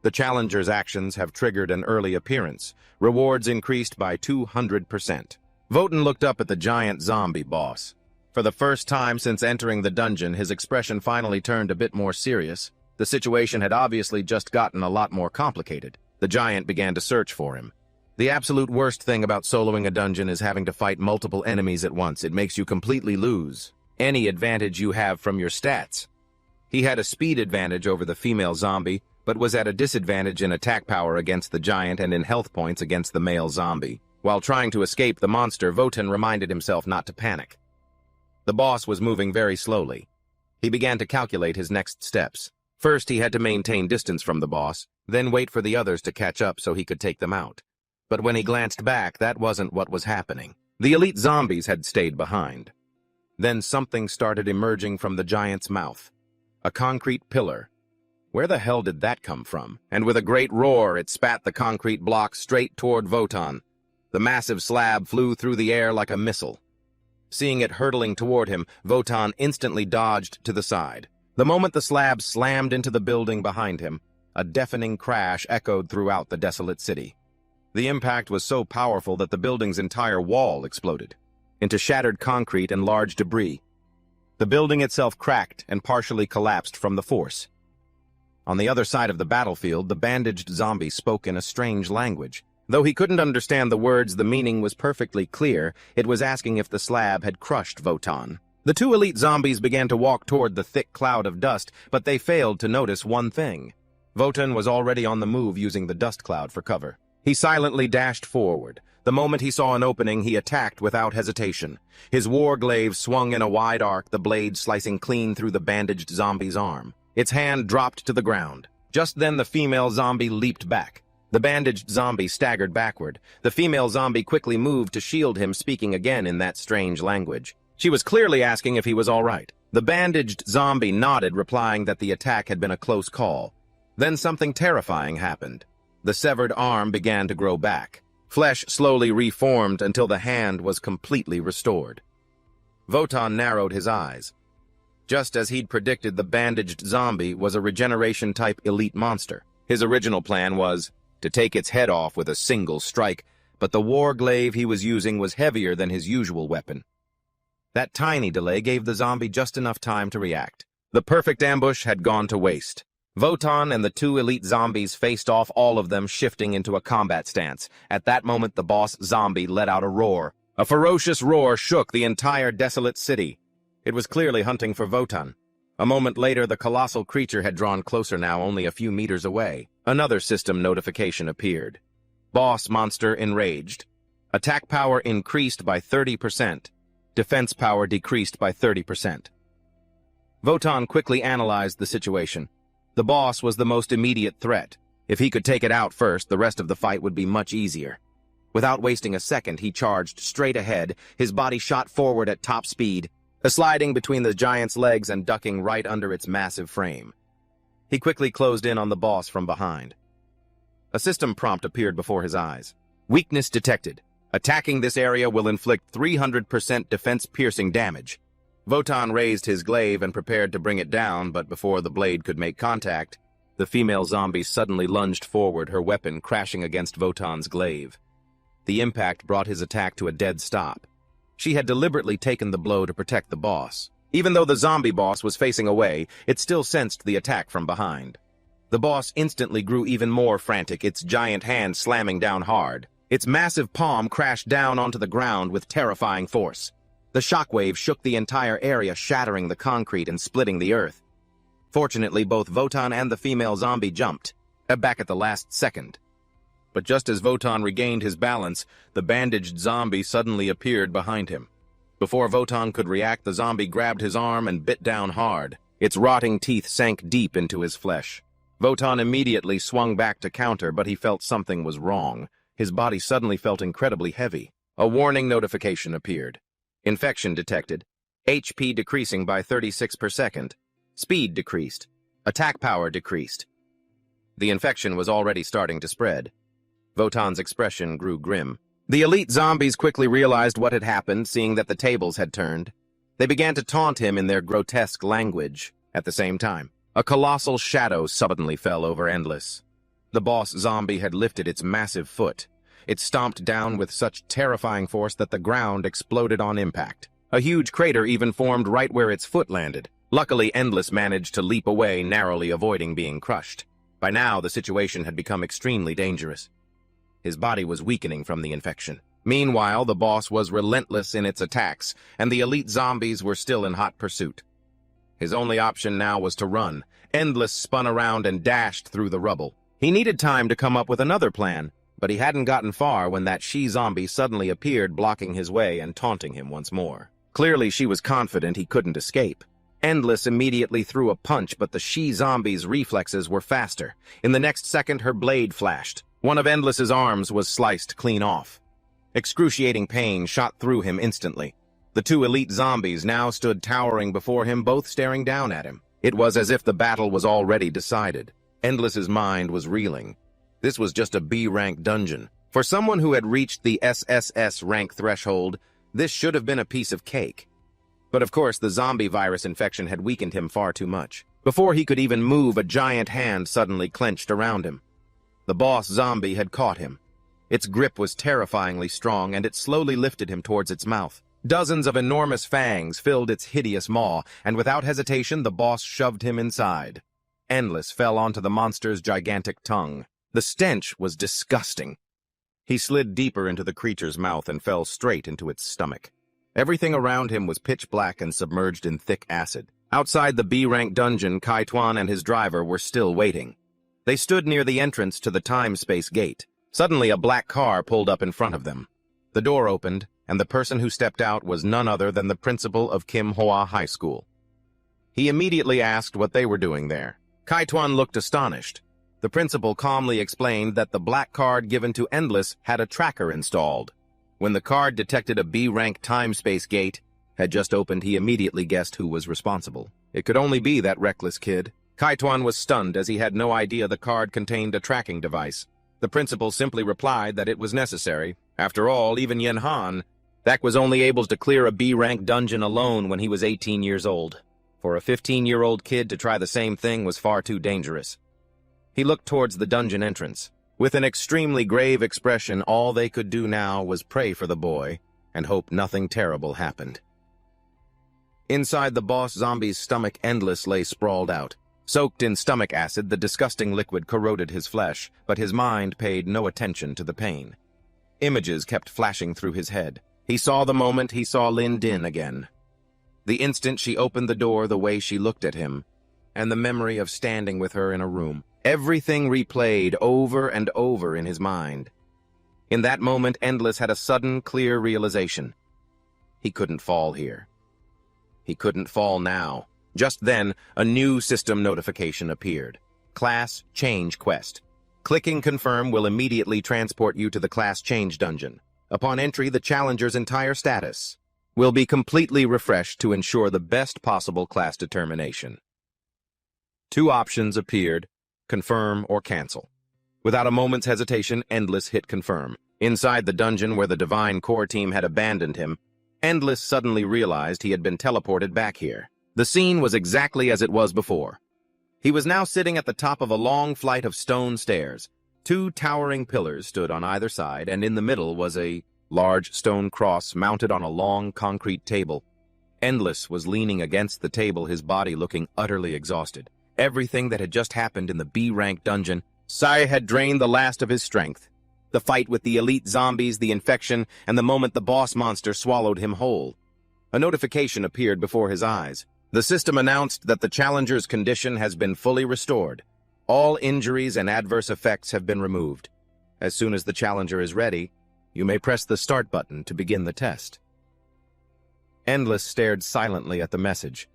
The challenger's actions have triggered an early appearance. Rewards increased by 200%. Wotan looked up at the giant zombie boss. For the first time since entering the dungeon, his expression finally turned a bit more serious. The situation had obviously just gotten a lot more complicated. The giant began to search for him. The absolute worst thing about soloing a dungeon is having to fight multiple enemies at once. It makes you completely lose any advantage you have from your stats. He had a speed advantage over the female zombie, but was at a disadvantage in attack power against the giant and in health points against the male zombie. While trying to escape the monster, Wotan reminded himself not to panic. The boss was moving very slowly. He began to calculate his next steps. First, he had to maintain distance from the boss, then wait for the others to catch up so he could take them out. But when he glanced back, that wasn't what was happening. The elite zombies had stayed behind. Then something started emerging from the giant's mouth. A concrete pillar. Where the hell did that come from? And with a great roar, it spat the concrete block straight toward Wotan. The massive slab flew through the air like a missile. Seeing it hurtling toward him, Wotan instantly dodged to the side. The moment the slab slammed into the building behind him, a deafening crash echoed throughout the desolate city. The impact was so powerful that the building's entire wall exploded into shattered concrete and large debris. The building itself cracked and partially collapsed from the force. On the other side of the battlefield, the bandaged zombie spoke in a strange language. Though he couldn't understand the words, the meaning was perfectly clear. It was asking if the slab had crushed Wotan. The two elite zombies began to walk toward the thick cloud of dust, but they failed to notice one thing. Wotan was already on the move, using the dust cloud for cover. He silently dashed forward. The moment he saw an opening, he attacked without hesitation. His war glaive swung in a wide arc, the blade slicing clean through the bandaged zombie's arm. Its hand dropped to the ground. Just then the female zombie leaped back. The bandaged zombie staggered backward. The female zombie quickly moved to shield him, speaking again in that strange language. She was clearly asking if he was all right. The bandaged zombie nodded, replying that the attack had been a close call. Then something terrifying happened. The severed arm began to grow back. Flesh slowly reformed until the hand was completely restored. Wotan narrowed his eyes. Just as he'd predicted, the bandaged zombie was a regeneration-type elite monster. His original plan was to take its head off with a single strike, but the war glaive he was using was heavier than his usual weapon. That tiny delay gave the zombie just enough time to react. The perfect ambush had gone to waste. Wotan and the two elite zombies faced off, all of them shifting into a combat stance. At that moment, the boss zombie let out a roar. A ferocious roar shook the entire desolate city. It was clearly hunting for Wotan. A moment later, the colossal creature had drawn closer, now only a few meters away. Another system notification appeared. Boss monster enraged. Attack power increased by 30%. Defense power decreased by 30%. Wotan quickly analyzed the situation. The boss was the most immediate threat. If he could take it out first, the rest of the fight would be much easier. Without wasting a second, he charged straight ahead, his body shot forward at top speed, sliding between the giant's legs and ducking right under its massive frame. He quickly closed in on the boss from behind. A system prompt appeared before his eyes. Weakness detected. Attacking this area will inflict 300% defense-piercing damage. Wotan raised his glaive and prepared to bring it down, but before the blade could make contact, the female zombie suddenly lunged forward, her weapon crashing against Wotan's glaive. The impact brought his attack to a dead stop. She had deliberately taken the blow to protect the boss. Even though the zombie boss was facing away, it still sensed the attack from behind. The boss instantly grew even more frantic, its giant hand slamming down hard. Its massive palm crashed down onto the ground with terrifying force. The shockwave shook the entire area, shattering the concrete and splitting the earth. Fortunately, both Wotan and the female zombie jumped, back at the last second. But just as Wotan regained his balance, the bandaged zombie suddenly appeared behind him. Before Wotan could react, the zombie grabbed his arm and bit down hard. Its rotting teeth sank deep into his flesh. Wotan immediately swung back to counter, but he felt something was wrong. His body suddenly felt incredibly heavy. A warning notification appeared. Infection detected. HP decreasing by 36 per second. Speed decreased. Attack power decreased. The infection was already starting to spread. Wotan's expression grew grim. The elite zombies quickly realized what had happened, seeing that the tables had turned. They began to taunt him in their grotesque language. At the same time, a colossal shadow suddenly fell over Endless. The boss zombie had lifted its massive foot. It stomped down with such terrifying force that the ground exploded on impact. A huge crater even formed right where its foot landed. Luckily, Endless managed to leap away, narrowly avoiding being crushed. By now, the situation had become extremely dangerous. His body was weakening from the infection. Meanwhile, the boss was relentless in its attacks, and the elite zombies were still in hot pursuit. His only option now was to run. Endless spun around and dashed through the rubble. He needed time to come up with another plan, but he hadn't gotten far when that she-zombie suddenly appeared, blocking his way and taunting him once more. Clearly, she was confident he couldn't escape. Endless immediately threw a punch, but the she-zombie's reflexes were faster. In the next second, her blade flashed. One of Endless's arms was sliced clean off. Excruciating pain shot through him instantly. The two elite zombies now stood towering before him, both staring down at him. It was as if the battle was already decided. Endless's mind was reeling. This was just a B-rank dungeon. For someone who had reached the SSS rank threshold, this should have been a piece of cake. But of course, the zombie virus infection had weakened him far too much. Before he could even move, a giant hand suddenly clenched around him. The boss zombie had caught him. Its grip was terrifyingly strong, and it slowly lifted him towards its mouth. Dozens of enormous fangs filled its hideous maw, and without hesitation, the boss shoved him inside. Endless fell onto the monster's gigantic tongue. The stench was disgusting. He slid deeper into the creature's mouth and fell straight into its stomach. Everything around him was pitch black and submerged in thick acid. Outside the B-rank dungeon, Kaituan and his driver were still waiting. They stood near the entrance to the time-space gate. Suddenly, a black car pulled up in front of them. The door opened, and the person who stepped out was none other than the principal of Manhwa High School. He immediately asked what they were doing there. Kaituan looked astonished. The principal calmly explained that the black card given to Endless had a tracker installed. When the card detected a B-rank time-space gate had just opened, he immediately guessed who was responsible. It could only be that reckless kid. Kaituan was stunned, as he had no idea the card contained a tracking device. The principal simply replied that it was necessary. After all, even Yen Han, that was only able to clear a B-rank dungeon alone when he was 18 years old. For a 15-year-old kid to try the same thing was far too dangerous. He looked towards the dungeon entrance. With an extremely grave expression, all they could do now was pray for the boy and hope nothing terrible happened. Inside the boss zombie's stomach, Endless lay sprawled out. Soaked in stomach acid, the disgusting liquid corroded his flesh, but his mind paid no attention to the pain. Images kept flashing through his head. He saw the moment he saw Lin Din again. The instant she opened the door, the way she looked at him, and the memory of standing with her in a room. Everything replayed over and over in his mind. In that moment, Endless had a sudden, clear realization. He couldn't fall here. He couldn't fall now. Just then, a new system notification appeared. Class Change Quest. Clicking Confirm will immediately transport you to the Class Change dungeon. Upon entry, the challenger's entire status will be completely refreshed to ensure the best possible class determination. Two options appeared: confirm or cancel. Without a moment's hesitation, Endless hit confirm. Inside the dungeon where the Divine Core team had abandoned him, Endless suddenly realized he had been teleported back here. The scene was exactly as it was before. He was now sitting at the top of a long flight of stone stairs. Two towering pillars stood on either side, and in the middle was a large stone cross mounted on a long concrete table. Endless was leaning against the table, his body looking utterly exhausted. Everything that had just happened in the B-rank dungeon, Sai had drained the last of his strength. The fight with the elite zombies, the infection, and the moment the boss monster swallowed him whole. A notification appeared before his eyes. The system announced that the challenger's condition has been fully restored. All injuries and adverse effects have been removed. As soon as the challenger is ready, you may press the start button to begin the test. Endless stared silently at the message.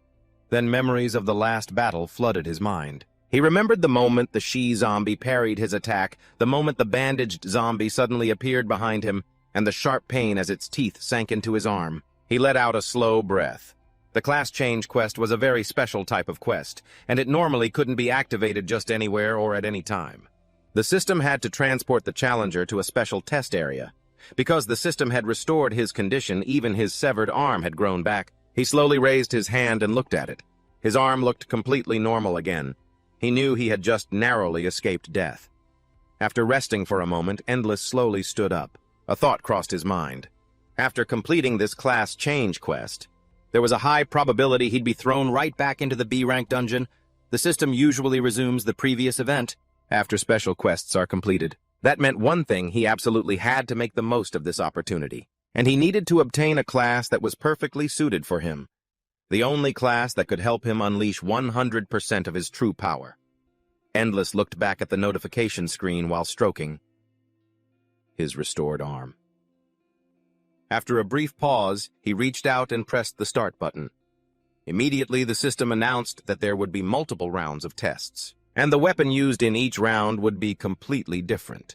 Then memories of the last battle flooded his mind. He remembered the moment the she-zombie parried his attack, the moment the bandaged zombie suddenly appeared behind him, and the sharp pain as its teeth sank into his arm. He let out a slow breath. The Class Change quest was a very special type of quest, and it normally couldn't be activated just anywhere or at any time. The system had to transport the challenger to a special test area. Because the system had restored his condition, even his severed arm had grown back. He slowly raised his hand and looked at it. His arm looked completely normal again. He knew he had just narrowly escaped death. After resting for a moment, Endless slowly stood up. A thought crossed his mind. After completing this Class Change quest, there was a high probability he'd be thrown right back into the B-rank dungeon. The system usually resumes the previous event after special quests are completed. That meant one thing: he absolutely had to make the most of this opportunity. And he needed to obtain a class that was perfectly suited for him. The only class that could help him unleash 100% of his true power. Endless looked back at the notification screen while stroking his restored arm. After a brief pause, he reached out and pressed the start button. Immediately, the system announced that there would be multiple rounds of tests, and the weapon used in each round would be completely different.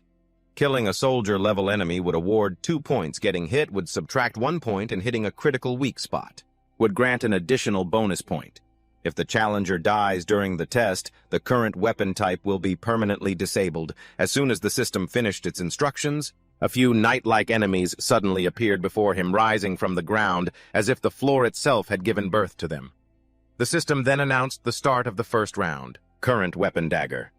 Killing a soldier-level enemy would award 2 points, getting hit would subtract 1 point, and hitting a critical weak spot would grant an additional bonus point. If the challenger dies during the test, the current weapon type will be permanently disabled. As soon as the system finished its instructions, a few knight-like enemies suddenly appeared before him, rising from the ground as if the floor itself had given birth to them. The system then announced the start of the first round. Current weapon dagger.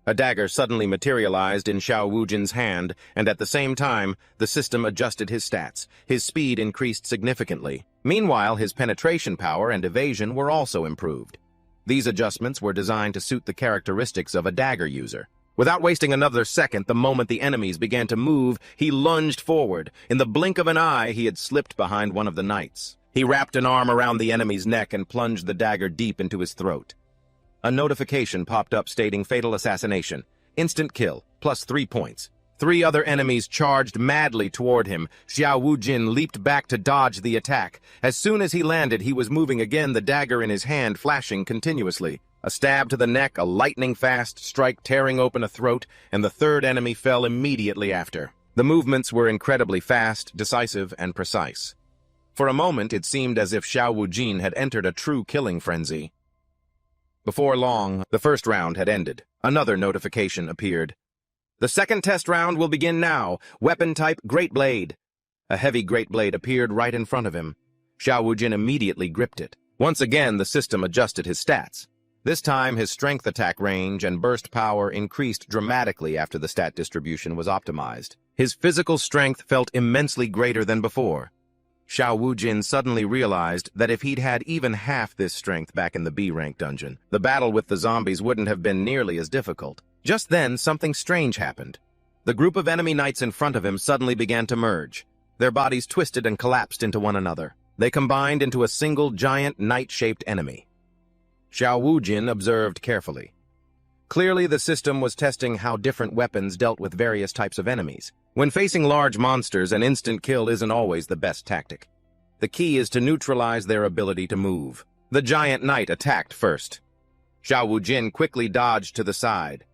A dagger suddenly materialized in Xiao Wujin's hand, and at the same time, the system adjusted his stats. His speed increased significantly. Meanwhile, his penetration power and evasion were also improved. These adjustments were designed to suit the characteristics of a dagger user. Without wasting another second, the moment the enemies began to move, he lunged forward. In the blink of an eye, he had slipped behind one of the knights. He wrapped an arm around the enemy's neck and plunged the dagger deep into his throat. A notification popped up stating fatal assassination. Instant kill, plus 3 points. 3 other enemies charged madly toward him. Xiao Wujin leaped back to dodge the attack. As soon as he landed, he was moving again, the dagger in his hand flashing continuously. A stab to the neck, a lightning-fast strike tearing open a throat, and the third enemy fell immediately after. The movements were incredibly fast, decisive, and precise. For a moment, it seemed as if Xiao Wujin had entered a true killing frenzy. Before long, the first round had ended. Another notification appeared. The second test round will begin now. Weapon type, Great Blade. A heavy great blade appeared right in front of him. Xiao Wujin immediately gripped it. Once again, the system adjusted his stats. This time, his strength attack range and burst power increased dramatically after the stat distribution was optimized. His physical strength felt immensely greater than before. Xiao Wujin suddenly realized that if he'd had even half this strength back in the B-rank dungeon, the battle with the zombies wouldn't have been nearly as difficult. Just then, something strange happened. The group of enemy knights in front of him suddenly began to merge. Their bodies twisted and collapsed into one another. They combined into a single giant knight-shaped enemy. Xiao Wujin observed carefully. Clearly, the system was testing how different weapons dealt with various types of enemies. When facing large monsters, an instant kill isn't always the best tactic. The key is to neutralize their ability to move. The giant knight attacked first. Xiao Wujin quickly dodged to the side.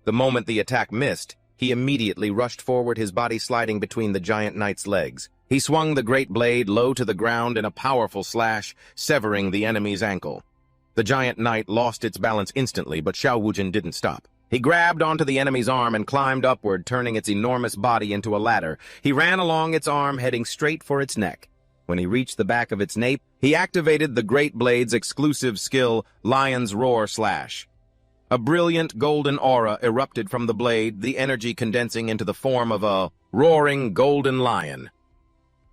The moment the attack missed, he immediately rushed forward, his body sliding between the giant knight's legs. He swung the great blade low to the ground in a powerful slash, severing the enemy's ankle. The giant knight lost its balance instantly, but Xiao Wujin didn't stop. He grabbed onto the enemy's arm and climbed upward, turning its enormous body into a ladder. He ran along its arm, heading straight for its neck. When he reached the back of its nape, he activated the great blade's exclusive skill, Lion's Roar Slash. A brilliant golden aura erupted from the blade, the energy condensing into the form of a roaring golden lion.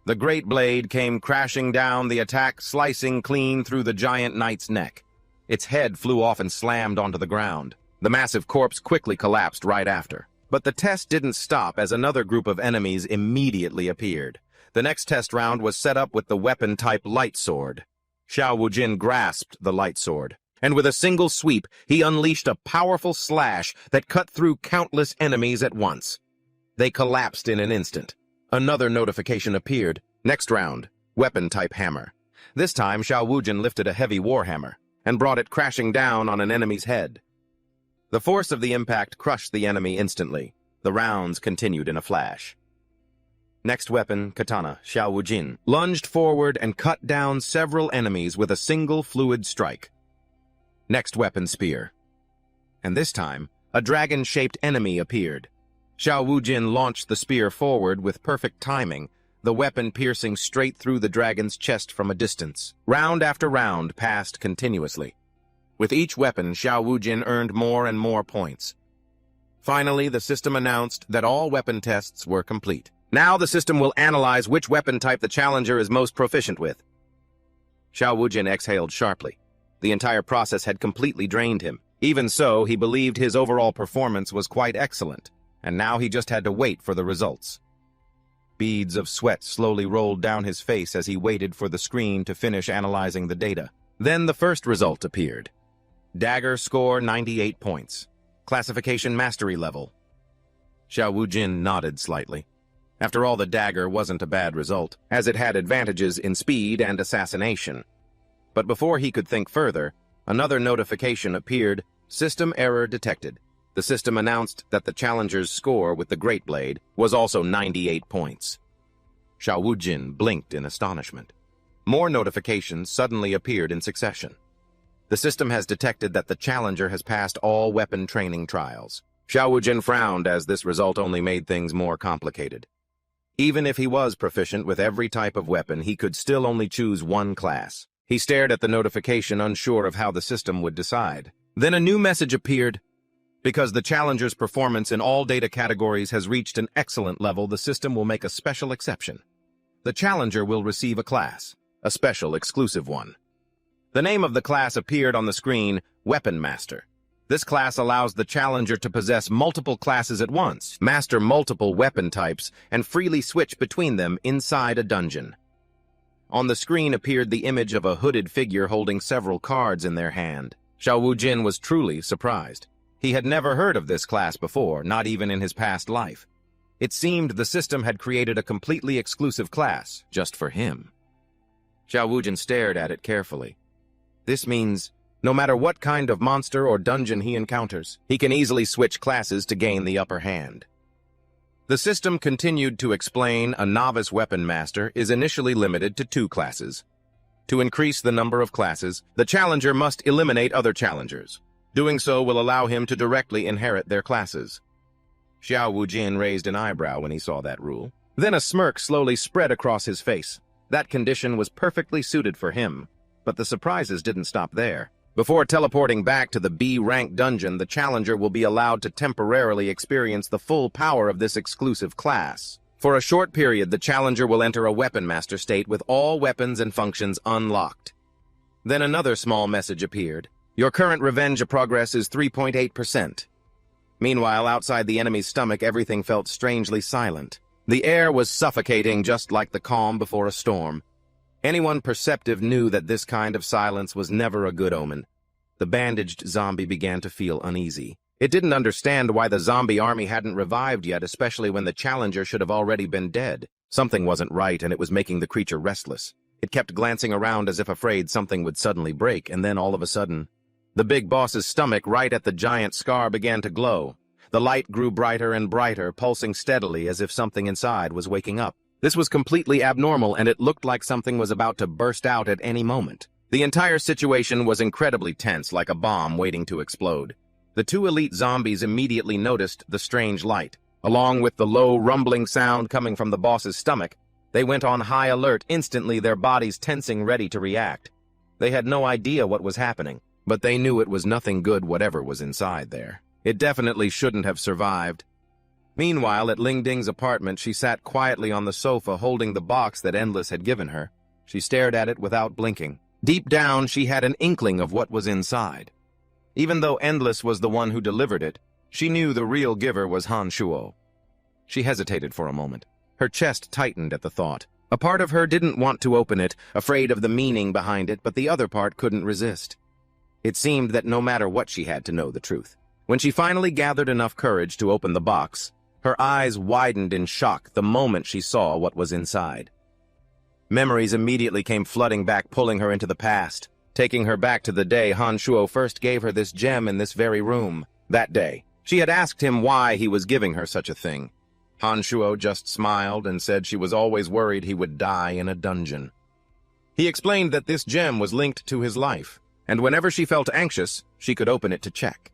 The great blade came crashing down, the attack slicing clean through the giant knight's neck. Its head flew off and slammed onto the ground. The massive corpse quickly collapsed right after. But the test didn't stop as another group of enemies immediately appeared. The next test round was set up with the weapon-type light sword. Xiao Wujin grasped the light sword, and with a single sweep, he unleashed a powerful slash that cut through countless enemies at once. They collapsed in an instant. Another notification appeared. Next round, weapon-type hammer. This time, Xiao Wujin lifted a heavy warhammer and brought it crashing down on an enemy's head. The force of the impact crushed the enemy instantly. The rounds continued in a flash. Next weapon, katana, Xiao Wujin, lunged forward and cut down several enemies with a single fluid strike. Next weapon, spear. And this time, a dragon-shaped enemy appeared. Xiao Wujin launched the spear forward with perfect timing, the weapon piercing straight through the dragon's chest from a distance. Round after round passed continuously. With each weapon, Xiao Wujin earned more and more points. Finally, the system announced that all weapon tests were complete. Now the system will analyze which weapon type the challenger is most proficient with. Xiao Wujin exhaled sharply. The entire process had completely drained him. Even so, he believed his overall performance was quite excellent, and now he just had to wait for the results. Beads of sweat slowly rolled down his face as he waited for the screen to finish analyzing the data. Then the first result appeared. Dagger score 98 points. Classification mastery level. Xiao Wujin nodded slightly. After all, the dagger wasn't a bad result, as it had advantages in speed and assassination. But before he could think further, another notification appeared. System error detected. The system announced that the challenger's score with the Great Blade was also 98 points. Xiao Wujin blinked in astonishment. More notifications suddenly appeared in succession. The system has detected that the challenger has passed all weapon training trials. Xiao Wujin frowned as this result only made things more complicated. Even if he was proficient with every type of weapon, he could still only choose one class. He stared at the notification, unsure of how the system would decide. Then a new message appeared. Because the challenger's performance in all data categories has reached an excellent level, the system will make a special exception. The challenger will receive a class, a special exclusive one. The name of the class appeared on the screen, Weapon Master. This class allows the challenger to possess multiple classes at once, master multiple weapon types, and freely switch between them inside a dungeon. On the screen appeared the image of a hooded figure holding several cards in their hand. Xiao Wujin was truly surprised. He had never heard of this class before, not even in his past life. It seemed the system had created a completely exclusive class, just for him. Xiao Wujin stared at it carefully. This means, no matter what kind of monster or dungeon he encounters, he can easily switch classes to gain the upper hand. The system continued to explain a novice weapon master is initially limited to 2 classes. To increase the number of classes, the challenger must eliminate other challengers. Doing so will allow him to directly inherit their classes. Xiao Wujin raised an eyebrow when he saw that rule. Then a smirk slowly spread across his face. That condition was perfectly suited for him. But the surprises didn't stop there. Before teleporting back to the B-rank dungeon, the challenger will be allowed to temporarily experience the full power of this exclusive class. For a short period, the challenger will enter a weapon master state with all weapons and functions unlocked. Then another small message appeared. Your current revenge progress is 3.8%. Meanwhile, outside the enemy's stomach, everything felt strangely silent. The air was suffocating, just like the calm before a storm. Anyone perceptive knew that this kind of silence was never a good omen. The bandaged zombie began to feel uneasy. It didn't understand why the zombie army hadn't revived yet, especially when the challenger should have already been dead. Something wasn't right, and it was making the creature restless. It kept glancing around as if afraid something would suddenly break, and then all of a sudden, the big boss's stomach right at the giant scar began to glow. The light grew brighter and brighter, pulsing steadily as if something inside was waking up. This was completely abnormal, and it looked like something was about to burst out at any moment. The entire situation was incredibly tense, like a bomb waiting to explode. The two elite zombies immediately noticed the strange light. Along with the low, rumbling sound coming from the boss's stomach, they went on high alert, instantly their bodies tensing, ready to react. They had no idea what was happening, but they knew it was nothing good, whatever was inside there. It definitely shouldn't have survived. Meanwhile, at Ling Ding's apartment, she sat quietly on the sofa holding the box that Endless had given her. She stared at it without blinking. Deep down, she had an inkling of what was inside. Even though Endless was the one who delivered it, she knew the real giver was Han Shuo. She hesitated for a moment. Her chest tightened at the thought. A part of her didn't want to open it, afraid of the meaning behind it, but the other part couldn't resist. It seemed that no matter what, she had to know the truth. When she finally gathered enough courage to open the box, her eyes widened in shock the moment she saw what was inside. Memories immediately came flooding back, pulling her into the past, taking her back to the day Han Shuo first gave her this gem in this very room. That day, she had asked him why he was giving her such a thing. Han Shuo just smiled and said she was always worried he would die in a dungeon. He explained that this gem was linked to his life, and whenever she felt anxious, she could open it to check.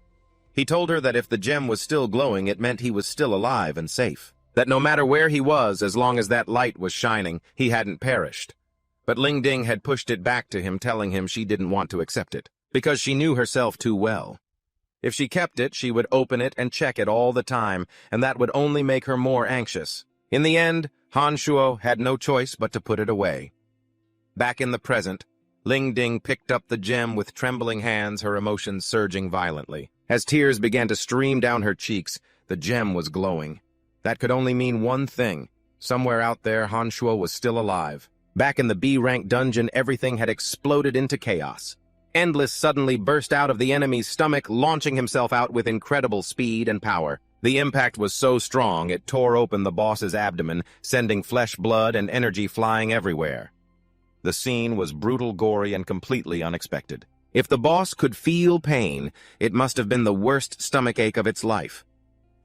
He told her that if the gem was still glowing, it meant he was still alive and safe. That no matter where he was, as long as that light was shining, he hadn't perished. But Ling Ding had pushed it back to him, telling him she didn't want to accept it, because she knew herself too well. If she kept it, she would open it and check it all the time, and that would only make her more anxious. In the end, Han Shuo had no choice but to put it away. Back in the present, Ling Ding picked up the gem with trembling hands, her emotions surging violently. As tears began to stream down her cheeks, the gem was glowing. That could only mean one thing. Somewhere out there, Han Shuo was still alive. Back in the B-rank dungeon, everything had exploded into chaos. Endless suddenly burst out of the enemy's stomach, launching himself out with incredible speed and power. The impact was so strong, it tore open the boss's abdomen, sending flesh, blood, and energy flying everywhere. The scene was brutal, gory, and completely unexpected. If the boss could feel pain, it must have been the worst stomachache of its life.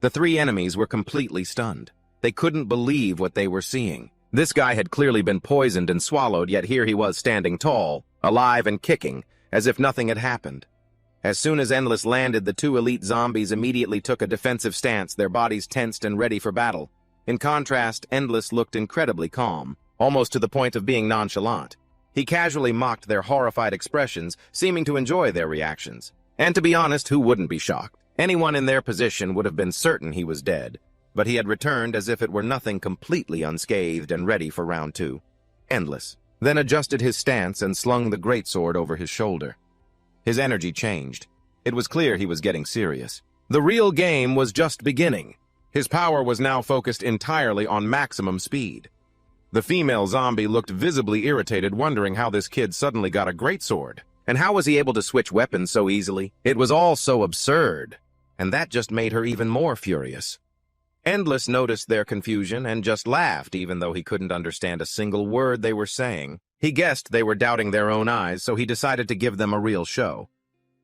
The three enemies were completely stunned. They couldn't believe what they were seeing. This guy had clearly been poisoned and swallowed, yet here he was standing tall, alive and kicking, as if nothing had happened. As soon as Endless landed, the two elite zombies immediately took a defensive stance, their bodies tensed and ready for battle. In contrast, Endless looked incredibly calm, almost to the point of being nonchalant. He casually mocked their horrified expressions, seeming to enjoy their reactions. And to be honest, who wouldn't be shocked? Anyone in their position would have been certain he was dead. But he had returned as if it were nothing, completely unscathed and ready for round two. Endless then adjusted his stance and slung the greatsword over his shoulder. His energy changed. It was clear he was getting serious. The real game was just beginning. His power was now focused entirely on maximum speed. The female zombie looked visibly irritated, wondering how this kid suddenly got a greatsword. And how was he able to switch weapons so easily? It was all so absurd. And that just made her even more furious. Endless noticed their confusion and just laughed, even though he couldn't understand a single word they were saying. He guessed they were doubting their own eyes, so he decided to give them a real show.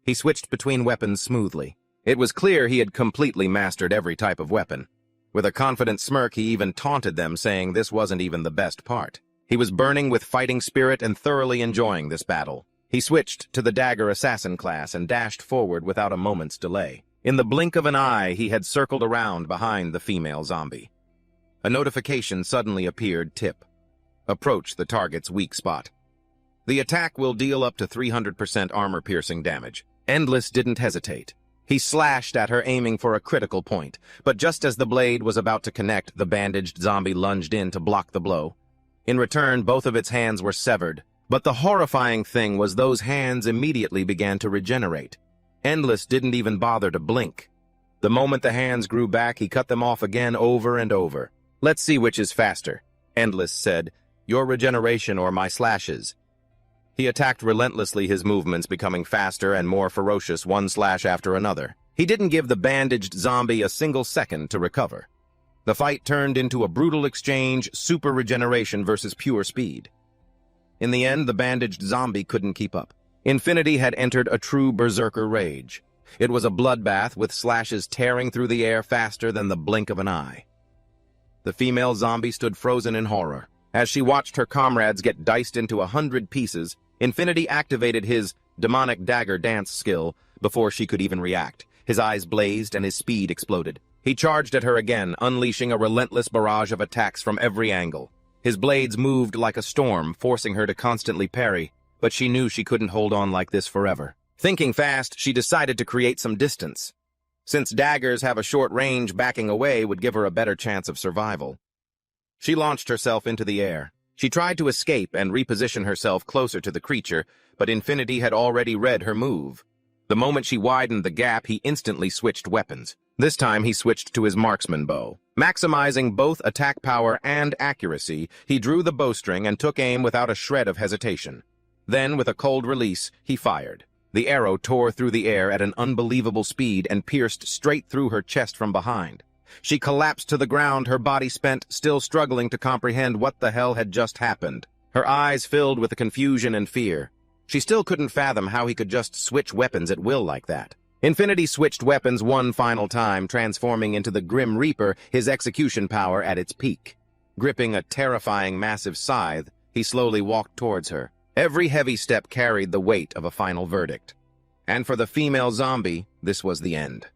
He switched between weapons smoothly. It was clear he had completely mastered every type of weapon. With a confident smirk, he even taunted them, saying this wasn't even the best part. He was burning with fighting spirit and thoroughly enjoying this battle. He switched to the dagger assassin class and dashed forward without a moment's delay. In the blink of an eye, he had circled around behind the female zombie. A notification suddenly appeared. Tip. Approach the target's weak spot. The attack will deal up to 300% armor-piercing damage. Endless didn't hesitate. He slashed at her, aiming for a critical point, but just as the blade was about to connect, the bandaged zombie lunged in to block the blow. In return, both of its hands were severed, but the horrifying thing was those hands immediately began to regenerate. Endless didn't even bother to blink. The moment the hands grew back, he cut them off again over and over. "Let's see which is faster," Endless said. "Your regeneration or my slashes." He attacked relentlessly, his movements becoming faster and more ferocious, one slash after another. He didn't give the bandaged zombie a single second to recover. The fight turned into a brutal exchange, super regeneration versus pure speed. In the end, the bandaged zombie couldn't keep up. Infinity had entered a true berserker rage. It was a bloodbath, with slashes tearing through the air faster than the blink of an eye. The female zombie stood frozen in horror. As she watched her comrades get diced into 100 pieces, Infinity activated his demonic dagger dance skill before she could even react. His eyes blazed and his speed exploded. He charged at her again, unleashing a relentless barrage of attacks from every angle. His blades moved like a storm, forcing her to constantly parry, but she knew she couldn't hold on like this forever. Thinking fast, she decided to create some distance. Since daggers have a short range, backing away would give her a better chance of survival. She launched herself into the air. She tried to escape and reposition herself closer to the creature, but Infinity had already read her move. The moment she widened the gap, he instantly switched weapons. This time he switched to his marksman bow. Maximizing both attack power and accuracy, he drew the bowstring and took aim without a shred of hesitation. Then, with a cold release, he fired. The arrow tore through the air at an unbelievable speed and pierced straight through her chest from behind. She collapsed to the ground, her body spent, still struggling to comprehend what the hell had just happened. Her eyes filled with confusion and fear. She still couldn't fathom how he could just switch weapons at will like that. Infinity switched weapons one final time, transforming into the Grim Reaper, his execution power at its peak. Gripping a terrifying massive scythe, he slowly walked towards her. Every heavy step carried the weight of a final verdict. And for the female zombie, this was the end.